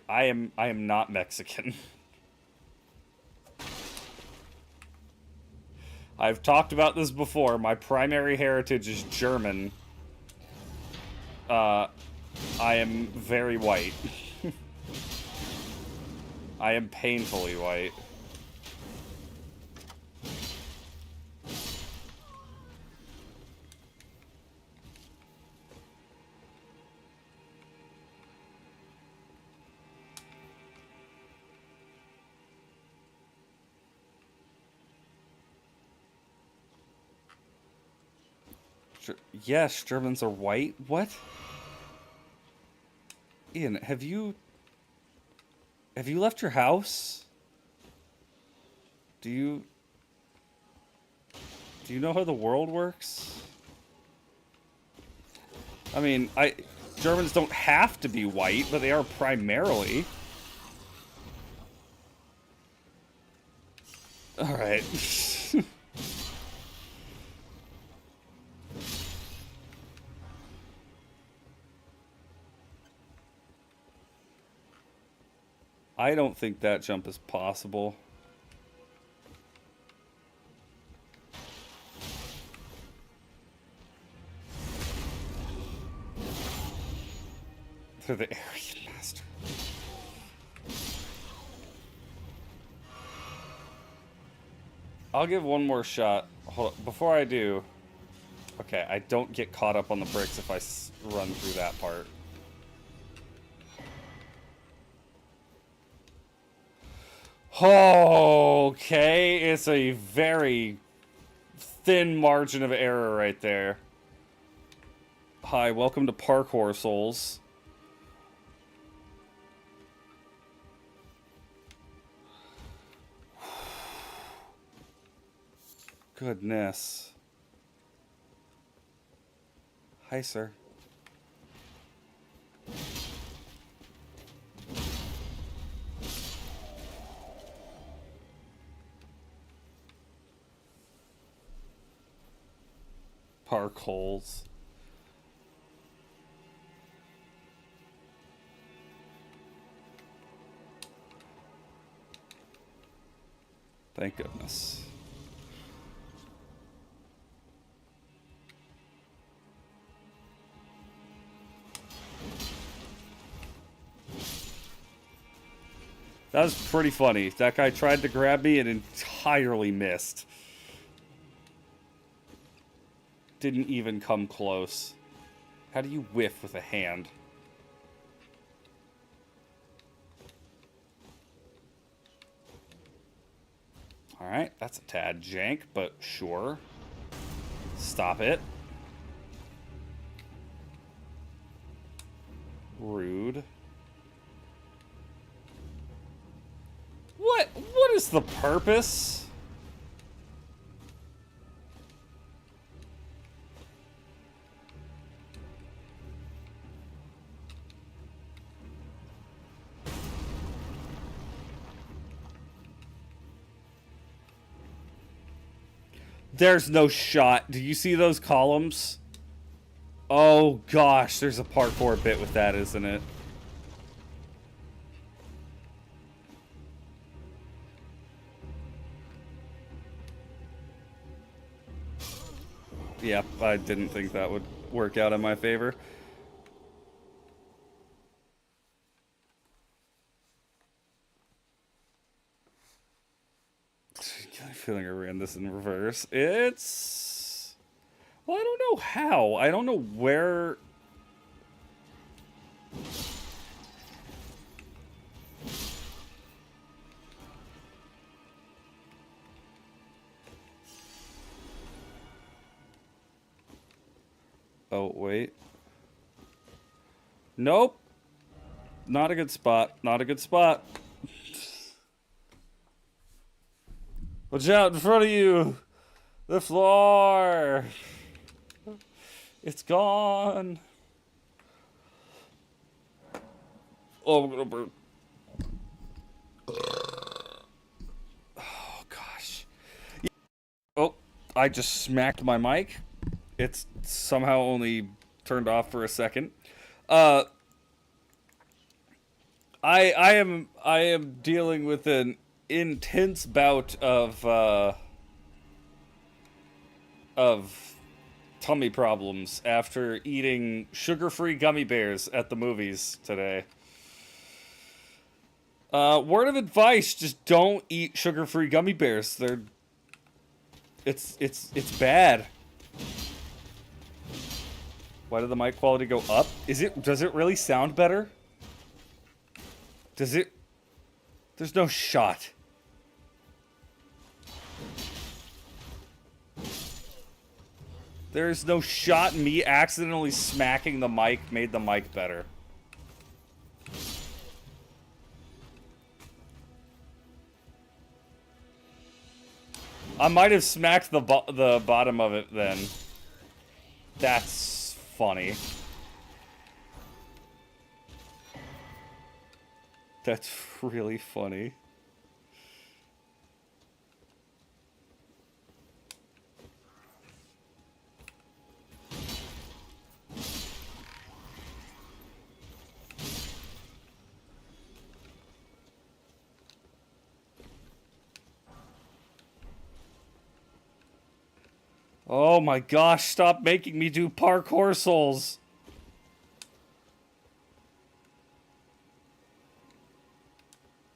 I am not Mexican. I've talked about this before. My primary heritage is German. I am very white. I am painfully white. Yes, Germans are white. What? Ian, have you left your house? Do you know how the world works? I mean, Germans don't have to be white, but they are primarily. All right. I don't think that jump is possible. They're the Aryan Master. I'll give one more shot. Hold on. Before I do... Okay, I don't get caught up on the bricks if I run through that part. Okay, it's a very thin margin of error right there. Hi, welcome to Parkour Souls. Goodness. Hi, sir. Park holes. Thank goodness. That was pretty funny. That guy tried to grab me and entirely missed. Didn't even come close. How do you whiff with a hand? Alright, that's a tad jank, but sure. Stop it. Rude. What is the purpose? There's no shot. Do you see those columns? Oh gosh, there's a parkour bit with that, isn't it? Yep, I didn't think that would work out in my favor. I'm feeling I ran this in reverse. It's... Well, I don't know how. I don't know where... Oh, wait. Nope. Not a good spot. Not a good spot. Watch out in front of you. The floor. It's gone. Oh, I'm gonna burn. Oh, gosh. Oh, I just smacked my mic. It's somehow only turned off for a second. Uh, I am dealing with an intense bout of tummy problems after eating sugar-free gummy bears at the movies today. Word of advice: just don't eat sugar-free gummy bears. It's bad. Why did the mic quality go up? Does it really sound better? Does it? There's no shot. There's no shot me accidentally smacking the mic made the mic better. I might have smacked the bottom of it then. That's funny. That's really funny. Oh my gosh, stop making me do parkour souls.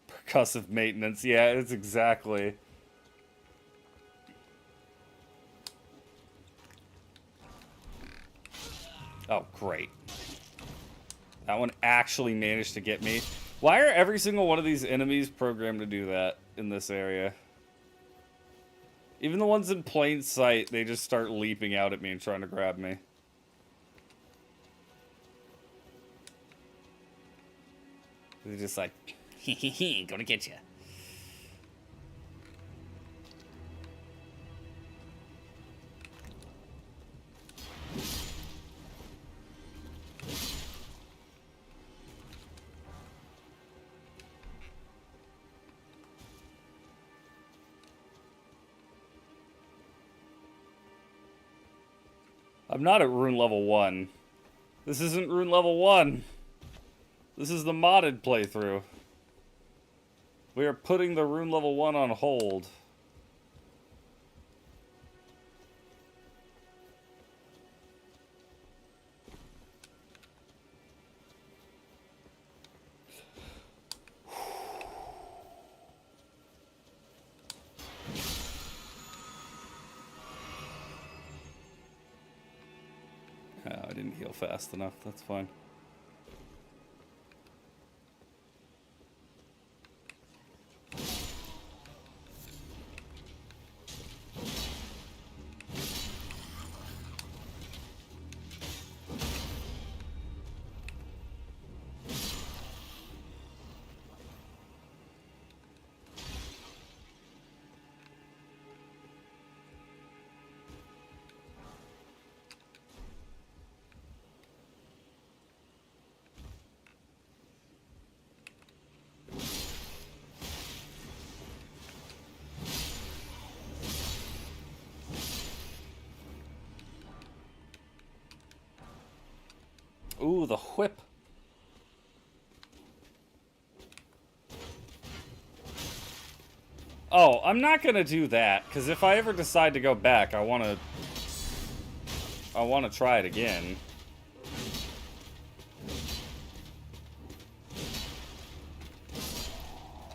Percussive maintenance, yeah, it's exactly. Oh, great. That one actually managed to get me. Why are every single one of these enemies programmed to do that in this area? Even the ones in plain sight, they just start leaping out at me and trying to grab me. They're just like, hee, gonna get you. I'm not at rune level 1. This isn't rune level 1. This is the modded playthrough. We are putting the rune level 1 on hold. Oh, I didn't heal fast enough. That's fine. Ooh, the whip. Oh, I'm not gonna do that, because if I ever decide to go back, I wanna try it again.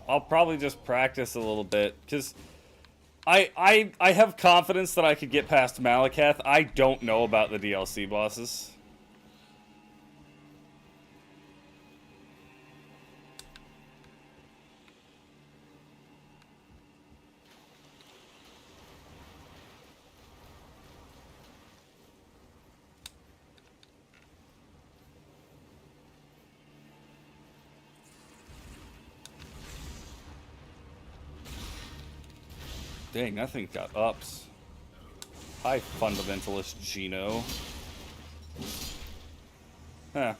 I'll probably just practice a little bit, because I have confidence that I could get past Malakath. I don't know about the DLC bosses. Dang, that thing got ups. Hi, fundamentalist Gino. Huh.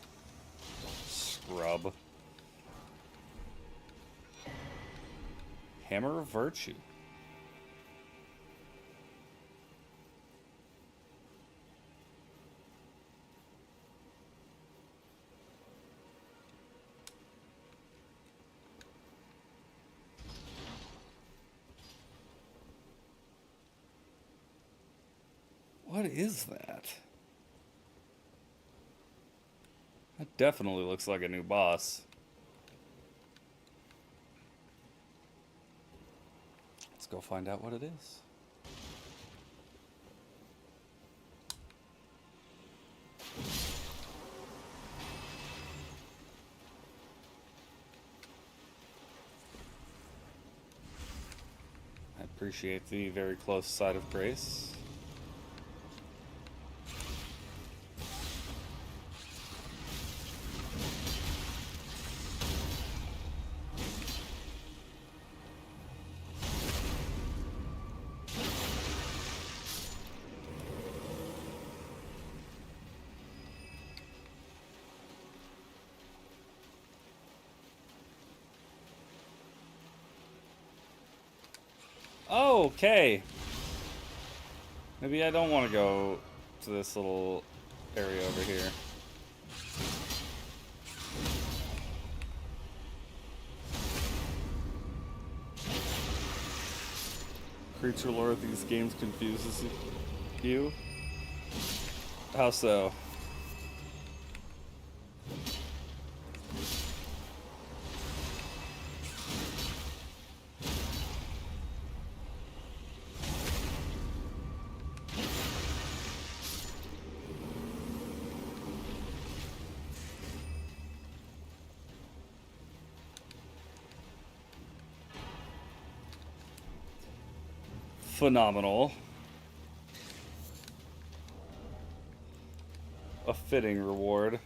Scrub. Hammer of Virtue. What is that? That definitely looks like a new boss. Let's go find out what it is. I appreciate the very close side of grace. Okay. Maybe I don't want to go to this little area over here. Creature lore of these games confuses you? How so? Phenomenal. A fitting reward.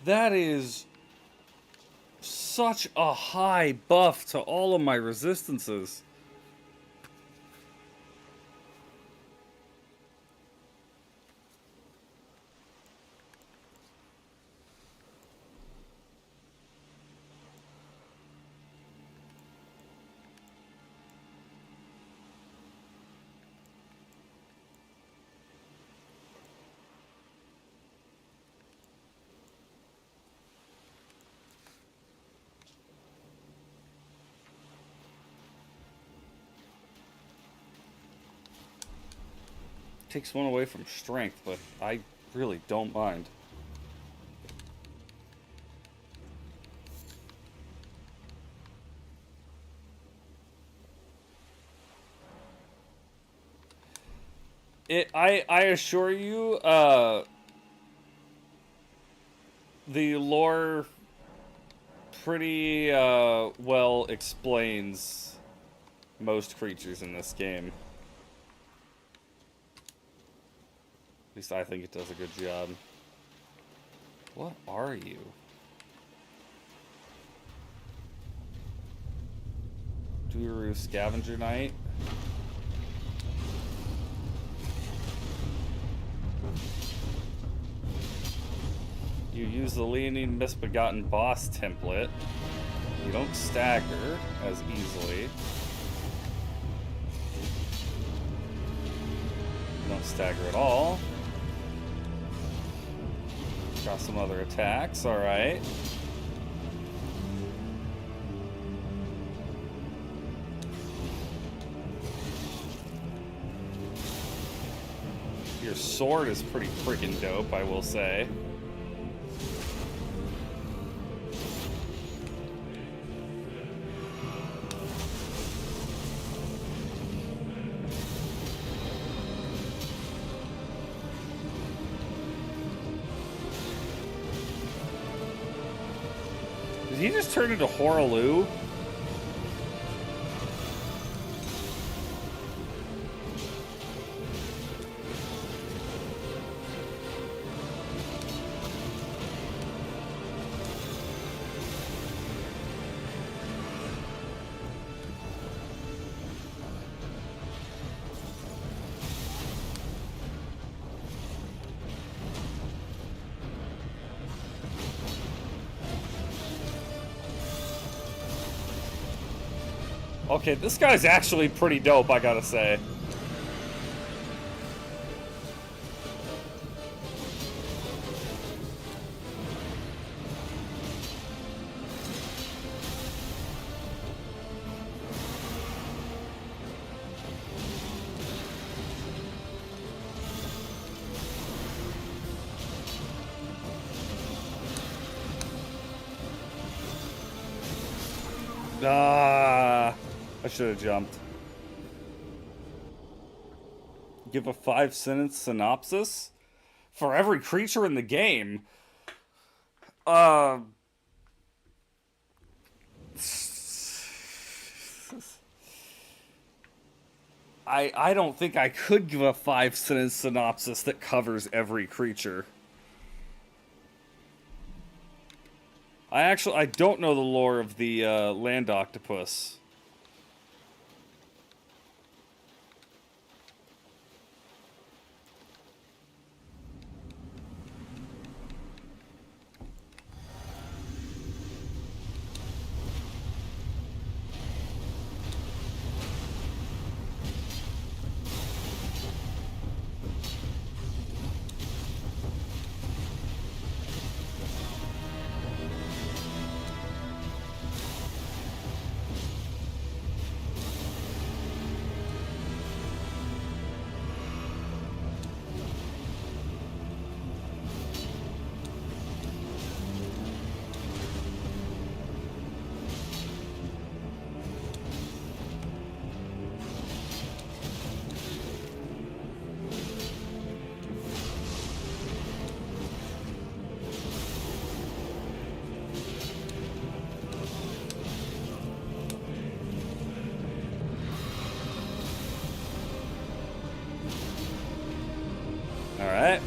That is such a high buff to all of my resistances. Takes one away from strength, but I really don't mind. I assure you, the lore pretty well explains most creatures in this game. At least I think it does a good job. What are you? Duru Scavenger Knight? You use the Leonine Misbegotten Boss template. You don't stagger as easily. You don't stagger at all. Got some other attacks, alright. Your sword is pretty freaking dope, I will say. Did he just turn into Horaloo? Okay, this guy's actually pretty dope, I gotta say. Ah, I should have jumped. Give a 5-sentence synopsis for every creature in the game. Uh, I don't think I could give a 5-sentence synopsis that covers every creature. I don't know the lore of the land octopus. Alright.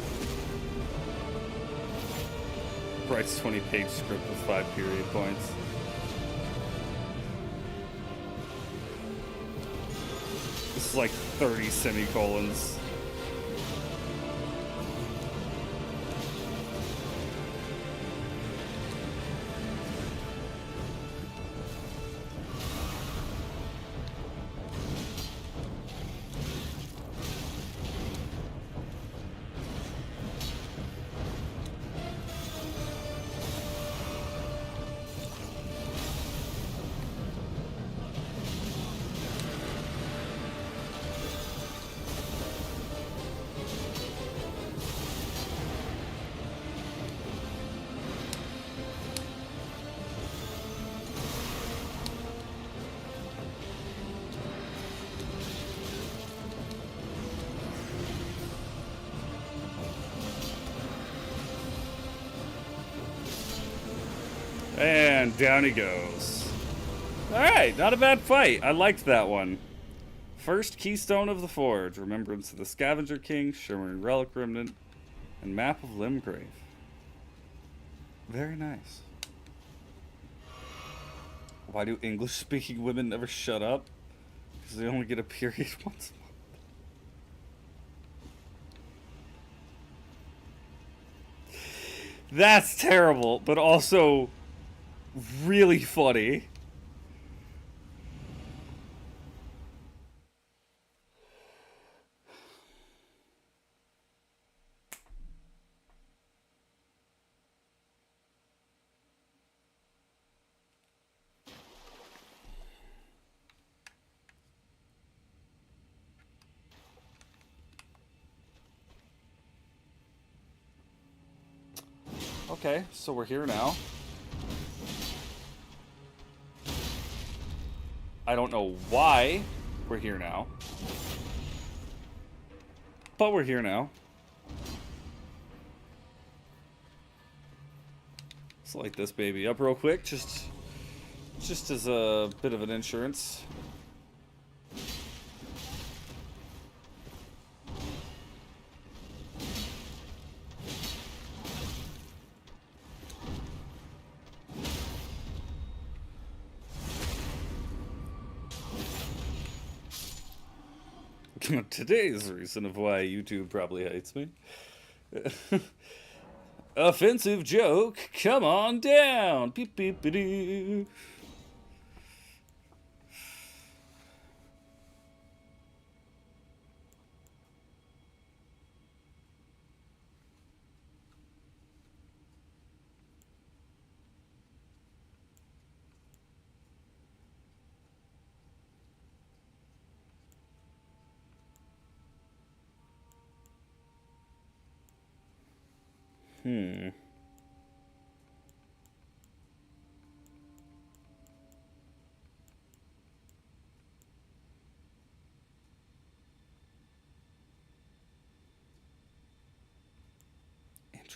Writes 20-page script with 5 period points. This is like 30 semicolons. And down he goes. Alright, not a bad fight. I liked that one. First Keystone of the Forge, Remembrance of the Scavenger King, Shimmering Relic Remnant, and Map of Limgrave. Very nice. Why do English-speaking women never shut up? Because they only get a period once a month. That's terrible, but also really funny. Okay, so we're here now. I don't know why we're here now. But we're here now. Let's light this baby up real quick, just as a bit of an insurance. Today's reason of why YouTube probably hates me. Offensive joke, come on down. Beep beep doo.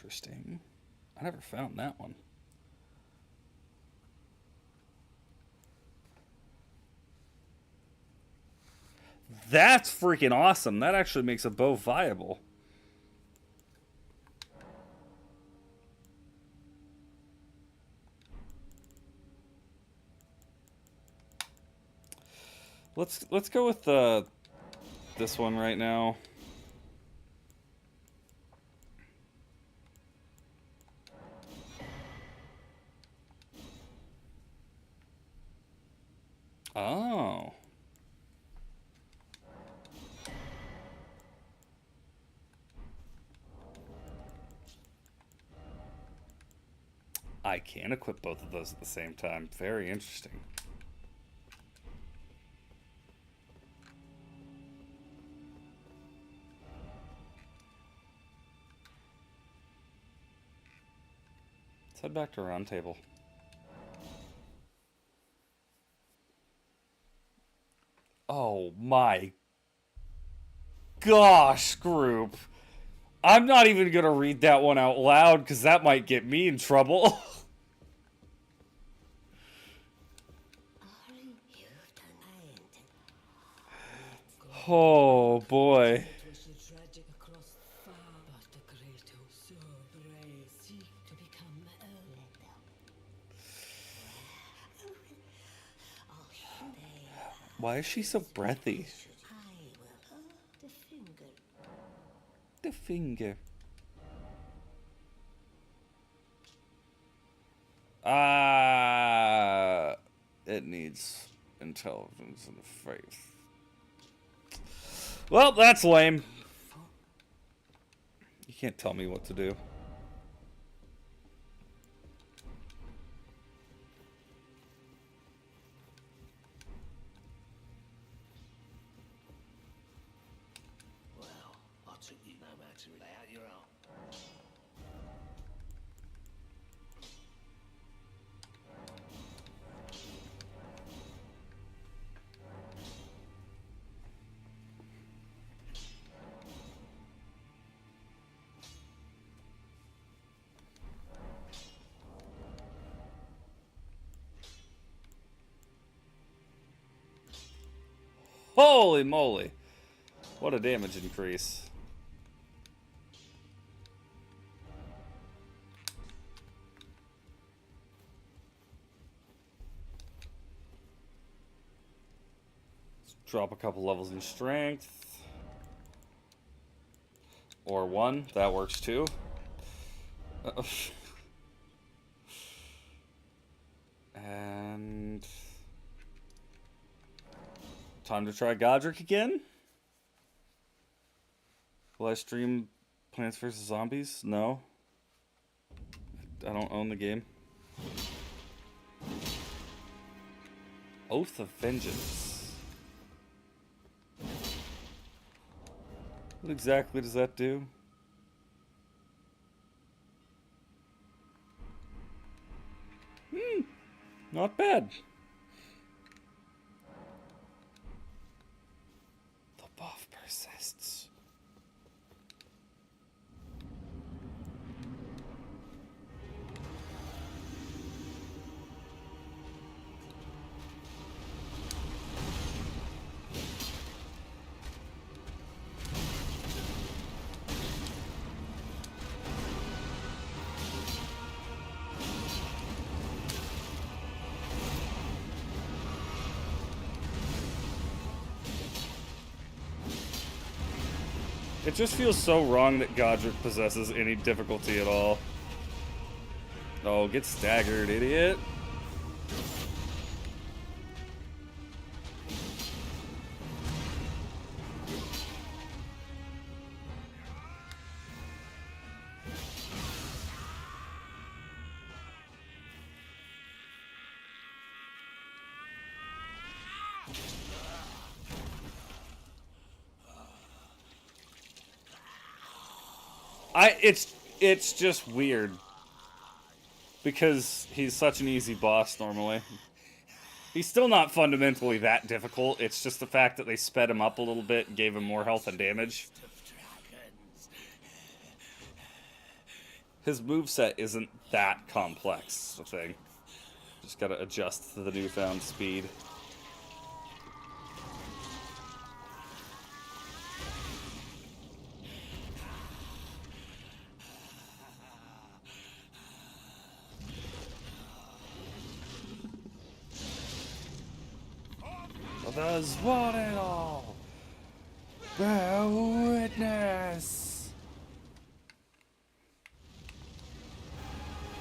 interesting. I never found that one. That's freaking awesome. That actually makes a bow viable. Let's go with this one right now. Oh. I can equip both of those at the same time. Very interesting. Let's head back to round table. Oh my gosh, group. I'm not even gonna read that one out loud because that might get me in trouble. Oh boy. Why is she so breathy? The finger. It needs intelligence and faith. Well, that's lame. You can't tell me what to do.
Well, I took you no matter lay out your own.
Holy moly. What a damage increase. Let's drop a couple levels in strength. Or one, that works too. And time to try Godric again. Will I stream Plants vs. Zombies? No. I don't own the game. Oath of Vengeance. What exactly does that do? Not bad. The buff persists. It just feels so wrong that Godric possesses any difficulty at all. Oh, get staggered, idiot. It's just weird because he's such an easy boss normally. He's still not fundamentally that difficult. It's just the fact that they sped him up a little bit and gave him more health and damage. His moveset isn't that complex, the thing. Just gotta adjust to the newfound speed. Others want it all. Bear witness.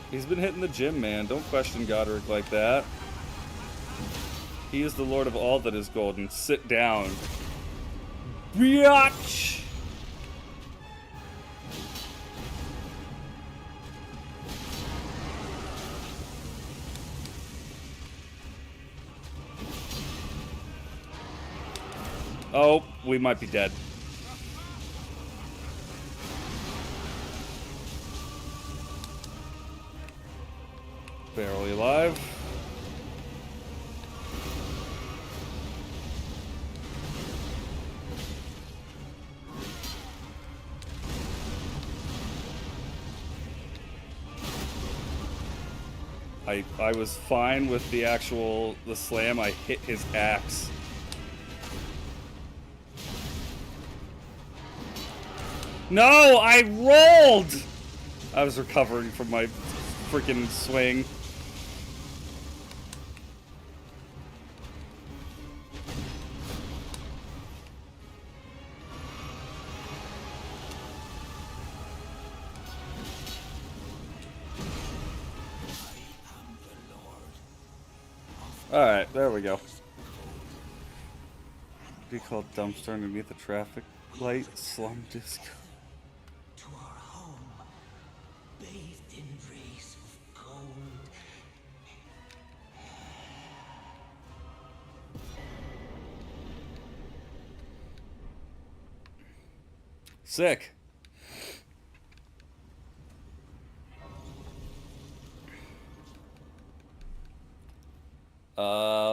He's been hitting the gym, man. Don't question Godric like that. He is the lord of all that is golden. Sit down. Biatch! Oh, we might be dead. Barely alive. I was fine with the slam. I hit his axe. No, I rolled! I was recovering from my freaking swing. Alright, there we go. Be called dumpster underneath the traffic light, slum disco.
To our home, bathed in rays of gold.
Sick.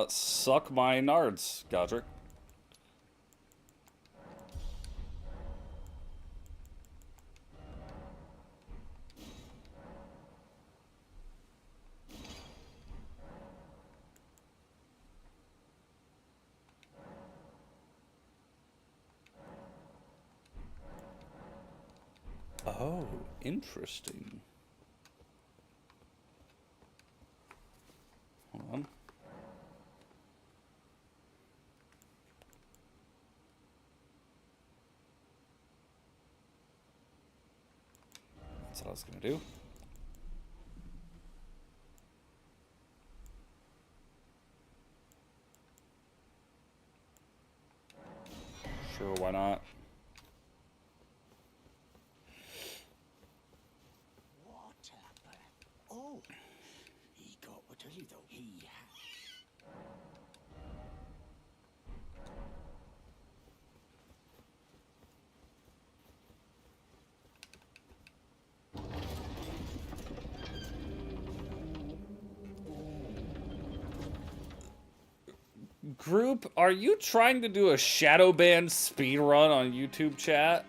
Suck my nards, Godric. Oh, interesting. Hold on. That's what I was gonna do. Sure, why not?
Oh, he got what a little he had.
Group, are you trying to do a Shadowban speedrun on YouTube chat?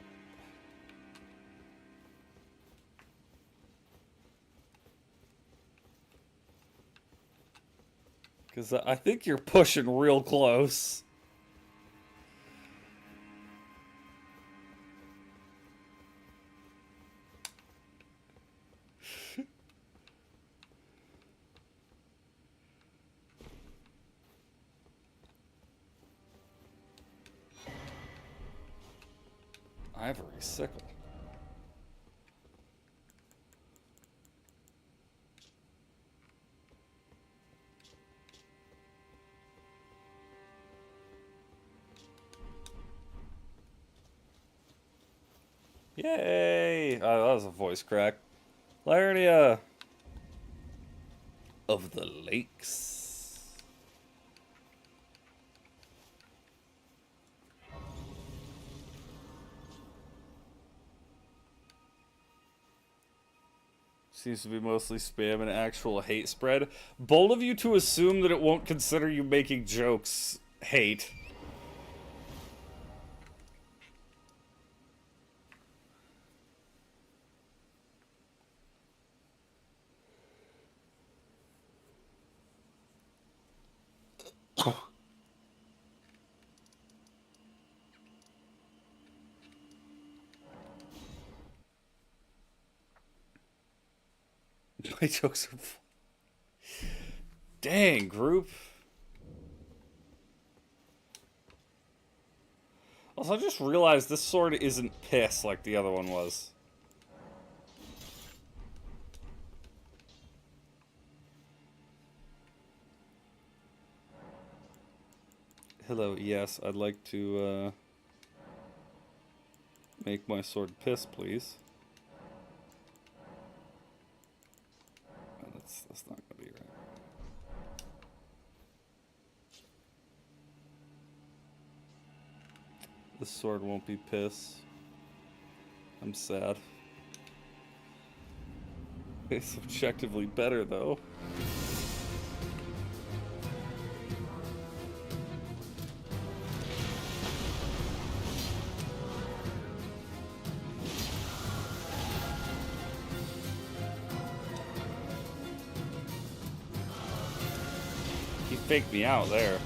Because I think you're pushing real close. Ivory sickle. Yay! Oh, that was a voice crack. Larnia of the Lakes. Seems to be mostly spam and actual hate spread. Bold of you to assume that it won't consider you making jokes hate. My jokes are. Dang, group. Also, I just realized this sword isn't piss like the other one was. Hello, yes, I'd like to make my sword piss, please. Oh, that's not gonna be right. This sword won't be piss. I'm sad. It's objectively better, though. He faked me out there.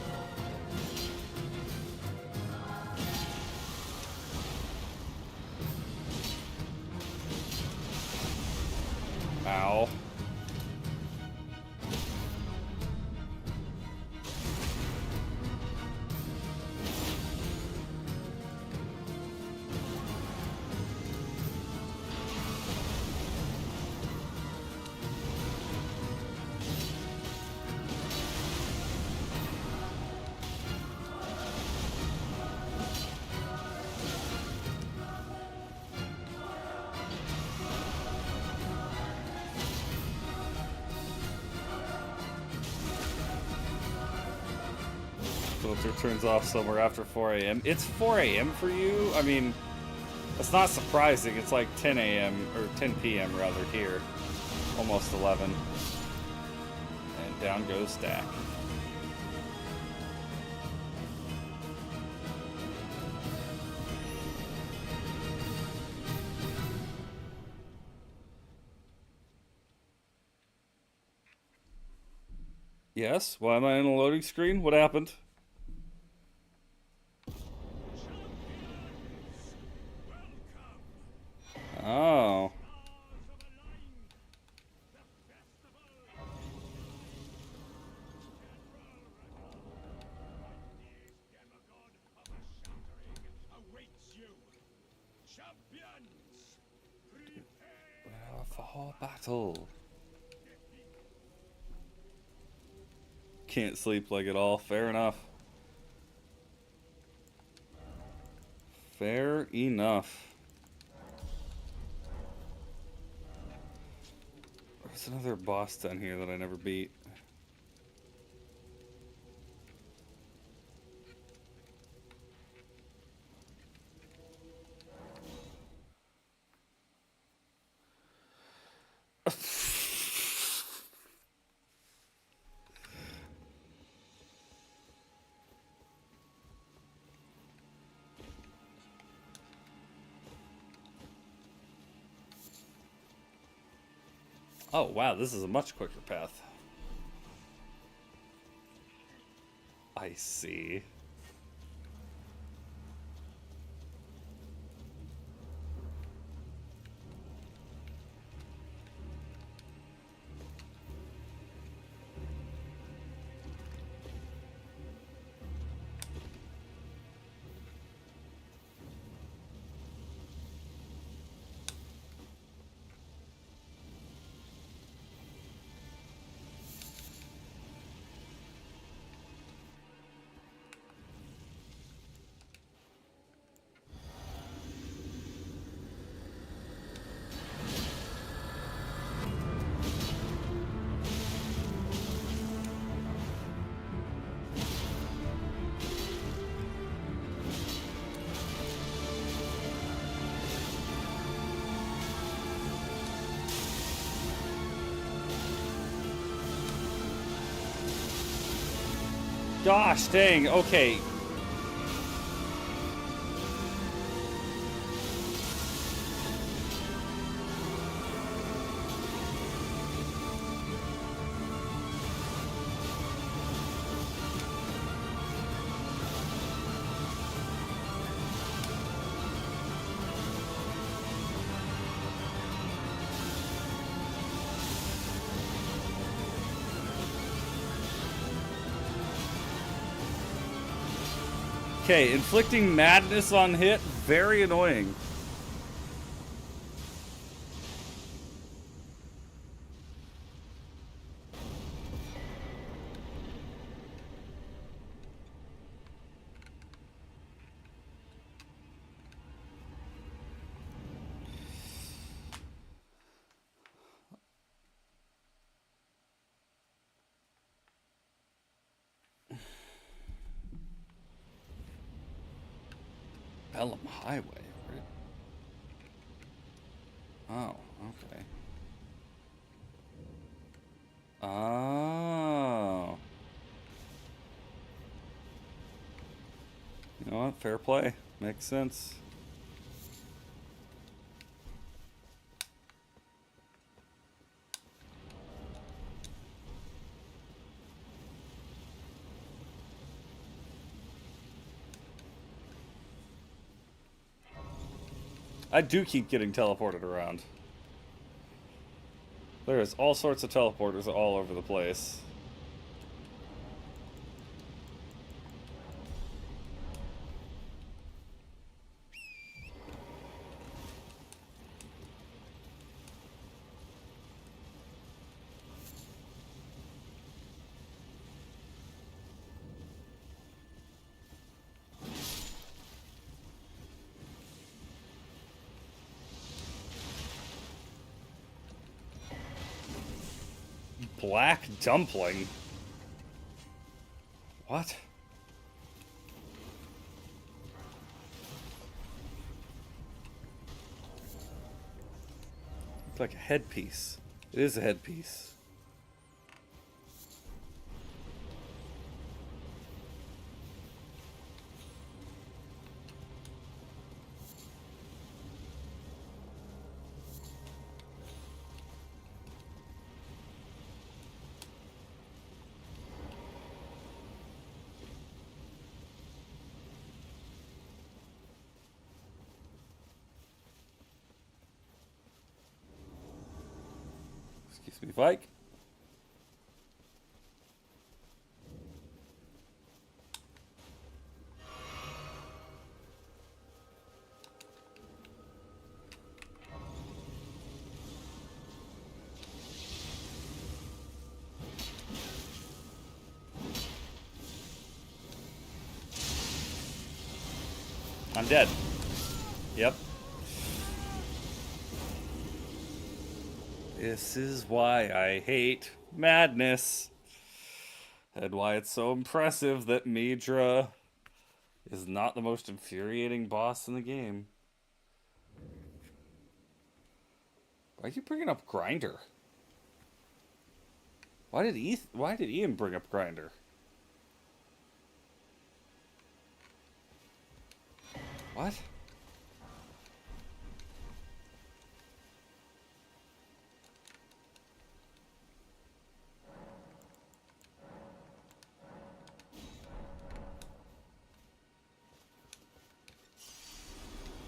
Ow. Filter turns off somewhere after 4 a.m. It's 4 a.m. for you? I mean, that's not surprising. It's like 10 a.m. or 10 p.m. rather here. Almost 11. And down goes Stack. Yes? Why am I in a loading screen? What happened? Oh. For battle. Can't sleep like it all. Fair enough. Fair enough. There's another boss down here that I never beat. Oh, wow, this is a much quicker path. I see. Gosh dang, okay. Okay, inflicting madness on hit, very annoying. Pelham Highway. Oh, okay. Oh. You know what? Fair play. Makes sense. I do keep getting teleported around. There's all sorts of teleporters all over the place. Black dumpling? What? It's like a headpiece. It is a headpiece. Excuse me, Vike. I'm dead. Yep. This is why I hate madness. And why it's so impressive that Midra is not the most infuriating boss in the game. Why are you bringing up Grinder? Why did Ian bring up Grinder? What?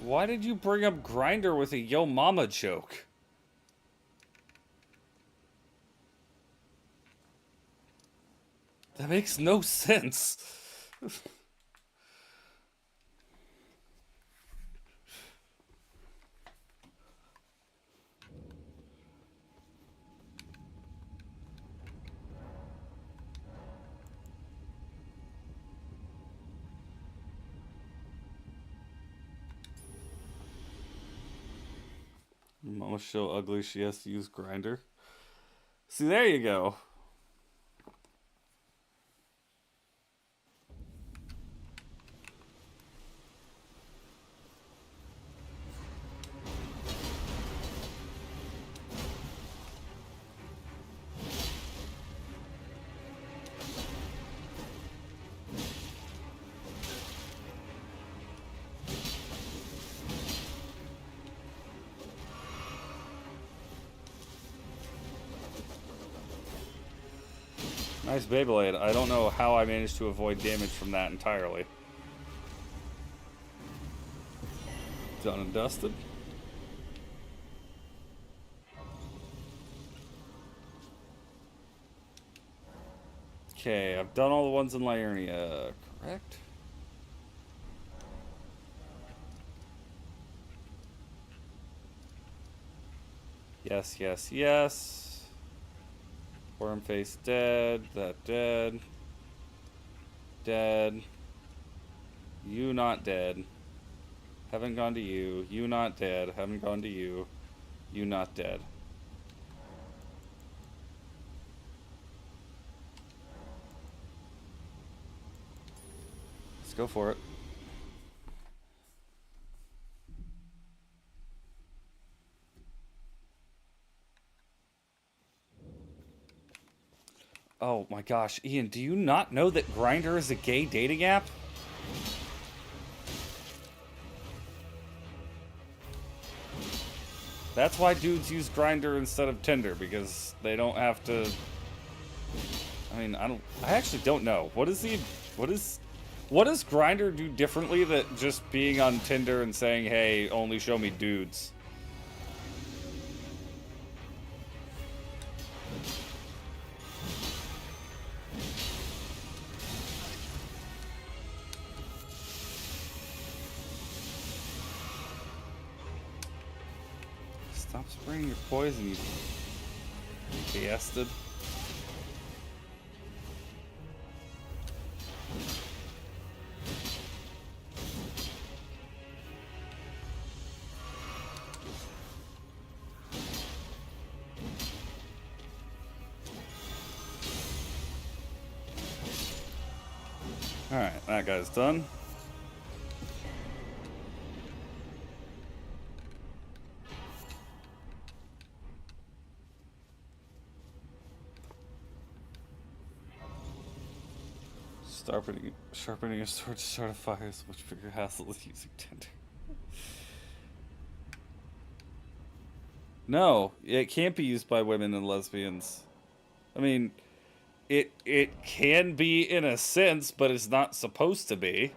Why did you bring up Grinder with a Yo Mama joke? That makes no sense. Mama's so ugly she has to use Grinder. See, there you go. Nice Beyblade. I don't know how I managed to avoid damage from that entirely. Done and dusted. Okay, I've done all the ones in Liurnia, correct? Yes, yes, yes. Worm face dead. That dead. Dead. You not dead. Haven't gone to you. You not dead. Haven't gone to you. You not dead. Let's go for it. Oh my gosh, Ian, do you not know that Grindr is a gay dating app? That's why dudes use Grindr instead of Tinder, because they don't have to. I mean, I actually don't know. What does Grindr do differently that just being on Tinder and saying, "Hey, only show me dudes"? Stop spraying your poison, you bastard. Alright, that guy's done. Sharpening a sword to start a fire is much bigger hassle than using Tinder. No, it can't be used by women and lesbians. I mean, it can be in a sense, but it's not supposed to be.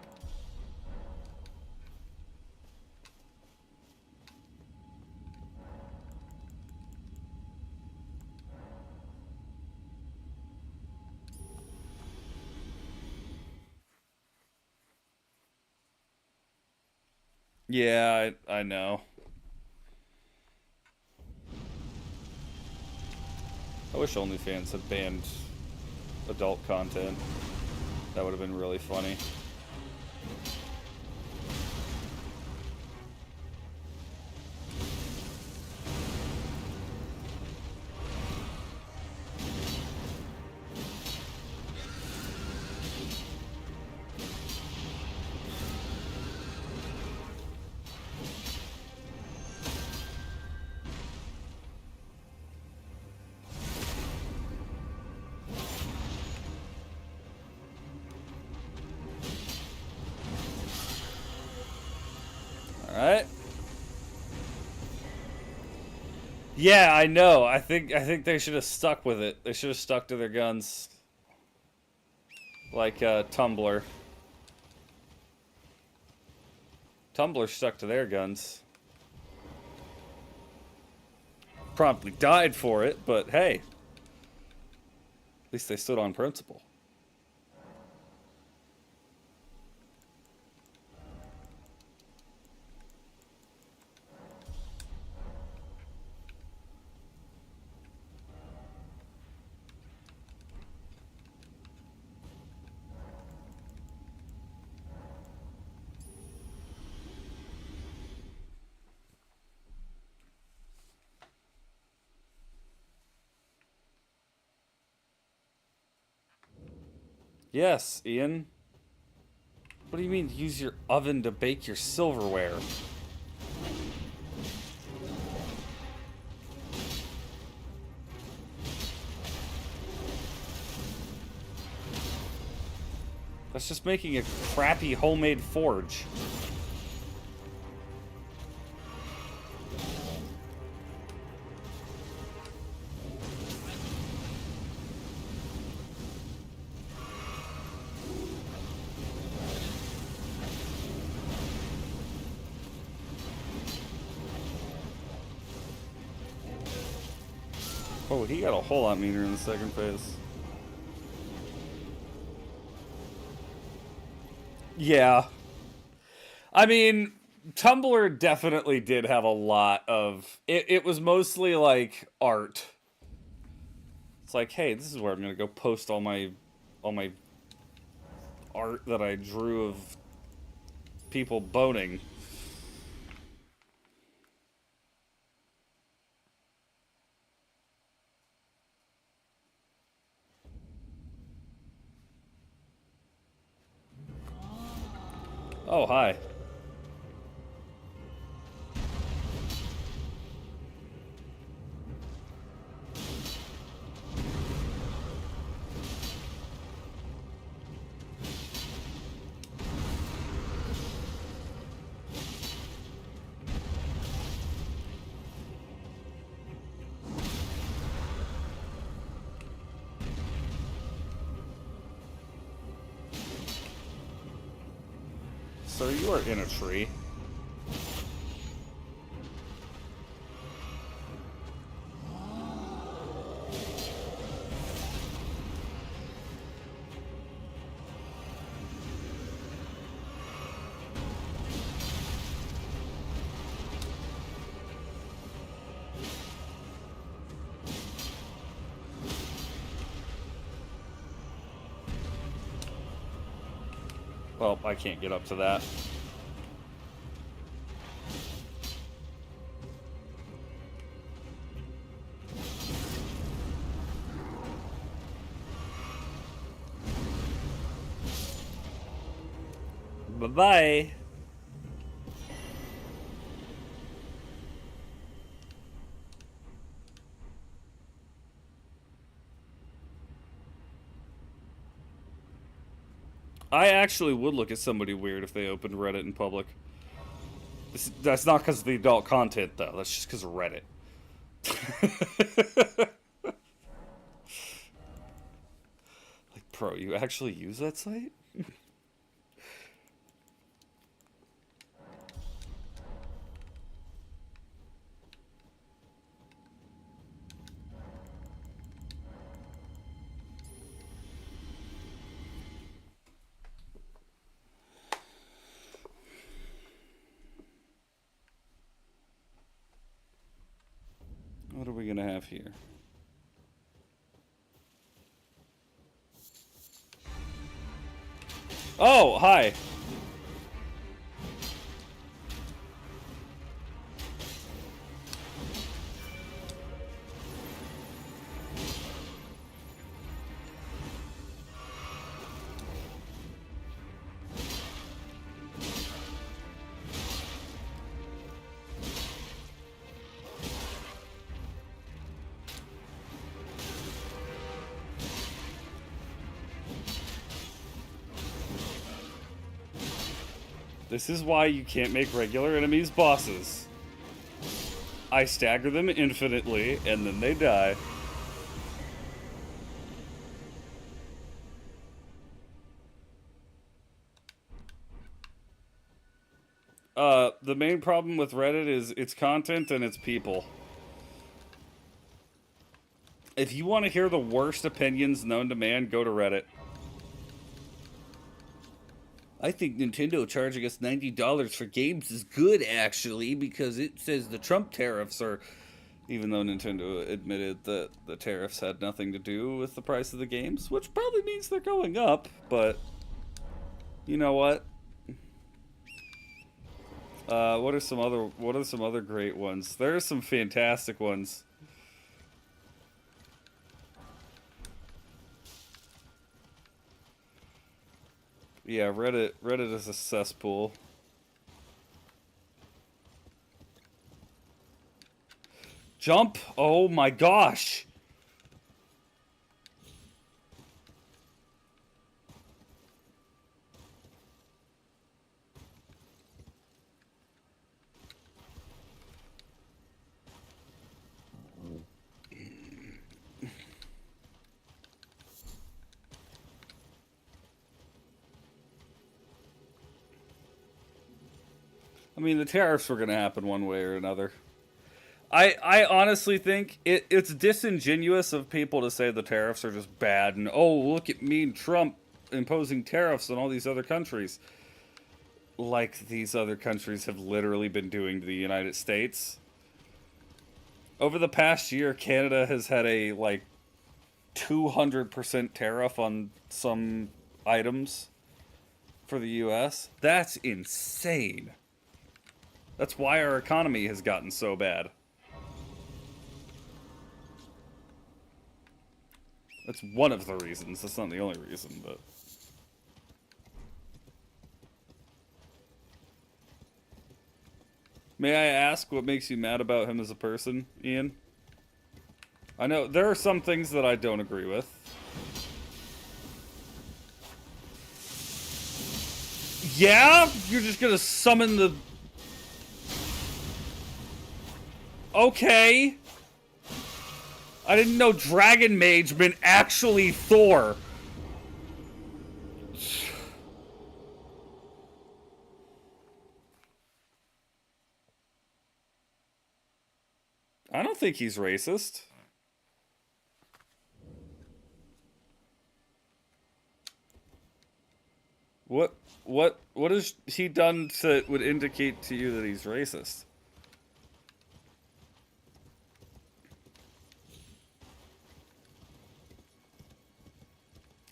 Yeah, I know. I wish OnlyFans had banned adult content. That would have been really funny. Alright. Yeah, I know. I think they should have stuck with it. They should have stuck to their guns. Like Tumblr. Tumblr stuck to their guns. Promptly died for it, but hey. At least they stood on principle. Yes, Ian. What do you mean use your oven to bake your silverware? That's just making a crappy homemade forge. Oh, he got a whole lot meaner in the second phase. Yeah. I mean, Tumblr definitely did have a lot of it. It was mostly like art. It's like, hey, this is where I'm gonna go post all my art that I drew of people boning. Oh, hi. Sir, you are in a tree. Well, I can't get up to that. Bye-bye. I actually would look at somebody weird if they opened Reddit in public. That's not because of the adult content, though. That's just because of Reddit. Like, bro, you actually use that site? What are we gonna have here? Oh, hi. This is why you can't make regular enemies bosses. I stagger them infinitely, and then they die. The main problem with Reddit is its content and its people. If you want to hear the worst opinions known to man, go to Reddit. I think Nintendo charging us $90 for games is good, actually, because it says the Trump tariffs are... Even though Nintendo admitted that the tariffs had nothing to do with the price of the games, which probably means they're going up, but... You know what? What are some other great ones? There are some fantastic ones. Yeah, Reddit is a cesspool. Jump! Oh my gosh! I mean, the tariffs were going to happen one way or another. I honestly think it's disingenuous of people to say the tariffs are just bad and, oh, look at me and Trump imposing tariffs on all these other countries. like these other countries have literally been doing to the United States. Over the past year, Canada has had a, like, 200% tariff on some items for the US. That's insane. That's why our economy has gotten so bad. That's one of the reasons. That's not the only reason, but... May I ask what makes you mad about him as a person, Ian? I know there are some things that I don't agree with. Yeah? You're just gonna summon the... Okay. I didn't know Dragon Mage meant actually Thor. I don't think he's racist. What has he done that would indicate to you that he's racist?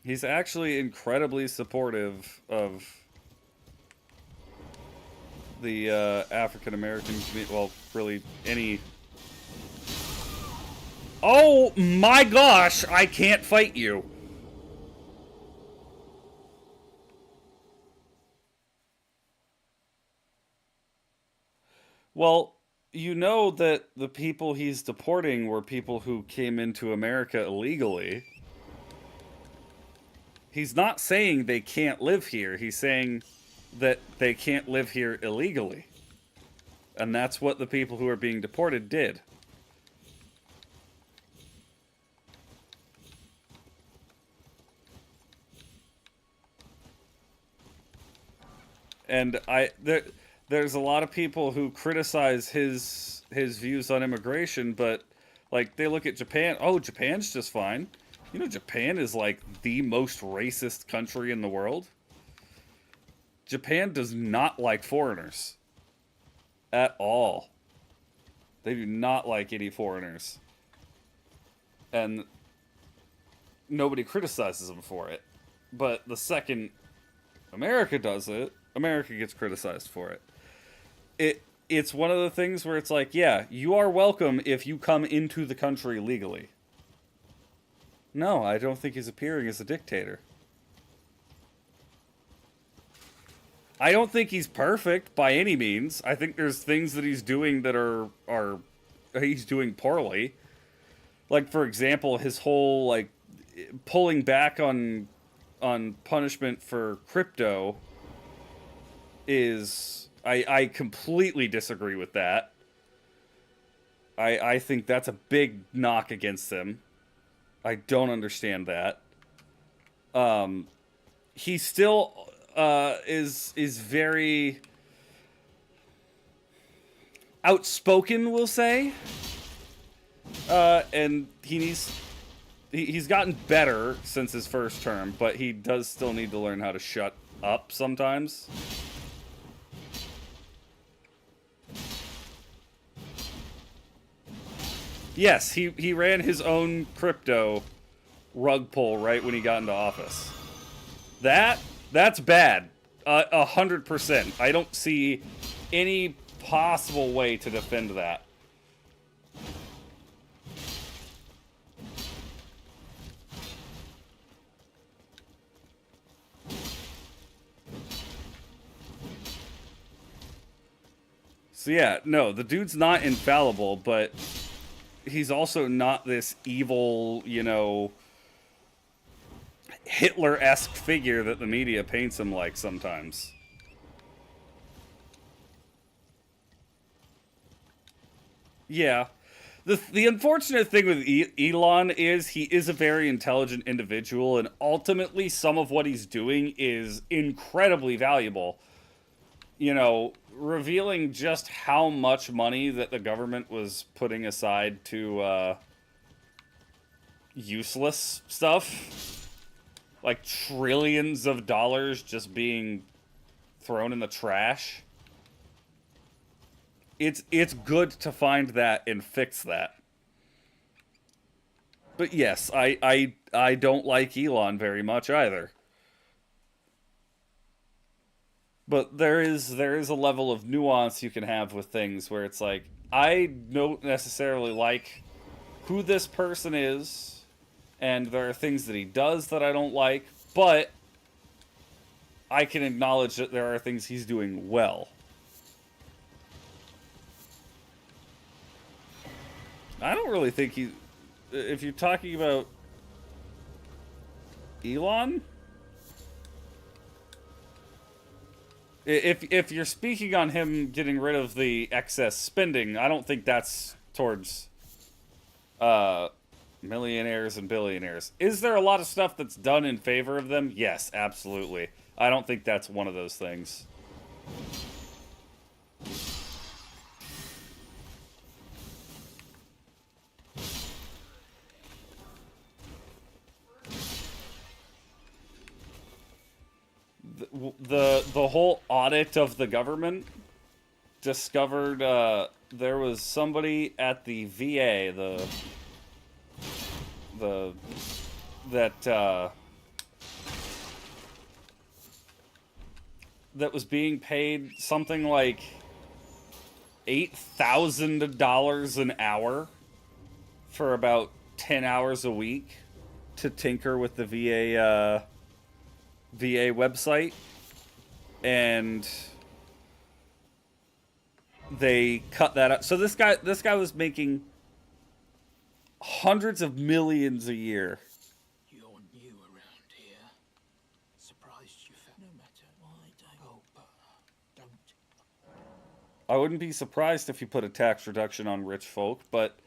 He's actually incredibly supportive of the African American community. Well, really, any... Oh my gosh, I can't fight you. Well, you know that the people he's deporting were people who came into America illegally. He's not saying they can't live here. He's saying that they can't live here illegally. And that's what the people who are being deported did. And there's a lot of people who criticize his views on immigration, but like they look at Japan. Oh, Japan's just fine. You know, Japan is like the most racist country in the world. Japan does not like foreigners at all. They do not like any foreigners, and nobody criticizes them for it. But the second America does it, America gets criticized for it. It's one of the things where it's like, yeah, you are welcome if you come into the country legally. No, I don't think he's appearing as a dictator. I don't think he's perfect by any means. I think there's things that he's doing that are he's doing poorly. Like, for example, his whole like pulling back on punishment for crypto is I completely disagree with that. I think that's a big knock against him. I don't understand that. He still is very outspoken, we'll say. And he's gotten better since his first term, but he does still need to learn how to shut up sometimes. Yes, he ran his own crypto rug pull right when he got into office. That's bad. 100%. I don't see any possible way to defend that. So yeah, no, the dude's not infallible, but he's also not this evil, you know, Hitler-esque figure that the media paints him like sometimes. Yeah. The unfortunate thing with Elon is he is a very intelligent individual, and ultimately some of what he's doing is incredibly valuable. You know, revealing just how much money that the government was putting aside to useless stuff. Like trillions of dollars just being thrown in the trash. It's good to find that and fix that. But yes, I don't like Elon very much either. But there is a level of nuance you can have with things where it's like, I don't necessarily like who this person is, and there are things that he does that I don't like, but I can acknowledge that there are things he's doing well. I don't really think he... If you're talking about Elon... If you're speaking on him getting rid of the excess spending, I don't think that's towards millionaires and billionaires. Is there a lot of stuff that's done in favor of them? Yes, absolutely. I don't think that's one of those things. The whole audit of the government discovered there was somebody at the VA, that was being paid something like $8,000 an hour for about 10 hours a week to tinker with the VA website, and they cut that up. So this guy was making hundreds of millions a year.
You're new around here. Surprised you found no matter why, don't. Oh, but don't.
I wouldn't be surprised if you put a tax reduction on rich folk, but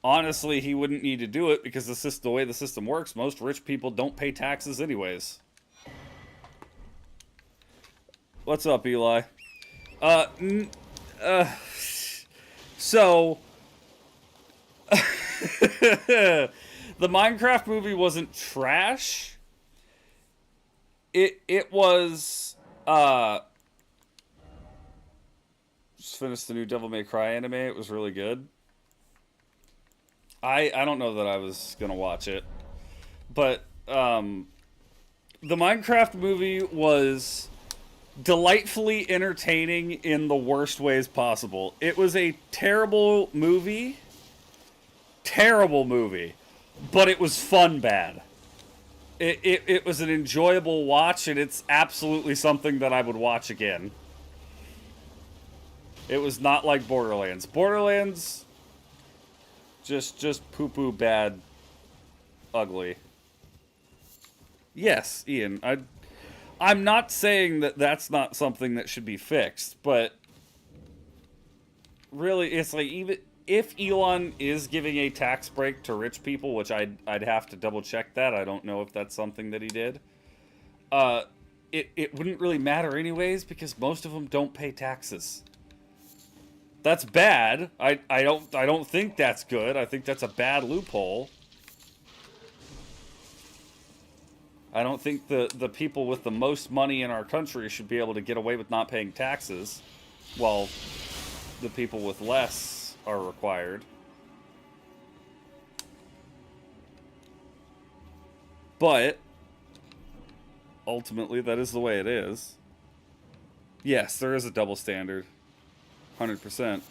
honestly, he wouldn't need to do it because the way the system works, most rich people don't pay taxes anyways. What's up, Eli? So the Minecraft movie wasn't trash. It was just finished the new Devil May Cry anime. It was really good. I don't know that I was gonna watch it, but the Minecraft movie was delightfully entertaining in the worst ways possible. It was a terrible movie, but it was fun bad. It was an enjoyable watch, and it's absolutely something that I would watch again. It was not like Borderlands. Borderlands, just poo-poo bad, ugly. Yes, Ian, I'm not saying that that's not something that should be fixed, but really, it's like, even if Elon is giving a tax break to rich people, which I'd have to double check that. I don't know if that's something that he did. It wouldn't really matter anyways because most of them don't pay taxes. That's bad. I don't think that's good. I think that's a bad loophole. I don't think the people with the most money in our country should be able to get away with not paying taxes, while the people with less are required. But ultimately, that is the way it is. Yes, there is a double standard. 100%.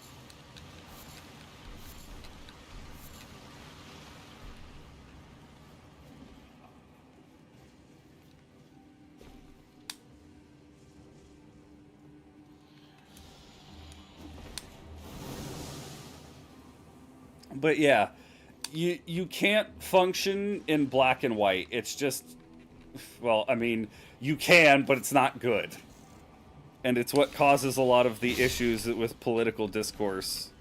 But yeah, you can't function in black and white. It's just, well, I mean, you can, but it's not good. And it's what causes a lot of the issues with political discourse.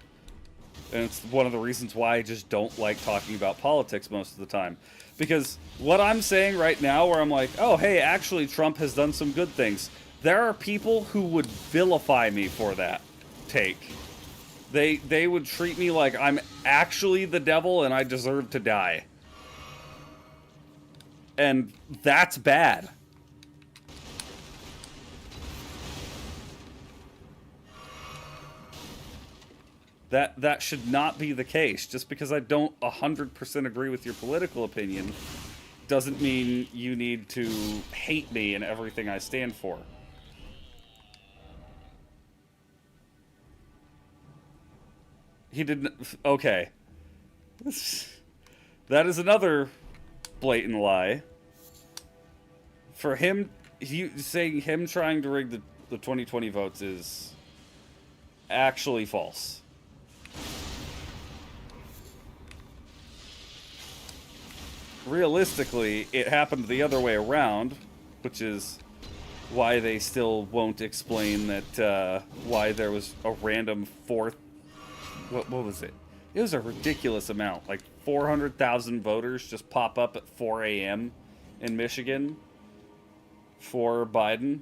And it's one of the reasons why I just don't like talking about politics most of the time. Because what I'm saying right now, where I'm like, oh, hey, actually Trump has done some good things. There are people who would vilify me for that take. They would treat me like I'm actually the devil and I deserve to die. And that's bad. That should not be the case. Just because I don't 100% agree with your political opinion doesn't mean you need to hate me and everything I stand for. He didn't... Okay. That is another blatant lie. For him, saying him trying to rig the 2020 votes is actually false. Realistically, it happened the other way around, which is why they still won't explain that, why there was a random fourth... What was it? It was a ridiculous amount. Like 400,000 voters just pop up at 4 a.m. in Michigan for Biden.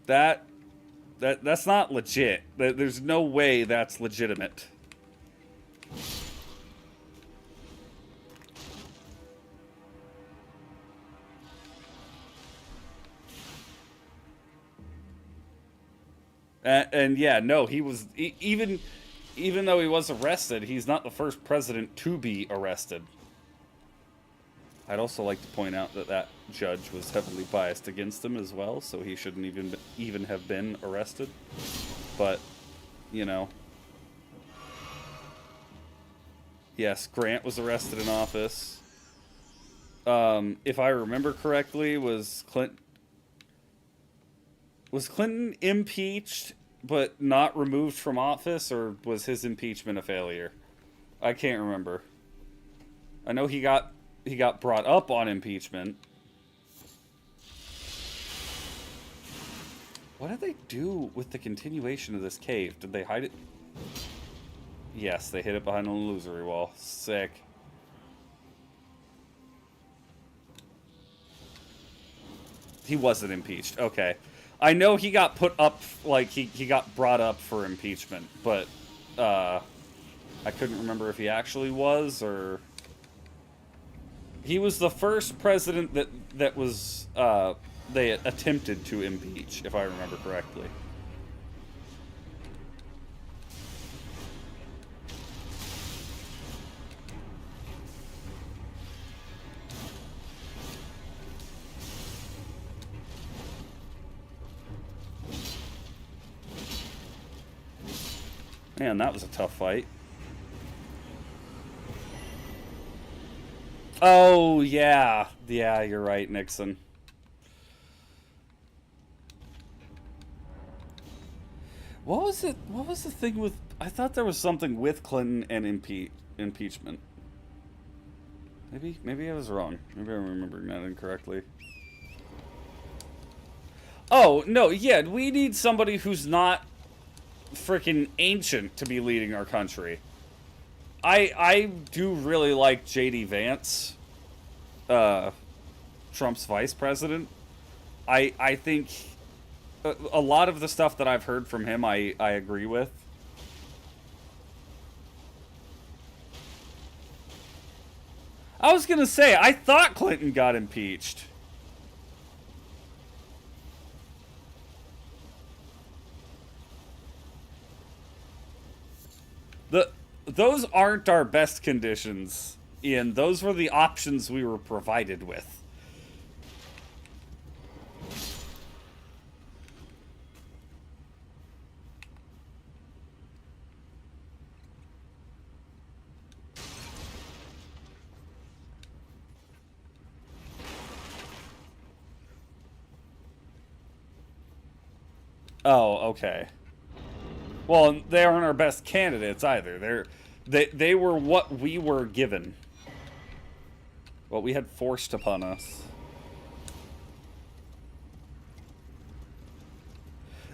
That's not legit. There's no way that's legitimate. And yeah, no, he was even though he was arrested, he's not the first president to be arrested. I'd also like to point out that judge was heavily biased against him as well, so he shouldn't even have been arrested. But, you know. Yes, Grant was arrested in office. If I remember correctly, was Clinton impeached but not removed from office, or was his impeachment a failure? I can't remember. I know he got brought up on impeachment. What did they do with the continuation of this cave? Did they hide it? Yes, they hid it behind the illusory wall. Sick. He wasn't impeached. Okay. I know he got put up, like, he got brought up for impeachment, but, I couldn't remember if he actually was, or... He was the first president that was, they attempted to impeach, if I remember correctly. Man, that was a tough fight. Oh, yeah. Yeah, you're right, Nixon. What was it? What was the thing with... I thought there was something with Clinton and impeachment. Maybe I was wrong. Maybe I'm remembering that incorrectly. Oh, no, yeah, we need somebody who's not freaking ancient to be leading our country. I do really like J.D. Vance, Trump's vice president. I think a lot of the stuff that I've heard from him, I agree with. I was gonna say, I thought Clinton got impeached. Those aren't our best conditions, Ian. Those were the options we were provided with. Oh, okay. Well, they aren't our best candidates either. They were what we were given. What we had forced upon us.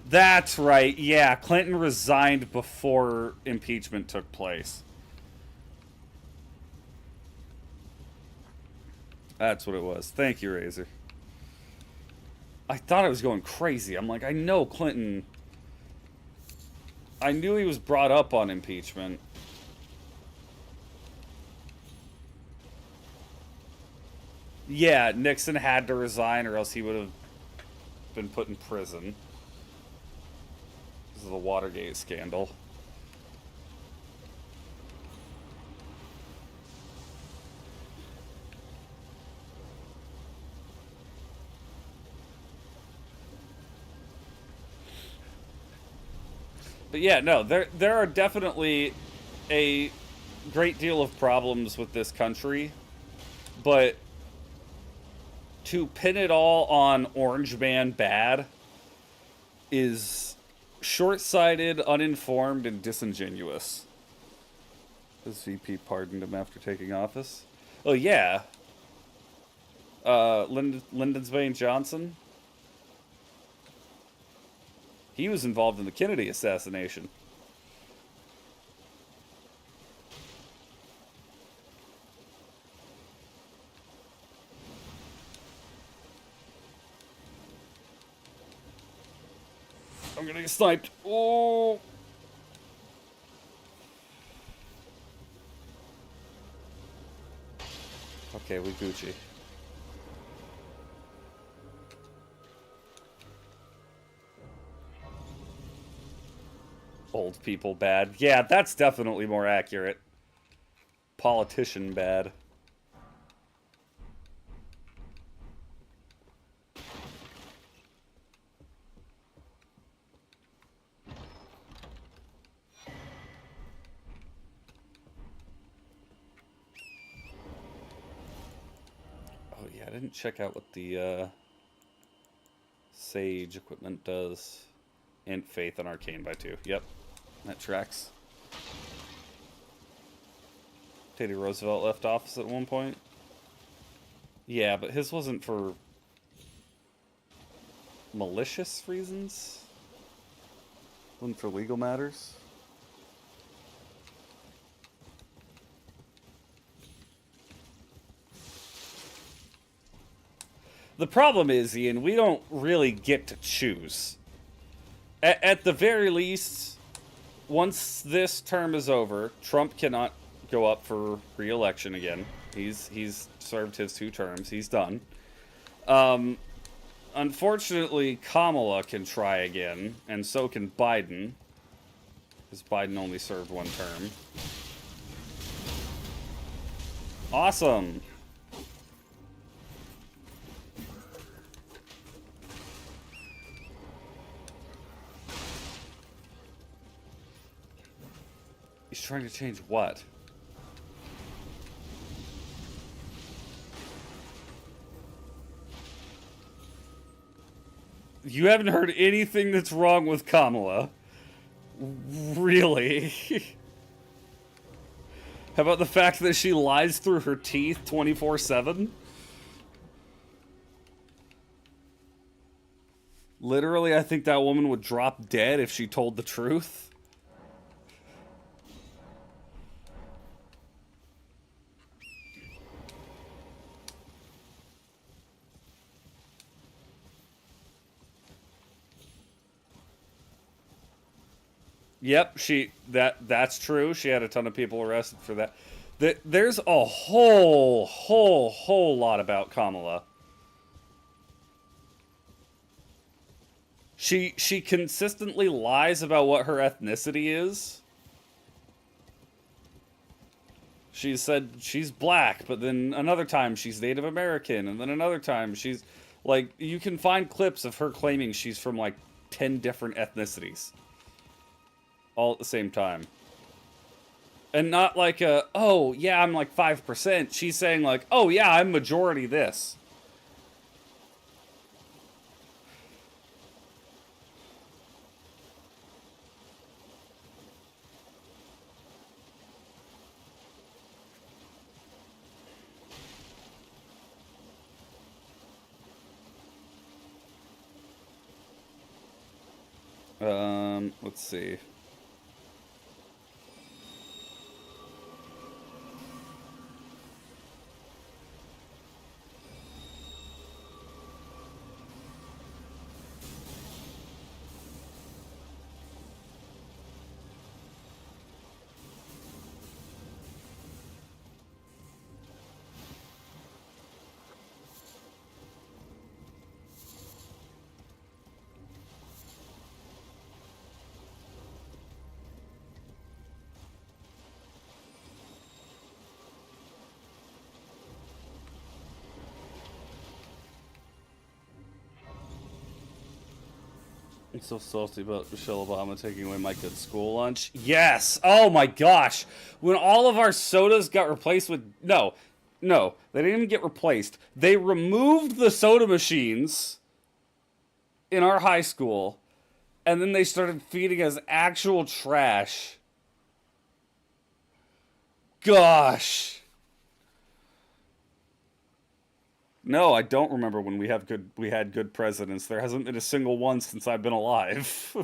That's right. Yeah, Clinton resigned before impeachment took place. That's what it was. Thank you, Razor. I thought I was going crazy. I'm like, I know Clinton... I knew he was brought up on impeachment. Yeah, Nixon had to resign or else he would have been put in prison. This is the Watergate scandal. But yeah, no, there are definitely a great deal of problems with this country, but to pin it all on Orange Man bad is short-sighted, uninformed, and disingenuous. His VP pardoned him after taking office. Oh yeah, Lyndon Baines Johnson. He was involved in the Kennedy assassination. I'm gonna get sniped. Oh. Okay, we Gucci. Old people bad. Yeah, that's definitely more accurate. Politician bad. Oh yeah, I didn't check out what the Sage equipment does. Int, Faith, and Arcane by 2. Yep, that tracks. Teddy Roosevelt left office at one point. Yeah, but his wasn't for malicious reasons. Wasn't for legal matters. The problem is, Ian, we don't really get to choose. At the very least, once this term is over, Trump cannot go up for re-election again. He's served his 2 terms. He's done. Unfortunately, Kamala can try again, and so can Biden, because Biden only served 1 term. Awesome. He's trying to change what? You haven't heard anything that's wrong with Kamala. Really? How about the fact that she lies through her teeth 24/7? Literally, I think that woman would drop dead if she told the truth. Yep, that's true. She had a ton of people arrested for that. There's a whole lot about Kamala. She consistently lies about what her ethnicity is. She said she's black, but then another time she's Native American, and then another time she's like, you can find clips of her claiming she's from like 10 different ethnicities. All at the same time. And not like a, oh, yeah, I'm like 5%. She's saying like, oh, yeah, I'm majority this. Let's see. I'm so salty about Michelle Obama taking away my good school lunch. Yes! Oh my gosh! When all of our sodas got replaced with... No. No. They didn't even get replaced. They removed the soda machines in our high school, and then they started feeding us actual trash. Gosh! No, I don't remember when we had good presidents. There hasn't been a single one since I've been alive.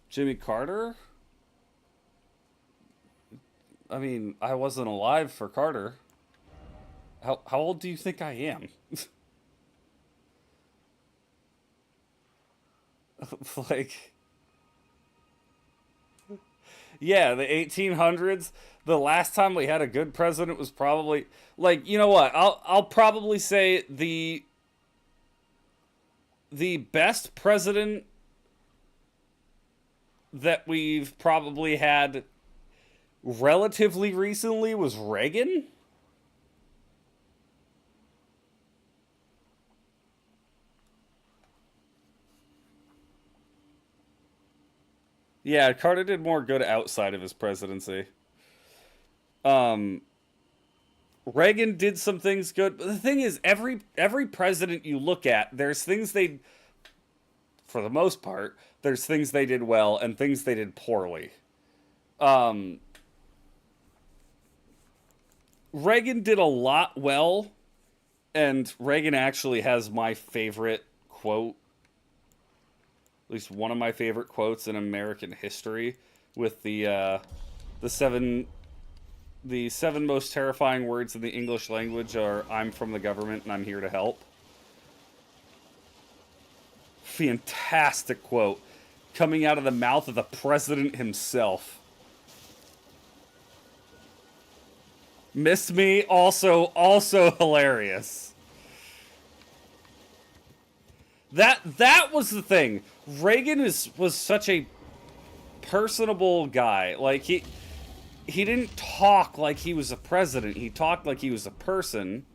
Jimmy Carter? I mean, I wasn't alive for Carter. How old do you think I am? Like, yeah, the 1800s. The last time we had a good president was probably like, you know what? I'll probably say the best president that we've probably had relatively recently was Reagan. Yeah, Carter did more good outside of his presidency. Um, Reagan did some things good, but the thing is, every president you look at, there's things they, for the most part, there's things they did well and things they did poorly. Reagan did a lot well, and Reagan actually has my favorite quote, at least one of my favorite quotes in American history, with the seven most terrifying words in the English language are "I'm from the government and I'm here to help." Fantastic quote coming out of the mouth of the president himself. Miss Me, also hilarious. That was the thing. Reagan was such a personable guy. Like he didn't talk like he was a president. He talked like he was a person,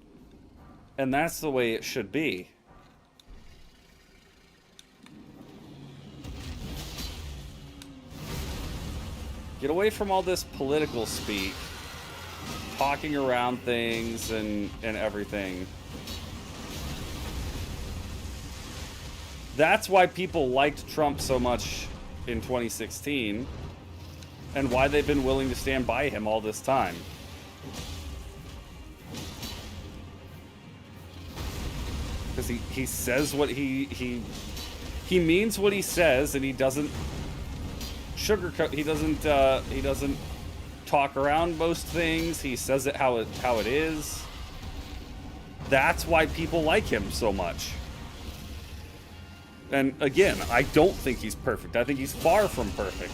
and that's the way it should be. Get away from all this political speak. Talking around things and everything. That's why people liked Trump so much in 2016 and why they've been willing to stand by him all this time. Because he says what he means what he says, and he doesn't sugarcoat. He doesn't talk around most things. He says it how it is. That's why people like him so much. And again, I don't think he's perfect. I think he's far from perfect.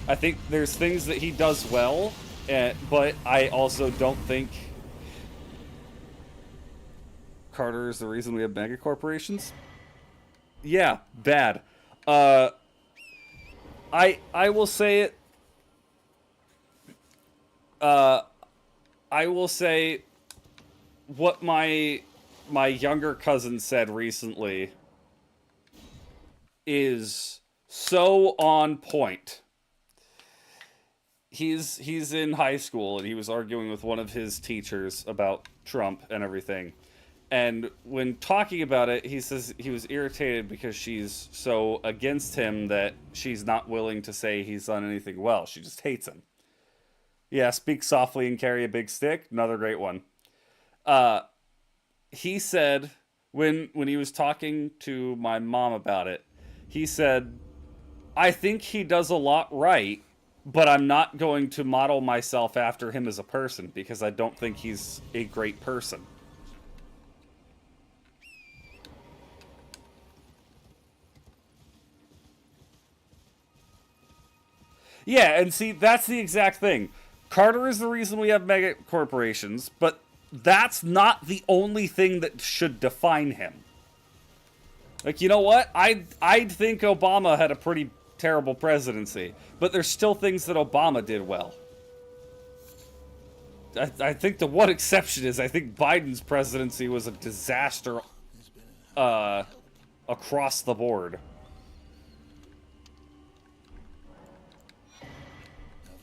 I think there's things that he does well, but I also don't think Carter is the reason we have mega corporations. Yeah, bad. I will say it. I will say what my younger cousin said recently is so on point. He's in high school and he was arguing with one of his teachers about Trump and everything. And when talking about it, he says he was irritated because she's so against him that she's not willing to say he's done anything well. She just hates him. Yeah, speak softly and carry a big stick. Another great one. He said when he was talking to my mom about it, he said, "I think he does a lot right, but I'm not going to model myself after him as a person because I don't think he's a great person." Yeah, and see, that's the exact thing. Carter is the reason we have mega corporations, but that's not the only thing that should define him. Like, you know what? I'd think Obama had a pretty terrible presidency, but there's still things that Obama did well. I think the one exception is I think Biden's presidency was a disaster across the board.
Have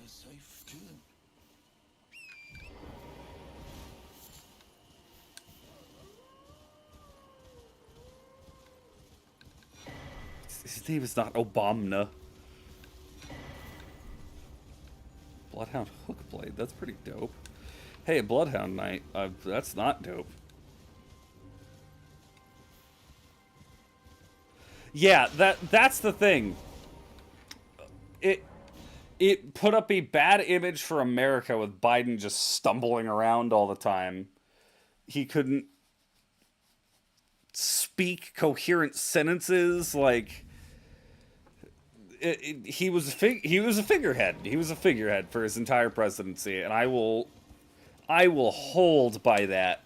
a safe journey.
His name is not Obama. Bloodhound Hookblade. That's pretty dope. Hey, Bloodhound Knight. That's not dope. Yeah, that's the thing. It put up a bad image for America with Biden just stumbling around all the time. He couldn't speak coherent sentences. Like, he was a figurehead. He was a figurehead for his entire presidency, and I will hold by that.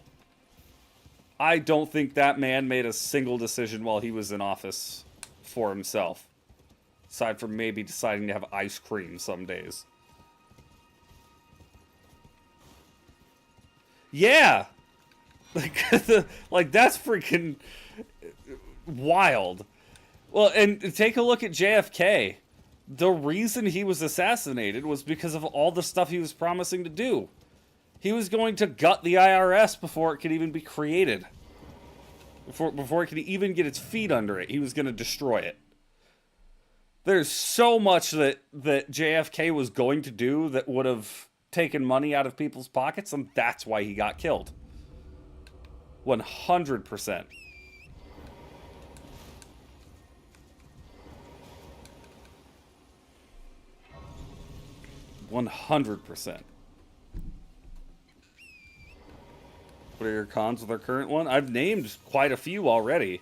I don't think that man made a single decision while he was in office for himself. Aside from maybe deciding to have ice cream some days. Yeah! Like that's freaking wild. Well, and take a look at JFK. The reason he was assassinated was because of all the stuff he was promising to do. He was going to gut the IRS before it could even be created. Before it could even get its feet under it, he was going to destroy it. There's so much that JFK was going to do that would have taken money out of people's pockets, and that's why he got killed. 100%. What are your cons with our current one? I've named quite a few already.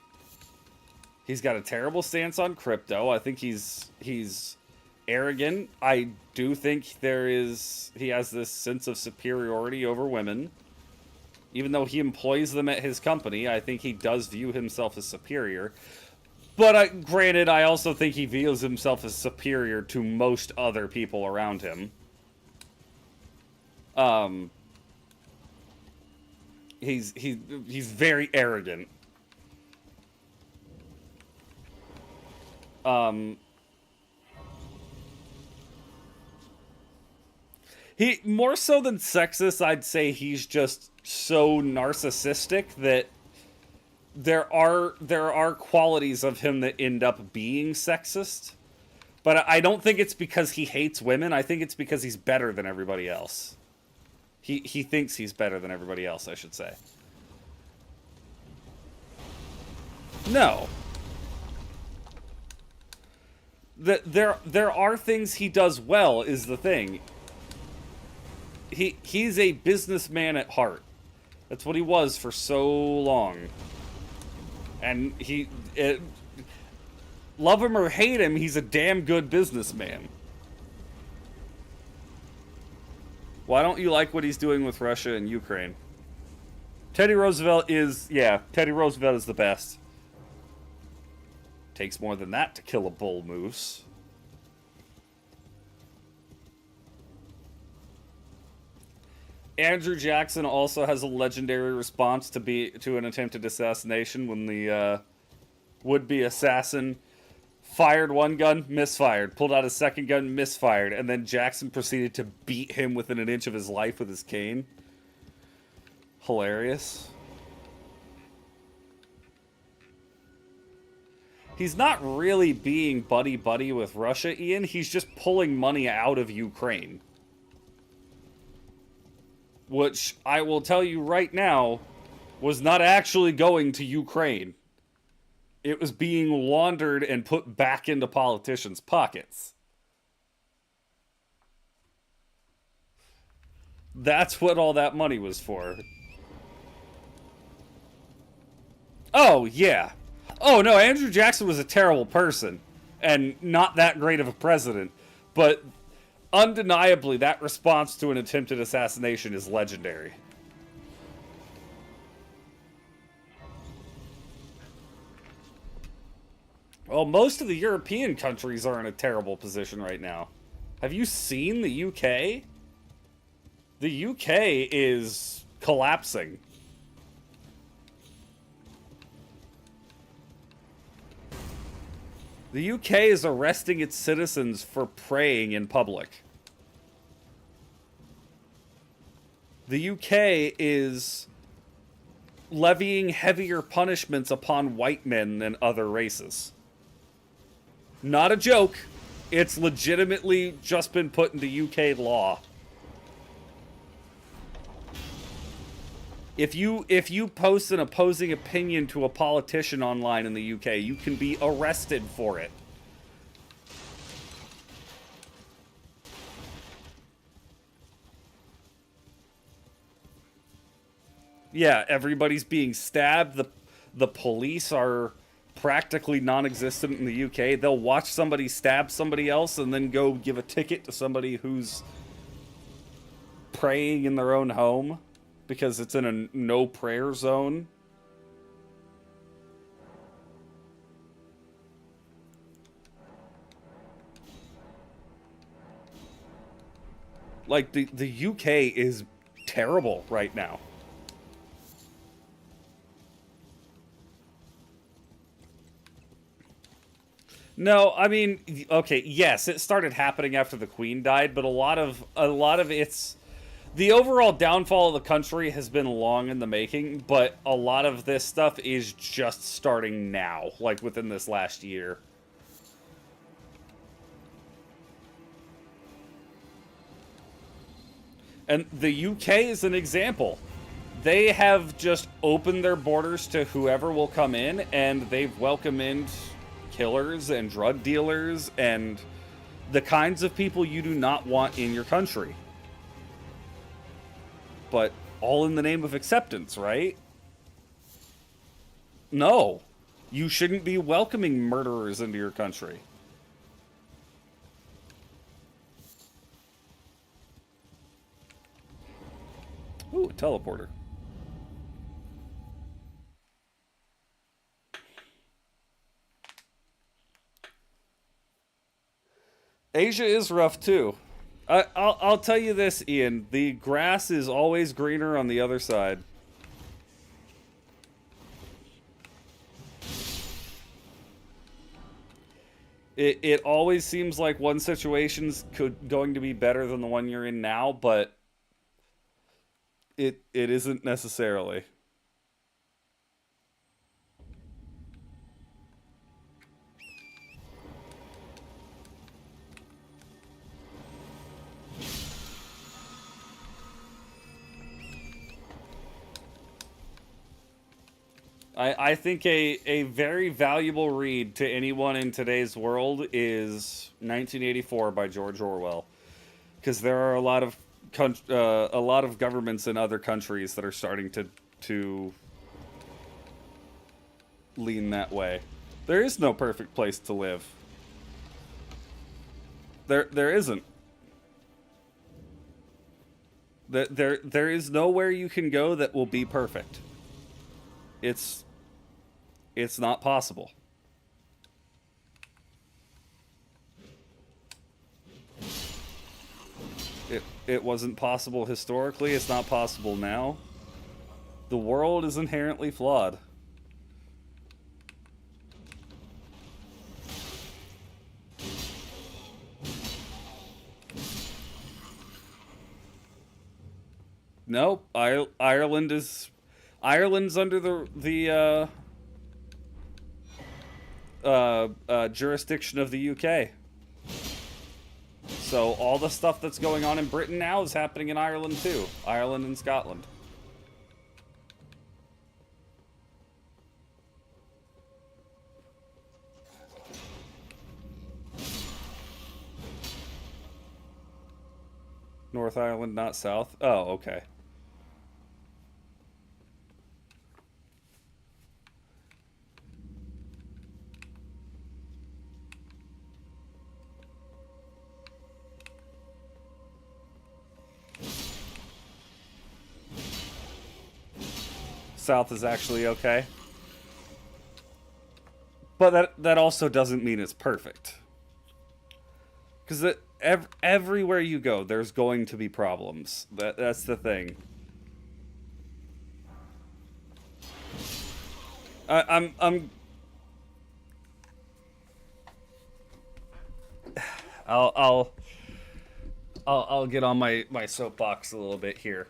He's got a terrible stance on crypto. I think he's arrogant. I do think he has this sense of superiority over women. Even though he employs them at his company, I think he does view himself as superior. But granted, I also think he views himself as superior to most other people around him. He's very arrogant. He more so than sexist, I'd say he's just so narcissistic that there are qualities of him that end up being sexist. But I don't think it's because he hates women. I think it's because he's better than everybody else. He thinks he's better than everybody else, I should say. No. There are things he does well, is the thing. He's a businessman at heart. That's what he was for so long. And love him or hate him, he's a damn good businessman. Why don't you like what he's doing with Russia and Ukraine? Teddy Roosevelt is the best. Takes more than that to kill a bull moose. Andrew Jackson also has a legendary response to an attempted assassination when the would-be assassin fired one gun, misfired, pulled out a second gun, misfired, and then Jackson proceeded to beat him within an inch of his life with his cane. Hilarious. He's not really being buddy-buddy with Russia, Ian. He's just pulling money out of Ukraine. which I will tell you right now was not actually going to Ukraine. It was being laundered and put back into politicians' pockets. That's what all that money was for. Oh, yeah. Oh, no, Andrew Jackson was a terrible person and not that great of a president. But undeniably, that response to an attempted assassination is legendary. Well, most of the European countries are in a terrible position right now. Have you seen the UK? The UK is collapsing. The UK is arresting its citizens for praying in public. The UK is levying heavier punishments upon white men than other races. Not a joke. It's legitimately just been put into UK law. If you post an opposing opinion to a politician online in the UK, you can be arrested for it. Yeah, everybody's being stabbed. The police are practically non-existent in the UK. They'll watch somebody stab somebody else and then go give a ticket to somebody who's praying in their own home because it's in a no prayer zone. Like, the UK is terrible right now. No, I mean, okay, yes, it started happening after the Queen died, but a lot of its the overall downfall of the country has been long in the making, but a lot of this stuff is just starting now, like within this last year. And the UK is an example. They have just opened their borders to whoever will come in, and they've welcomed in killers and drug dealers and the kinds of people you do not want in your country. But all in the name of acceptance, right? No. You shouldn't be welcoming murderers into your country. Ooh, a teleporter. Asia is rough too. I'll tell you this, Ian. The grass is always greener on the other side. It always seems like one situation's going to be better than the one you're in now, but it isn't necessarily. I think a very valuable read to anyone in today's world is 1984 by George Orwell, because there are a lot of governments in other countries that are starting to lean that way. There is no perfect place to live. There isn't. There is nowhere you can go that will be perfect. It's not possible. It wasn't possible historically, it's not possible now. The world is inherently flawed. Nope, Ireland's under the jurisdiction of the UK. So all the stuff that's going on in Britain now is happening in Ireland too. Ireland and Scotland. North Ireland, not South. Oh, okay. South is actually okay. But that also doesn't mean it's perfect. Because everywhere you go, there's going to be problems. That's the thing. I'll get on my soapbox a little bit here.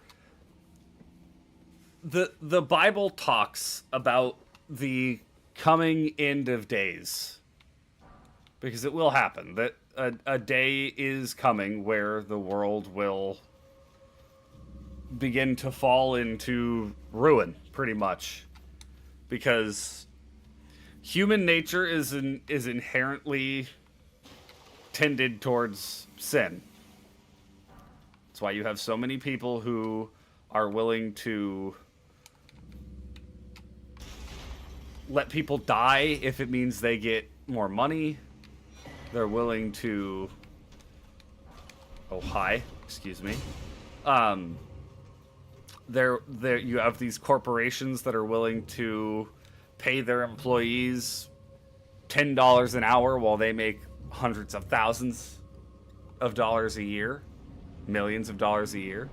The Bible talks about the coming end of days, because it will happen. That a day is coming where the world will begin to fall into ruin, pretty much, because human nature is inherently tended towards sin. That's why you have so many people who are willing to let people die if it means they get more money. They're willing to... Oh, hi. Excuse me. There, you have these corporations that are willing to pay their employees $10 an hour while they make hundreds of thousands of dollars a year. Millions of dollars a year.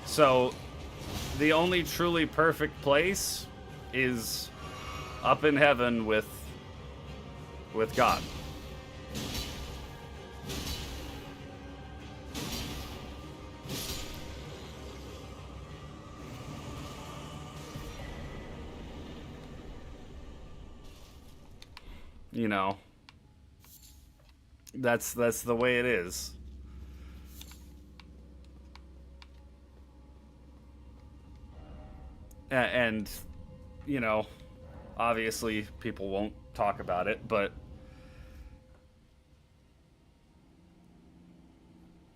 So the only truly perfect place is up in heaven with God. You know, that's the way it is. And, you know, obviously people won't talk about it, but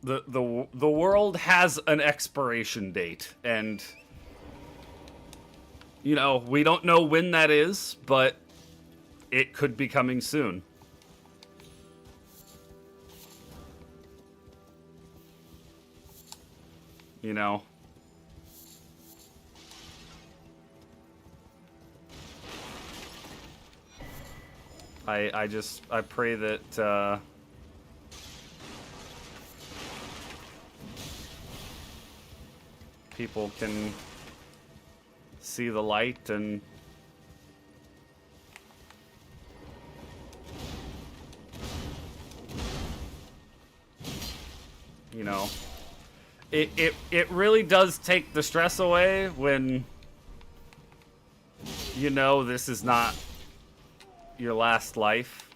the world has an expiration date, and, you know, we don't know when that is, but it could be coming soon. You know. I pray that people can see the light and you know, it really does take the stress away when you know this is not your last life.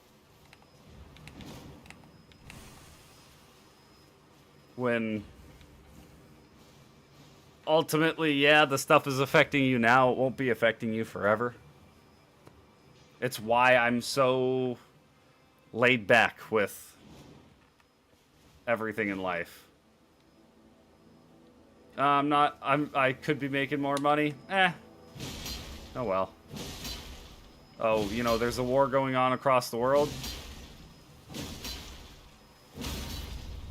When ultimately, yeah, the stuff is affecting you now, it won't be affecting you forever. It's why I'm so laid back with everything in life. I could be making more money. Oh well. Oh, you know, there's a war going on across the world.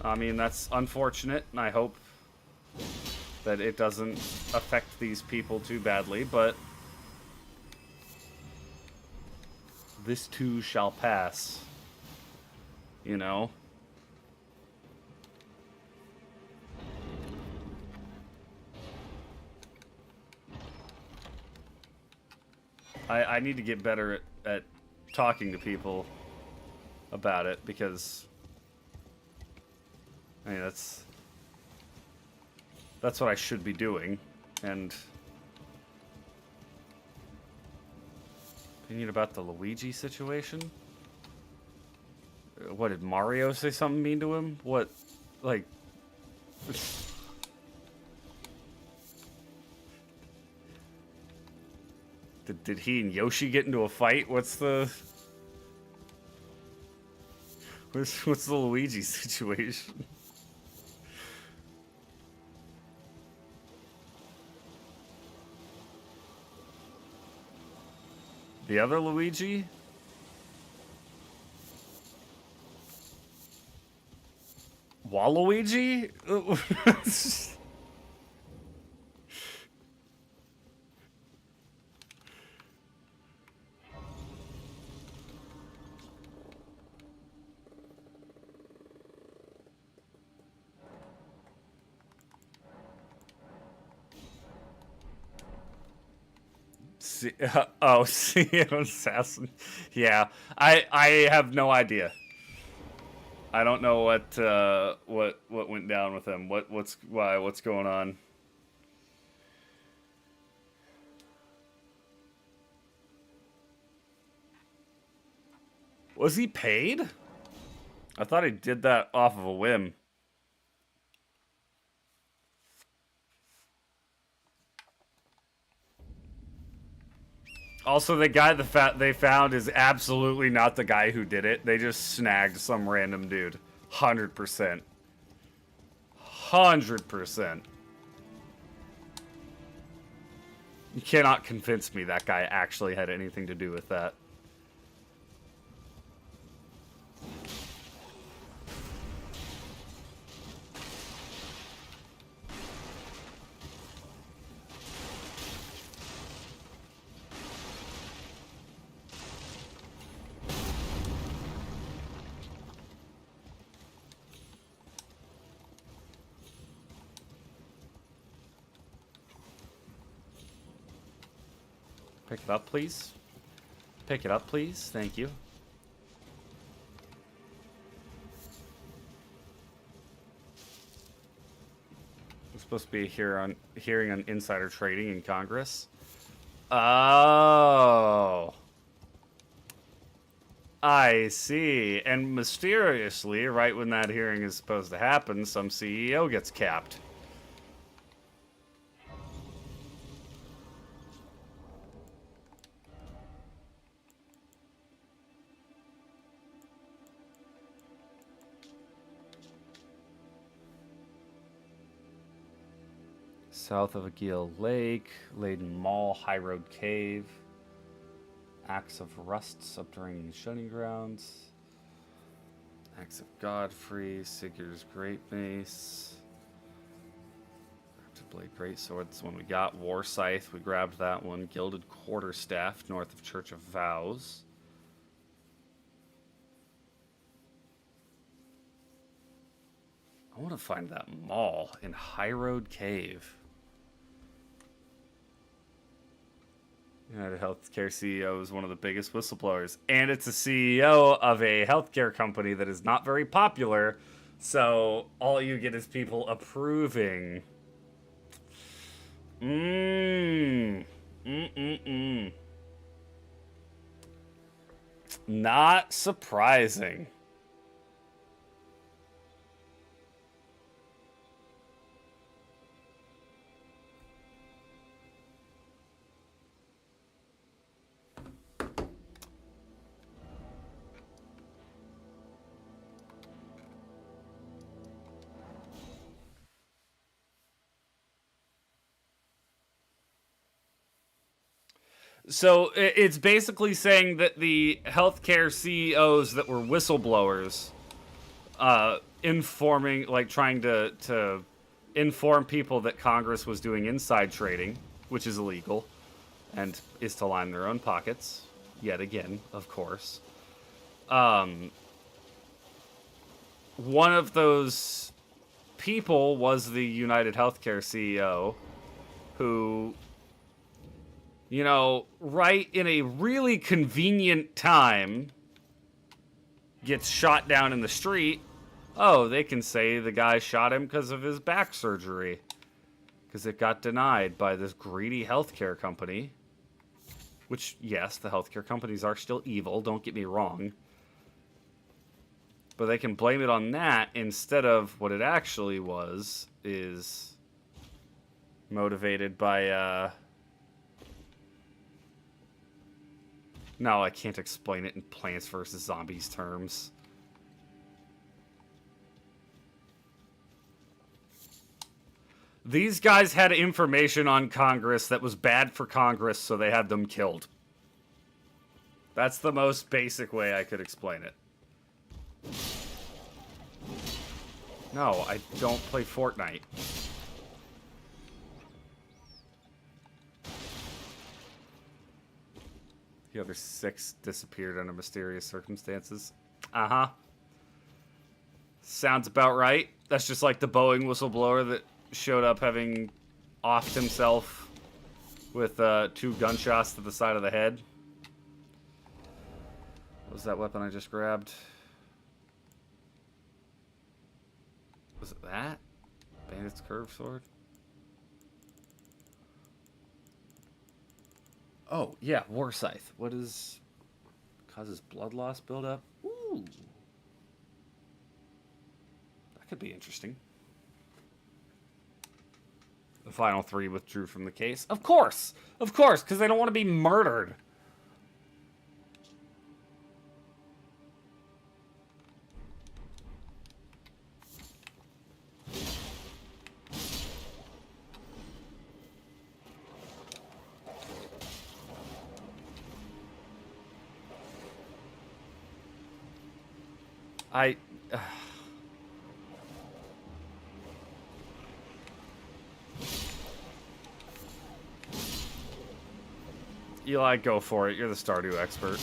I mean, that's unfortunate, and I hope that it doesn't affect these people too badly, but this too shall pass. You know? I need to get better at talking to people about it, because I mean that's what I should be doing. And opinion about the Luigi situation? What, did Mario say something mean to him? What, like... Did he and Yoshi get into a fight? What's the Luigi situation? The other Luigi? Waluigi? CEO assassin. Yeah, I have no idea. I don't know what went down with him. What's going on? Was he paid? I thought he did that off of a whim. Also, the guy they found is absolutely not the guy who did it. They just snagged some random dude. 100%. 100%. You cannot convince me that guy actually had anything to do with that. Pick it up, please. Pick it up, please. Thank you. It's supposed to be a hearing on insider trading in Congress. Oh. I see. And mysteriously, right when that hearing is supposed to happen, some CEO gets capped. South of Aguil Lake, Leyden Mall, High Road Cave, Axe of Rust, Subterranean Shunning Grounds, Axe of Godfrey, Sigur's Great Mace, Raptor Blade Greatsword, that's the one we got, War Scythe, we grabbed that one, Gilded Quarterstaff, north of Church of Vows. I want to find that mall in High Road Cave. United Healthcare CEO is one of the biggest whistleblowers, and it's a CEO of a healthcare company that is not very popular, so all you get is people approving. Not surprising. So it's basically saying that the healthcare CEOs that were whistleblowers, trying to inform people that Congress was doing inside trading, which is illegal, and is to line their own pockets, yet again, of course. One of those people was the United Healthcare CEO, who, you know, right in a really convenient time, gets shot down in the street, oh, they can say the guy shot him because of his back surgery. Because it got denied by this greedy healthcare company. Which, yes, the healthcare companies are still evil, don't get me wrong. But they can blame it on that instead of what it actually was, is motivated by, No, I can't explain it in Plants vs. Zombies terms. These guys had information on Congress that was bad for Congress, so they had them killed. That's the most basic way I could explain it. No, I don't play Fortnite. The other 6 disappeared under mysterious circumstances. Uh-huh. Sounds about right. That's just like the Boeing whistleblower that showed up having offed himself with 2 gunshots to the side of the head. What was that weapon I just grabbed? Was it that? Bandit's curved sword? Oh, yeah, War Scythe. What is... Causes blood loss buildup? Ooh. That could be interesting. The final 3 withdrew from the case. Of course! Of course, because they don't want to be murdered. Eli, go for it. You're the Stardew expert.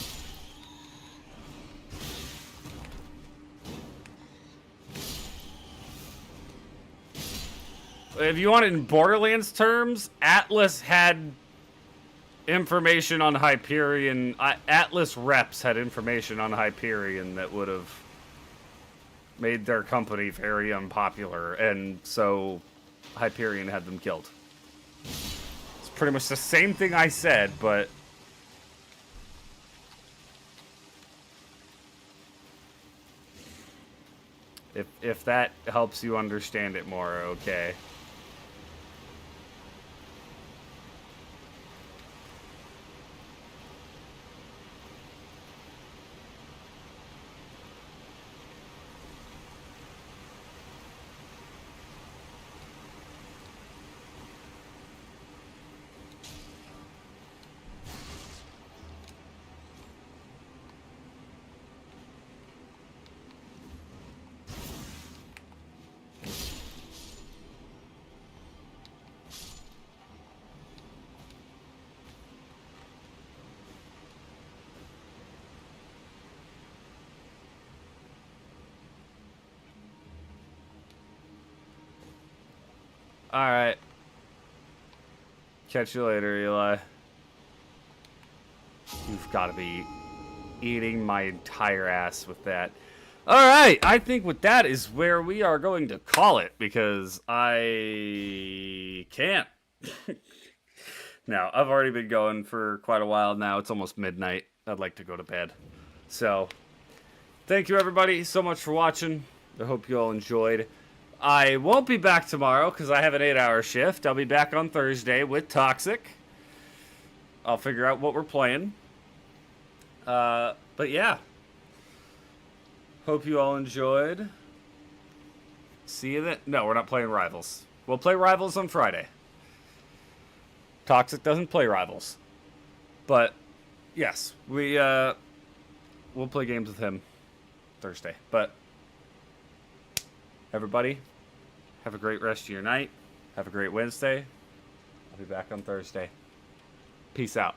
If you want it in Borderlands terms, Atlas had information on Hyperion. Atlas reps had information on Hyperion that would have made their company very unpopular, and so Hyperion had them killed. It's pretty much the same thing I said, but if that helps you understand it more, okay. Alright. Catch you later, Eli. You've got to be eating my entire ass with that. Alright, I think with that is where we are going to call it, because I can't. Now, I've already been going for quite a while now. It's almost midnight. I'd like to go to bed. So, thank you everybody so much for watching. I hope you all enjoyed. I won't be back tomorrow because I have an 8-hour shift. I'll be back on Thursday with Toxic. I'll figure out what we're playing. But yeah. Hope you all enjoyed. See you then. No, we're not playing Rivals. We'll play Rivals on Friday. Toxic doesn't play Rivals. But, yes. We'll play games with him Thursday. But, everybody, have a great rest of your night. Have a great Wednesday. I'll be back on Thursday. Peace out.